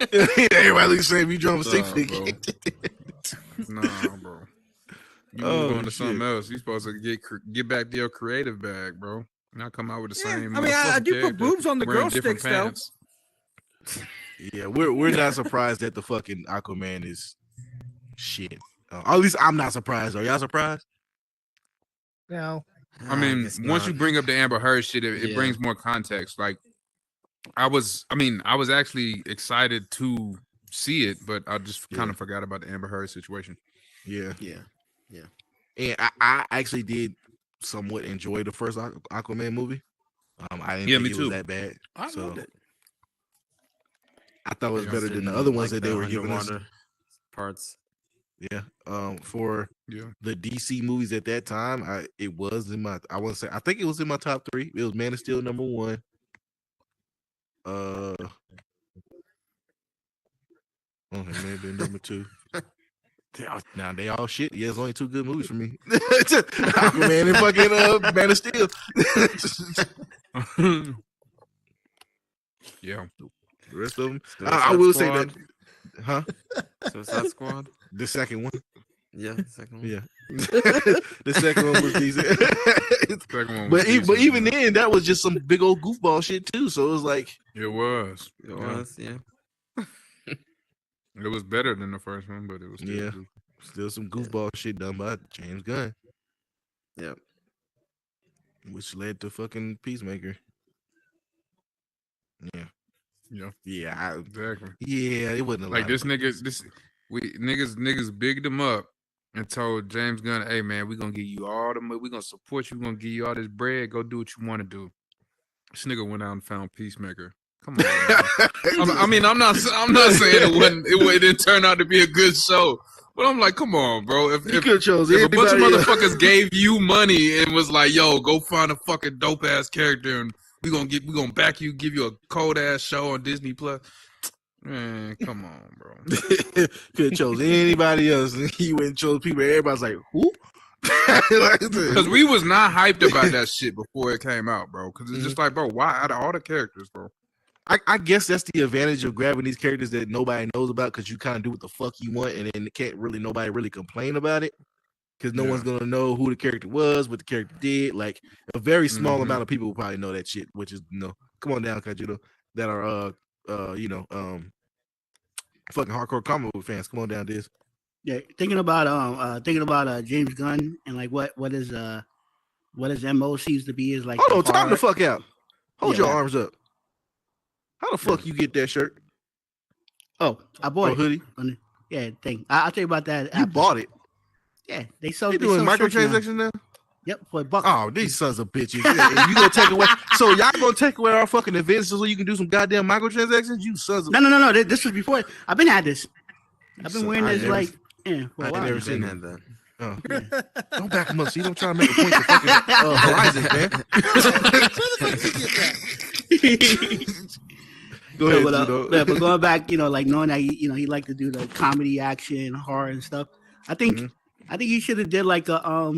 [SPEAKER 2] Everybody looks the same. You drum a stick
[SPEAKER 3] Nah,
[SPEAKER 2] figure.
[SPEAKER 3] Nah, bro. You
[SPEAKER 2] Oh,
[SPEAKER 3] move on to
[SPEAKER 2] shit.
[SPEAKER 3] something else. You supposed to get back to your creative bag, bro. Not come out with the
[SPEAKER 6] Yeah,
[SPEAKER 3] same.
[SPEAKER 6] I mean, I
[SPEAKER 3] motherfucking
[SPEAKER 6] do put
[SPEAKER 3] character
[SPEAKER 6] boobs on the
[SPEAKER 3] wearing
[SPEAKER 6] girl
[SPEAKER 3] different
[SPEAKER 6] sticks, though.
[SPEAKER 3] pants.
[SPEAKER 2] Yeah, we're not surprised that the fucking Aquaman is shit. At least I'm not surprised. Are y'all surprised?
[SPEAKER 8] No.
[SPEAKER 3] I mean,
[SPEAKER 4] guess
[SPEAKER 3] once
[SPEAKER 4] not.
[SPEAKER 3] you bring up the Amber Heard shit, it
[SPEAKER 4] Yeah.
[SPEAKER 3] brings more context. Like, I was actually excited to see it, but I just kind of forgot about the Amber Heard situation.
[SPEAKER 2] Yeah.
[SPEAKER 4] Yeah.
[SPEAKER 2] And I actually did somewhat enjoy the first Aquaman movie. I didn't
[SPEAKER 3] Yeah,
[SPEAKER 2] think
[SPEAKER 3] me
[SPEAKER 2] it
[SPEAKER 3] too.
[SPEAKER 2] was that bad.
[SPEAKER 6] I
[SPEAKER 2] So
[SPEAKER 6] loved it.
[SPEAKER 2] I thought it was
[SPEAKER 3] Yeah.
[SPEAKER 2] better than the
[SPEAKER 4] Didn't
[SPEAKER 2] other ones
[SPEAKER 4] like
[SPEAKER 2] that they
[SPEAKER 4] the
[SPEAKER 2] were giving us.
[SPEAKER 4] underwater parts.
[SPEAKER 2] Yeah. For
[SPEAKER 3] Yeah.
[SPEAKER 2] the DC movies at that time, it was in my I want to say I think it was in my top 3. It was Man of Steel #1. Oh, it may have been #2. Now they all shit. Yeah, it's only 2 good movies for me. Aquaman and fucking Man of Steel.
[SPEAKER 3] Yeah.
[SPEAKER 2] The rest of them, I
[SPEAKER 4] Suicide
[SPEAKER 2] will say that,
[SPEAKER 4] Squad. Suicide Squad.
[SPEAKER 2] the second one,
[SPEAKER 4] Yeah, the second one.
[SPEAKER 2] yeah, the second one was decent.
[SPEAKER 3] Second one was
[SPEAKER 2] but
[SPEAKER 3] decent,
[SPEAKER 2] even
[SPEAKER 3] yeah.
[SPEAKER 2] then, that was just some big old goofball shit too. So it was like,
[SPEAKER 3] It was.
[SPEAKER 4] It was, yeah.
[SPEAKER 3] It was better than the first one, but it was still
[SPEAKER 2] Yeah.
[SPEAKER 3] good.
[SPEAKER 2] still some goofball shit done by James Gunn,
[SPEAKER 4] Yep.
[SPEAKER 2] which led to fucking Peacemaker. Yeah,
[SPEAKER 3] Yeah.
[SPEAKER 2] yeah,
[SPEAKER 3] Exactly.
[SPEAKER 2] yeah. It wasn't a
[SPEAKER 3] Like
[SPEAKER 2] lot
[SPEAKER 3] this
[SPEAKER 2] of-
[SPEAKER 3] nigga, niggas bigged him up and told James Gunn, "Hey man, we gonna give you all the money. We gonna support you. We gonna give you all this bread. Go do what you want to do." This nigga went out and found Peacemaker. Come on. Man. I mean, I'm not saying it didn't turn out to be a good show, but I'm like, come on, bro. If
[SPEAKER 2] You could have chose
[SPEAKER 3] a bunch of
[SPEAKER 2] anybody else.
[SPEAKER 3] motherfuckers gave you money and was like, "Yo, go find a fucking dope ass character and we gonna back you, give you a cold ass show on Disney Plus." Man, come on, bro.
[SPEAKER 2] Could have chose anybody else, and he went and chose people. Everybody's like, who?
[SPEAKER 3] Because we was not hyped about that shit before it came out, bro. Because it's just like, bro, why out of all the characters, bro?
[SPEAKER 2] I guess that's the advantage of grabbing these characters that nobody knows about, because you kind of do what the fuck you want, and then nobody really complain about it, because no
[SPEAKER 3] Yeah.
[SPEAKER 2] one's gonna know who the character was, what the character did. Like a very small
[SPEAKER 3] Mhm.
[SPEAKER 2] amount of people will probably know that shit, which is come on down, Kajudo, that are fucking hardcore comic book fans. Come on down, this.
[SPEAKER 5] Yeah, thinking about James Gunn and like what his MO seems to be is like.
[SPEAKER 2] Hold on, time the
[SPEAKER 5] horror.
[SPEAKER 2] fuck out. Hold
[SPEAKER 5] Yeah.
[SPEAKER 2] your arms up. How the fuck you get that shirt?
[SPEAKER 5] Oh, I
[SPEAKER 2] Or
[SPEAKER 5] bought it.
[SPEAKER 2] hoodie?
[SPEAKER 5] Yeah, thing. I'll tell you about that.
[SPEAKER 2] You
[SPEAKER 5] after.
[SPEAKER 2] bought it.
[SPEAKER 5] Yeah, they sold.
[SPEAKER 2] You
[SPEAKER 5] they
[SPEAKER 2] doing
[SPEAKER 5] sold shirts now.
[SPEAKER 2] microtransactions now?
[SPEAKER 5] Yep, for a buck.
[SPEAKER 2] Oh, these sons of bitches. Yeah, you gonna take away? So y'all gonna take away our fucking events so you can do some goddamn microtransactions? You sons of.
[SPEAKER 5] No. This was before. I've been had this. I've been
[SPEAKER 2] So
[SPEAKER 5] wearing
[SPEAKER 2] I
[SPEAKER 5] this
[SPEAKER 2] never-
[SPEAKER 5] like for
[SPEAKER 2] I
[SPEAKER 5] a
[SPEAKER 2] ain't
[SPEAKER 5] while.
[SPEAKER 2] never
[SPEAKER 5] now.
[SPEAKER 2] seen
[SPEAKER 4] Been
[SPEAKER 2] that.
[SPEAKER 4] had that.
[SPEAKER 2] Oh. Don't back them up. See, don't try to make a point to fucking Horizon, man. Go ahead, Judo.
[SPEAKER 5] But going back, like knowing that he liked to do the comedy, action, horror, and stuff. I think he should have did like a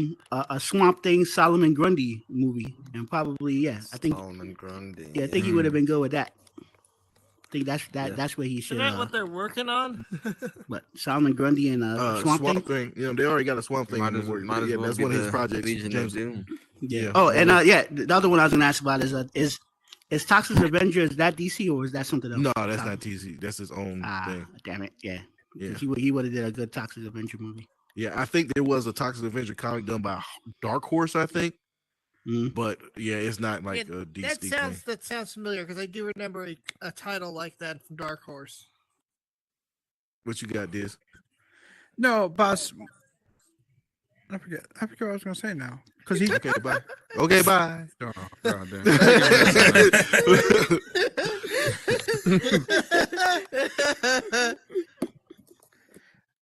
[SPEAKER 5] Swamp Thing Solomon Grundy movie, and probably I think
[SPEAKER 4] Solomon Grundy.
[SPEAKER 5] I think he would have been good with that. I think that's where he should.
[SPEAKER 10] Isn't that what they're working on?
[SPEAKER 5] But Solomon Grundy and Swamp Thing.
[SPEAKER 2] Thing. They already got a Swamp Thing.
[SPEAKER 4] Might
[SPEAKER 2] in the
[SPEAKER 4] as,
[SPEAKER 2] works.
[SPEAKER 4] might as
[SPEAKER 2] Yeah,
[SPEAKER 4] well
[SPEAKER 2] that's
[SPEAKER 4] be
[SPEAKER 2] one of his
[SPEAKER 4] the
[SPEAKER 2] projects.
[SPEAKER 4] Legion
[SPEAKER 2] James-
[SPEAKER 4] of Doom.
[SPEAKER 2] Yeah.
[SPEAKER 5] Oh, and the other one I was gonna ask about is Toxic Avenger, is that DC or is that something else?
[SPEAKER 2] No, that's not TC. That's his own thing.
[SPEAKER 5] Damn it, yeah.
[SPEAKER 2] Yeah.
[SPEAKER 5] He would have did a good Toxic Avenger movie.
[SPEAKER 2] Yeah, I think there was a Toxic Avenger comic done by Dark Horse, I think. But yeah, it's not like a DC thing.
[SPEAKER 8] That sounds familiar because I do remember a title like that from Dark Horse.
[SPEAKER 2] What you got, Diz?
[SPEAKER 6] No, boss. I forget what I was gonna say now. Because he
[SPEAKER 2] Okay, bye. Okay, bye.
[SPEAKER 3] Oh, goddamn.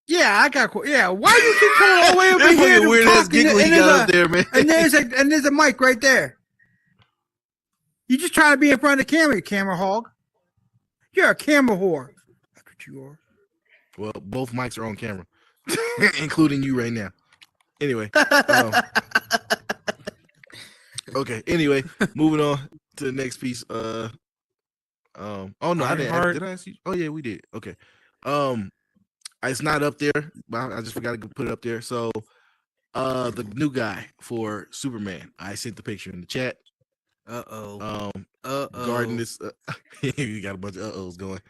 [SPEAKER 6] Yeah, I got. Yeah, why do you keep coming all the way over
[SPEAKER 2] That
[SPEAKER 6] here?
[SPEAKER 2] fucking
[SPEAKER 6] to
[SPEAKER 2] weird ass
[SPEAKER 6] talk
[SPEAKER 2] giggle he
[SPEAKER 6] there's
[SPEAKER 2] got
[SPEAKER 6] a-
[SPEAKER 2] up there, man.
[SPEAKER 6] And there's a mic right there. You just trying to be in front of the camera, you camera hog. You're a camera whore. That's what you are.
[SPEAKER 2] Well, both mics are on camera, including you right now. Anyway. Okay. Anyway, moving on to the next piece. Oh no, I didn't.
[SPEAKER 3] Ironheart.
[SPEAKER 2] Did I ask you? Oh yeah, we did. Okay. It's not up there, but I just forgot to put it up there. So, the new guy for Superman. I sent the picture in the chat. Guarding this. You got a bunch of uh-ohs going.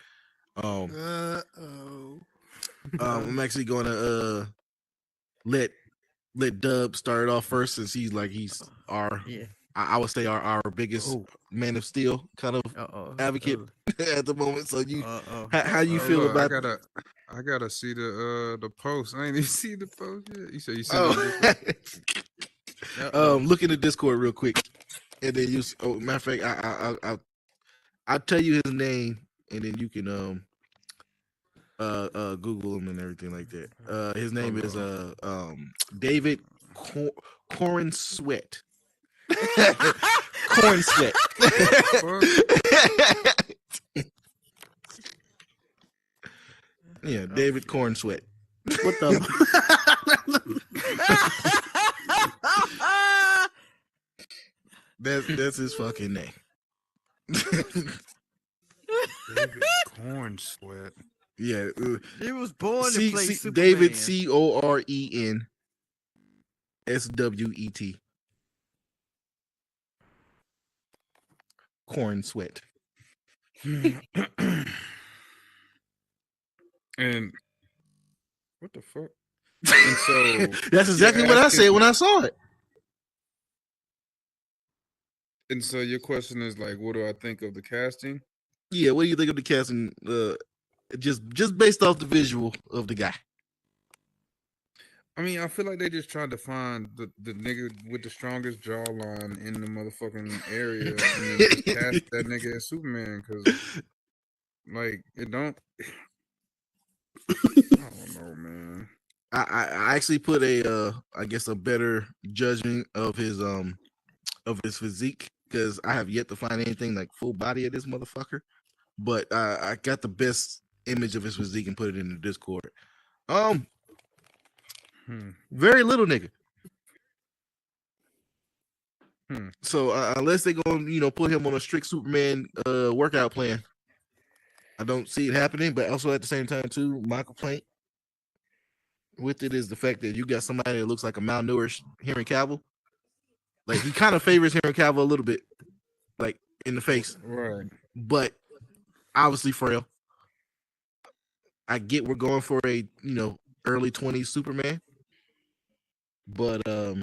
[SPEAKER 2] I'm actually going to let Dub start it off first, since he's our I would say our biggest Man of Steel kind of advocate at the moment. So you how you feel
[SPEAKER 3] Look,
[SPEAKER 2] about
[SPEAKER 3] I gotta see the post. I ain't even see the post yet. You said you
[SPEAKER 2] Oh.
[SPEAKER 3] sent it.
[SPEAKER 2] Look in the Discord real quick, and then you. Oh, matter of fact, I'll tell you his name, and then you can Google him and everything like that. His name is David Corn Sweat. Corn Sweat. Yeah, David Corn Sweat.
[SPEAKER 5] What the?
[SPEAKER 2] That's his fucking name.
[SPEAKER 3] David Corn Sweat.
[SPEAKER 2] Yeah,
[SPEAKER 1] He was born to play Superman.
[SPEAKER 2] David Coren Swet. Corn Sweat.
[SPEAKER 3] And what the fuck? And so
[SPEAKER 2] That's exactly what I said when I saw it.
[SPEAKER 3] And so your question is like, what do I think of the casting?
[SPEAKER 2] Yeah, what do you think of the casting? Just based off the visual of the guy.
[SPEAKER 3] I mean, I feel like they just tried to find the nigga with the strongest jawline in the motherfucking area and then just cast that nigga as Superman because, like, it don't. I don't know, man.
[SPEAKER 2] I actually put a I guess a better judgment of his physique because I have yet to find anything like full body of this motherfucker. But I got the best image of his physique and put it in the Discord. Very little nigga. So unless they're gonna, put him on a strict Superman workout plan, I don't see it happening. But also at the same time, too, my complaint with it is the fact that you got somebody that looks like a malnourished Henry Cavill. Like he kind of favors Henry Cavill a little bit, like in the face,
[SPEAKER 3] right?
[SPEAKER 2] But obviously frail. I get we're going for a early 20s Superman, but I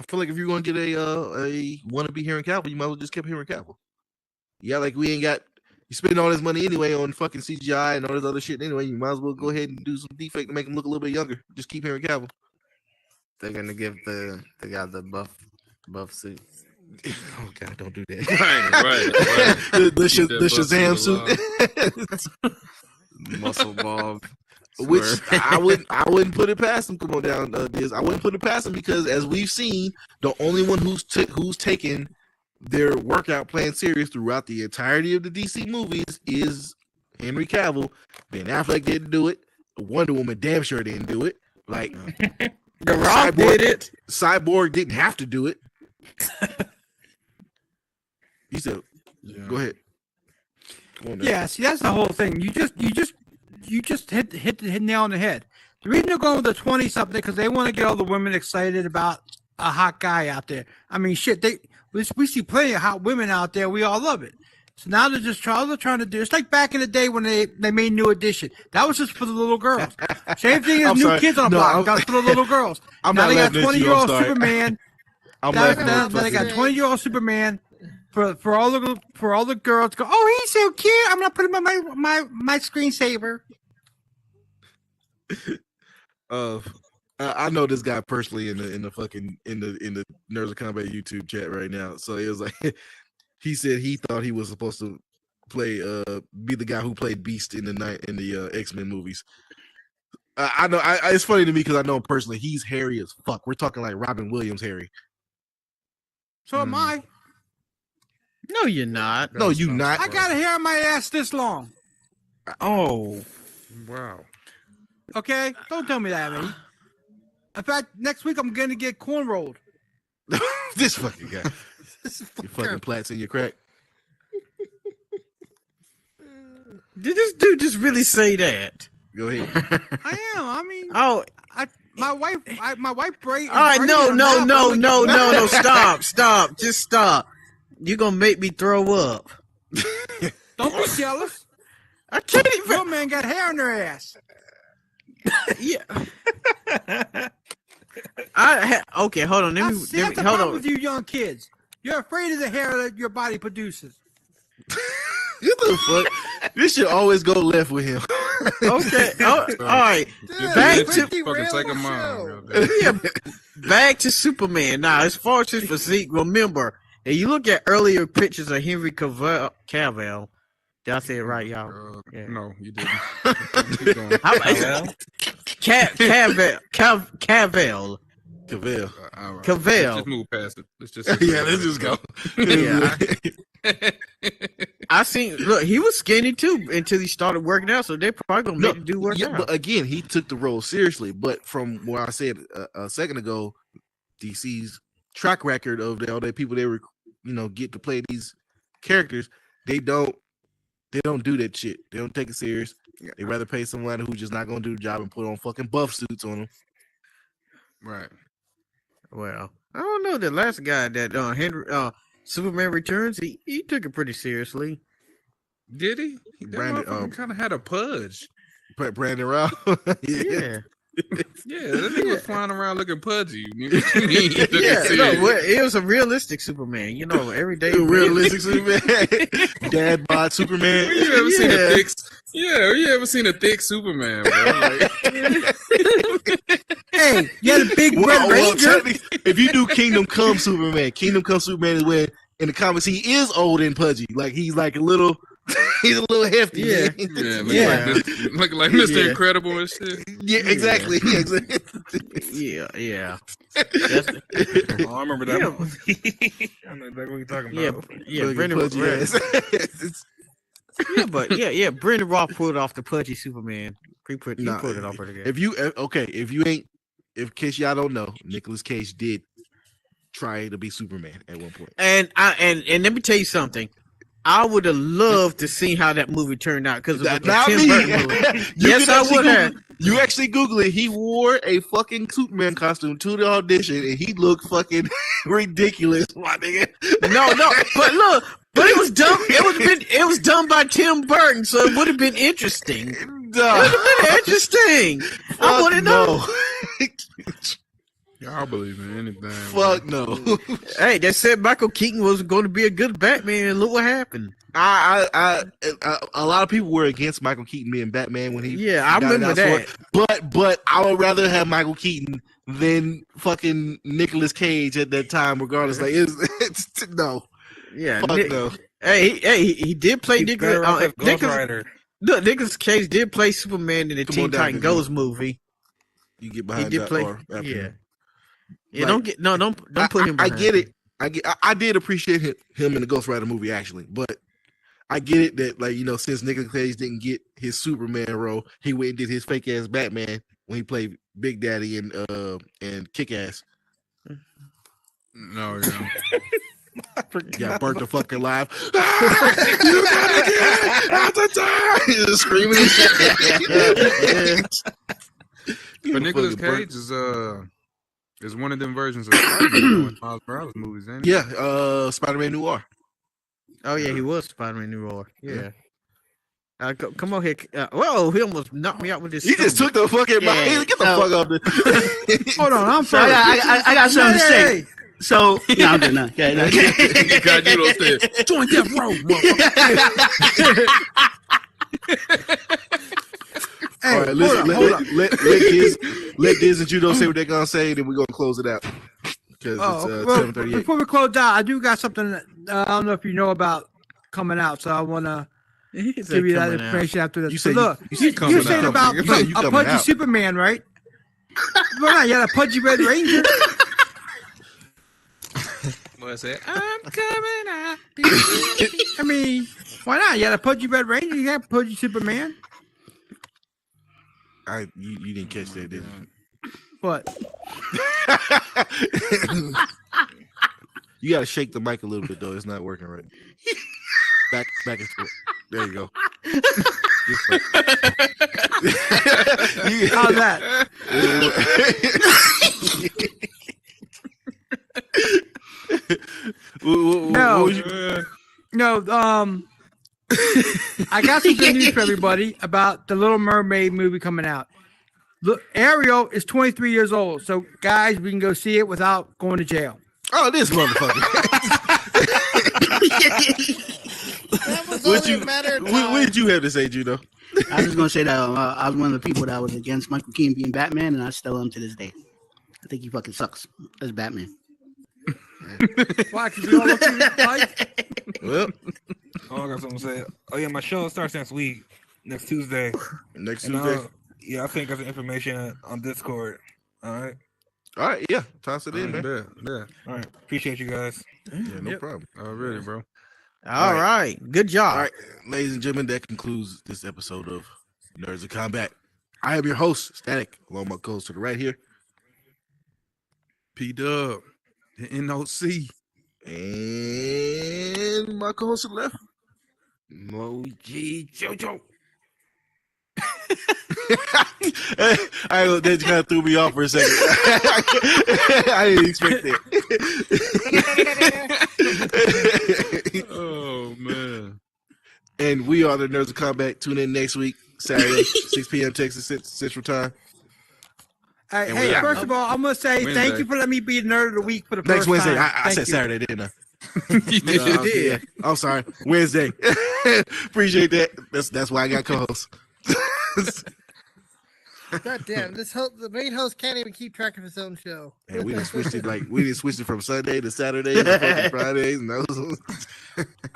[SPEAKER 2] feel like if you're gonna get a wannabe Henry Cavill, you might as well just keep Henry Cavill. Yeah, like we ain't got you spending all this money anyway on fucking CGI and all this other shit anyway. You might as well go ahead and do some defect to make him look a little bit younger. Just keep Henry Cavill.
[SPEAKER 4] They're gonna give the guy the buff suit.
[SPEAKER 2] Oh God, don't do that.
[SPEAKER 3] Right.
[SPEAKER 2] the Shazam suit.
[SPEAKER 4] Muscle Bob.
[SPEAKER 2] Which I wouldn't put it past him. Come on down, Diz. I wouldn't put it past him because as we've seen, the only one who's taken their workout plan serious throughout the entirety of the DC movies is Henry Cavill. Ben Affleck didn't do it. Wonder Woman damn sure didn't do it. Like
[SPEAKER 1] The Rock did it.
[SPEAKER 2] Cyborg didn't have to do it. You said, go ahead.
[SPEAKER 6] Yeah, see, that's the whole thing. You just hit the nail on the head. The reason they're going with the 20-something because they want to get all the women excited about a hot guy out there. I mean, shit, we see plenty of hot women out there. We all love it. So now they're trying to do. It's like back in the day when they made New Edition. That was just for the little girls. Same thing as New Kids on the Block. That was for the little girls. Now they got 20-year-old Superman. Now they got 20-year-old Superman. For all the girls go, oh, he's so cute. I'm gonna put him on my screensaver.
[SPEAKER 2] I know this guy personally in the Nerds of Combat YouTube chat right now. So it was like he said he thought he was supposed to be the guy who played Beast in the X-Men movies. I know it's funny to me because I know him personally. He's hairy as fuck. We're talking like Robin Williams hairy.
[SPEAKER 6] So am I.
[SPEAKER 1] No, you're not.
[SPEAKER 2] No, you not.
[SPEAKER 6] I got a hair on my ass this long.
[SPEAKER 1] Oh,
[SPEAKER 3] wow.
[SPEAKER 6] Okay, don't tell me that, man. In fact, next week I'm gonna get corn rolled.
[SPEAKER 2] This fucking guy. You fucking plats in your crack.
[SPEAKER 1] Did this dude just really say that?
[SPEAKER 2] Go ahead.
[SPEAKER 6] I am. I mean, my wife braid.
[SPEAKER 1] All right, no. Stop. Just stop. You're gonna make me throw up.
[SPEAKER 6] Don't be jealous.
[SPEAKER 1] I can't even.
[SPEAKER 6] Your man got hair on their ass.
[SPEAKER 1] Yeah. Okay, hold on.
[SPEAKER 6] That's the
[SPEAKER 1] hold
[SPEAKER 6] problem
[SPEAKER 1] on.
[SPEAKER 6] with you young kids. You're afraid of the hair that your body produces.
[SPEAKER 2] What the fuck? This should always go left with him.
[SPEAKER 1] Okay. Oh, all right.
[SPEAKER 3] You're
[SPEAKER 1] Back
[SPEAKER 3] the
[SPEAKER 1] to-
[SPEAKER 3] fucking
[SPEAKER 8] Derailed
[SPEAKER 3] second
[SPEAKER 8] the
[SPEAKER 3] mom.
[SPEAKER 8] show.
[SPEAKER 1] Yeah, back to Superman. Now, as far as his physique, remember, if you look at earlier pictures of Henry Cavill, did I say it right, y'all? Yeah.
[SPEAKER 3] No, you didn't. Keep going.
[SPEAKER 1] How-
[SPEAKER 7] Cavill?
[SPEAKER 1] Cavill.
[SPEAKER 2] Cavill.
[SPEAKER 3] All right.
[SPEAKER 1] Cavill.
[SPEAKER 3] Let's just move past it. Let's just
[SPEAKER 2] Yeah, let's just go.
[SPEAKER 1] Yeah. I seen. Look, he was skinny too until he started working out. So they probably gonna
[SPEAKER 2] No,
[SPEAKER 1] make the dude work
[SPEAKER 2] yeah,
[SPEAKER 1] out.
[SPEAKER 2] but again, he took the role seriously. But from what I said a second ago, DC's track record of all the people they were, get to play these characters, they don't do that shit. They don't take it serious. They rather pay someone who's just not gonna do the job and put on fucking buff suits on them.
[SPEAKER 3] Right.
[SPEAKER 1] Well, I don't know. The last guy that Henry Superman Returns, he took it pretty seriously.
[SPEAKER 3] Did he?
[SPEAKER 2] Brandon,
[SPEAKER 3] Kind of had a pudge.
[SPEAKER 2] Brandon Rao.
[SPEAKER 1] Yeah.
[SPEAKER 3] Yeah, that nigga was flying around looking pudgy. You know what I mean? He took it
[SPEAKER 1] Yeah,
[SPEAKER 3] serious.
[SPEAKER 1] no, well, it was a realistic Superman. Every day.
[SPEAKER 2] Realistic Superman, dad bod Superman.
[SPEAKER 3] You ever seen a
[SPEAKER 1] Yeah.
[SPEAKER 3] thick? Yeah, you ever seen a thick Superman, bro? Like,
[SPEAKER 6] Hey, you had a big Red
[SPEAKER 2] Well,
[SPEAKER 6] Ranger.
[SPEAKER 2] technically, if you do Kingdom Come Superman is when in the comics he is old and pudgy. Like he's like a little, he's a little hefty.
[SPEAKER 1] Yeah.
[SPEAKER 2] man.
[SPEAKER 3] yeah, look like Mr.
[SPEAKER 1] Yeah.
[SPEAKER 3] Incredible and shit.
[SPEAKER 2] Yeah, exactly. Yeah, exactly.
[SPEAKER 1] Yeah.
[SPEAKER 7] Oh, I remember that
[SPEAKER 1] Yeah.
[SPEAKER 7] movie. I know exactly what you're talking
[SPEAKER 1] Yeah,
[SPEAKER 7] about.
[SPEAKER 1] yeah,
[SPEAKER 2] Fucking
[SPEAKER 1] Brendan.
[SPEAKER 2] pudgy ass. It's-
[SPEAKER 1] Yeah, Brendan Roth pulled off the pudgy Superman. He put
[SPEAKER 2] Nah,
[SPEAKER 1] it off pretty good.
[SPEAKER 2] if you in case y'all don't know, Nicolas Cage did try to be Superman at one point.
[SPEAKER 1] And let me tell you something. I would have loved to see how that movie turned out because it was a
[SPEAKER 2] Not
[SPEAKER 1] Tim
[SPEAKER 2] me.
[SPEAKER 1] Burton movie.
[SPEAKER 2] You
[SPEAKER 1] Yes,
[SPEAKER 2] can
[SPEAKER 1] I
[SPEAKER 2] actually
[SPEAKER 1] would have.
[SPEAKER 2] You actually Google it. He wore a fucking Superman costume to the audition, and he looked fucking ridiculous, my nigga.
[SPEAKER 1] No, but look, but it was done. It was done by Tim Burton, so it would have been interesting. It would have been interesting. I want to know.
[SPEAKER 3] Y'all believe in anything.
[SPEAKER 2] Fuck no.
[SPEAKER 1] Hey, they said Michael Keaton was going to be a good Batman, and look what happened.
[SPEAKER 2] I a lot of people were against Michael Keaton being Batman when he
[SPEAKER 1] I
[SPEAKER 2] got
[SPEAKER 1] remember
[SPEAKER 2] announced
[SPEAKER 1] that.
[SPEAKER 2] for it. But I would rather have Michael Keaton than fucking Nicolas Cage at that time, regardless. Like it's no.
[SPEAKER 1] Yeah,
[SPEAKER 2] Fuck no.
[SPEAKER 1] Hey, he did play
[SPEAKER 7] He's
[SPEAKER 1] Nicolas.
[SPEAKER 7] better off as Ghost
[SPEAKER 1] Nicolas,
[SPEAKER 7] Rider.
[SPEAKER 1] look, Nicolas Cage did play Superman in the
[SPEAKER 2] Come
[SPEAKER 1] Teen
[SPEAKER 2] on down,
[SPEAKER 1] Titan
[SPEAKER 2] Nicolas.
[SPEAKER 1] Goes movie.
[SPEAKER 2] You get
[SPEAKER 1] He
[SPEAKER 2] behind
[SPEAKER 1] did
[SPEAKER 2] that
[SPEAKER 1] play.
[SPEAKER 2] or after
[SPEAKER 1] Yeah,
[SPEAKER 2] him.
[SPEAKER 1] yeah.
[SPEAKER 2] Like,
[SPEAKER 1] Don't put him.
[SPEAKER 2] I
[SPEAKER 1] behind
[SPEAKER 2] get
[SPEAKER 1] him.
[SPEAKER 2] it. I did appreciate him in the Ghost Rider movie actually, but I get it that since Nicolas Cage didn't get his Superman role, he went and did his fake ass Batman when he played Big Daddy and Kick Ass.
[SPEAKER 3] No, yeah.
[SPEAKER 2] Got burnt the fucking live. You gotta get out the time! He's screaming and shit.
[SPEAKER 3] But Nicolas
[SPEAKER 2] Fucking burnt-
[SPEAKER 3] Cage is one of them versions of Spider-Man in Miles Morales movies, ain't he?
[SPEAKER 2] Yeah, Spider-Man Noir.
[SPEAKER 1] Oh yeah, he was Spider-Man New York. Yeah. Come on here. Whoa, he almost knocked me out with this.
[SPEAKER 2] He just took the fucking
[SPEAKER 5] Yeah.
[SPEAKER 2] get the fuck up there.
[SPEAKER 6] Hold on, I'm
[SPEAKER 5] So
[SPEAKER 6] sorry.
[SPEAKER 5] I got something to say.
[SPEAKER 6] Hey,
[SPEAKER 5] So no, I'm good. No, okay, no.
[SPEAKER 3] God, you don't say, join that row, motherfucker.
[SPEAKER 6] hey,
[SPEAKER 2] All right, listen,
[SPEAKER 6] hold on.
[SPEAKER 2] let Diz and Judo say what they're gonna say, then we're gonna close it out because
[SPEAKER 6] Oh,
[SPEAKER 2] it's
[SPEAKER 6] well,
[SPEAKER 2] 7:38.
[SPEAKER 6] before we close out, I do got something that, I don't know if you know about coming out, so I want to give you that information after this.
[SPEAKER 2] You
[SPEAKER 6] So
[SPEAKER 2] said
[SPEAKER 6] look,
[SPEAKER 2] you said
[SPEAKER 6] you're
[SPEAKER 2] coming
[SPEAKER 6] saying
[SPEAKER 2] out.
[SPEAKER 6] about
[SPEAKER 2] You said you
[SPEAKER 6] a
[SPEAKER 2] coming
[SPEAKER 6] pudgy
[SPEAKER 2] out.
[SPEAKER 6] Superman, right? Well, not yet. A pudgy Red Ranger.
[SPEAKER 3] What I say? I'm coming out.
[SPEAKER 6] I mean, why not? You got a pudgy Red Ranger. You got a pudgy Superman.
[SPEAKER 2] You didn't catch that, did you?
[SPEAKER 6] But
[SPEAKER 2] You gotta shake the mic a little bit though. It's not working right. Back and forth. There you go.
[SPEAKER 6] how's that? No, I got some good news for everybody about the Little Mermaid movie coming out. Look, Ariel is 23 years old, so guys, we can go see it without going to jail.
[SPEAKER 2] Oh, this motherfucker.
[SPEAKER 8] That was
[SPEAKER 2] What
[SPEAKER 8] only
[SPEAKER 2] you
[SPEAKER 8] a matter of
[SPEAKER 2] what
[SPEAKER 8] time.
[SPEAKER 2] did you have to say, Judo?
[SPEAKER 5] I was just gonna say that I was one of the people that was against Michael Keaton being Batman, and I still am to this day. I think he fucking sucks as Batman.
[SPEAKER 6] Why? Because we all look at him like.
[SPEAKER 2] Well,
[SPEAKER 7] Oh, I got something to say. Oh yeah, my show starts next week, next Tuesday.
[SPEAKER 2] next
[SPEAKER 7] And
[SPEAKER 2] Tuesday.
[SPEAKER 7] yeah, I think there's information on Discord. All right.
[SPEAKER 2] All right, yeah. Toss it in, man.
[SPEAKER 3] Yeah.
[SPEAKER 7] All right. Appreciate you guys.
[SPEAKER 2] Yeah, no problem.
[SPEAKER 3] Already, bro.
[SPEAKER 1] All right. Good job.
[SPEAKER 2] All right, ladies and gentlemen, that concludes this episode of Nerds of Combat. I am your host, Static, along with my co-host to the right here.
[SPEAKER 3] P Dub, the NOC.
[SPEAKER 2] And my co-host to the left.
[SPEAKER 4] Moji Jojo.
[SPEAKER 2] That kind of threw me off for a second. I didn't expect that.
[SPEAKER 3] Oh man.
[SPEAKER 2] And we are the Nerds of Combat. Tune in next week, Saturday, 6 p.m. Texas Central Time.
[SPEAKER 6] Hey,
[SPEAKER 2] And
[SPEAKER 6] hey,
[SPEAKER 2] we out.
[SPEAKER 6] first of all, I'm gonna say
[SPEAKER 3] Wednesday.
[SPEAKER 6] thank you for letting me be the nerd of the week for the
[SPEAKER 2] Next
[SPEAKER 6] first
[SPEAKER 2] Wednesday.
[SPEAKER 6] time.
[SPEAKER 2] I
[SPEAKER 6] Thank
[SPEAKER 2] said
[SPEAKER 6] you.
[SPEAKER 2] Saturday, didn't I?
[SPEAKER 3] You did.
[SPEAKER 2] Yeah. I'm sorry. Wednesday. Appreciate that. That's why I got co-host.
[SPEAKER 8] God damn, the main host can't even keep track of his own show.
[SPEAKER 2] And we didn't switch it from Sunday to Saturday to fucking Fridays. And those.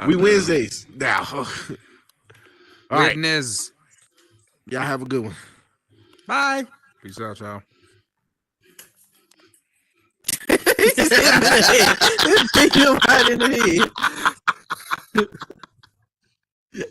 [SPEAKER 2] We Wednesdays now. All right.
[SPEAKER 3] Wednesday.
[SPEAKER 2] Y'all have a good one.
[SPEAKER 6] Bye.
[SPEAKER 3] Peace out, y'all.
[SPEAKER 1] Think about it in the head.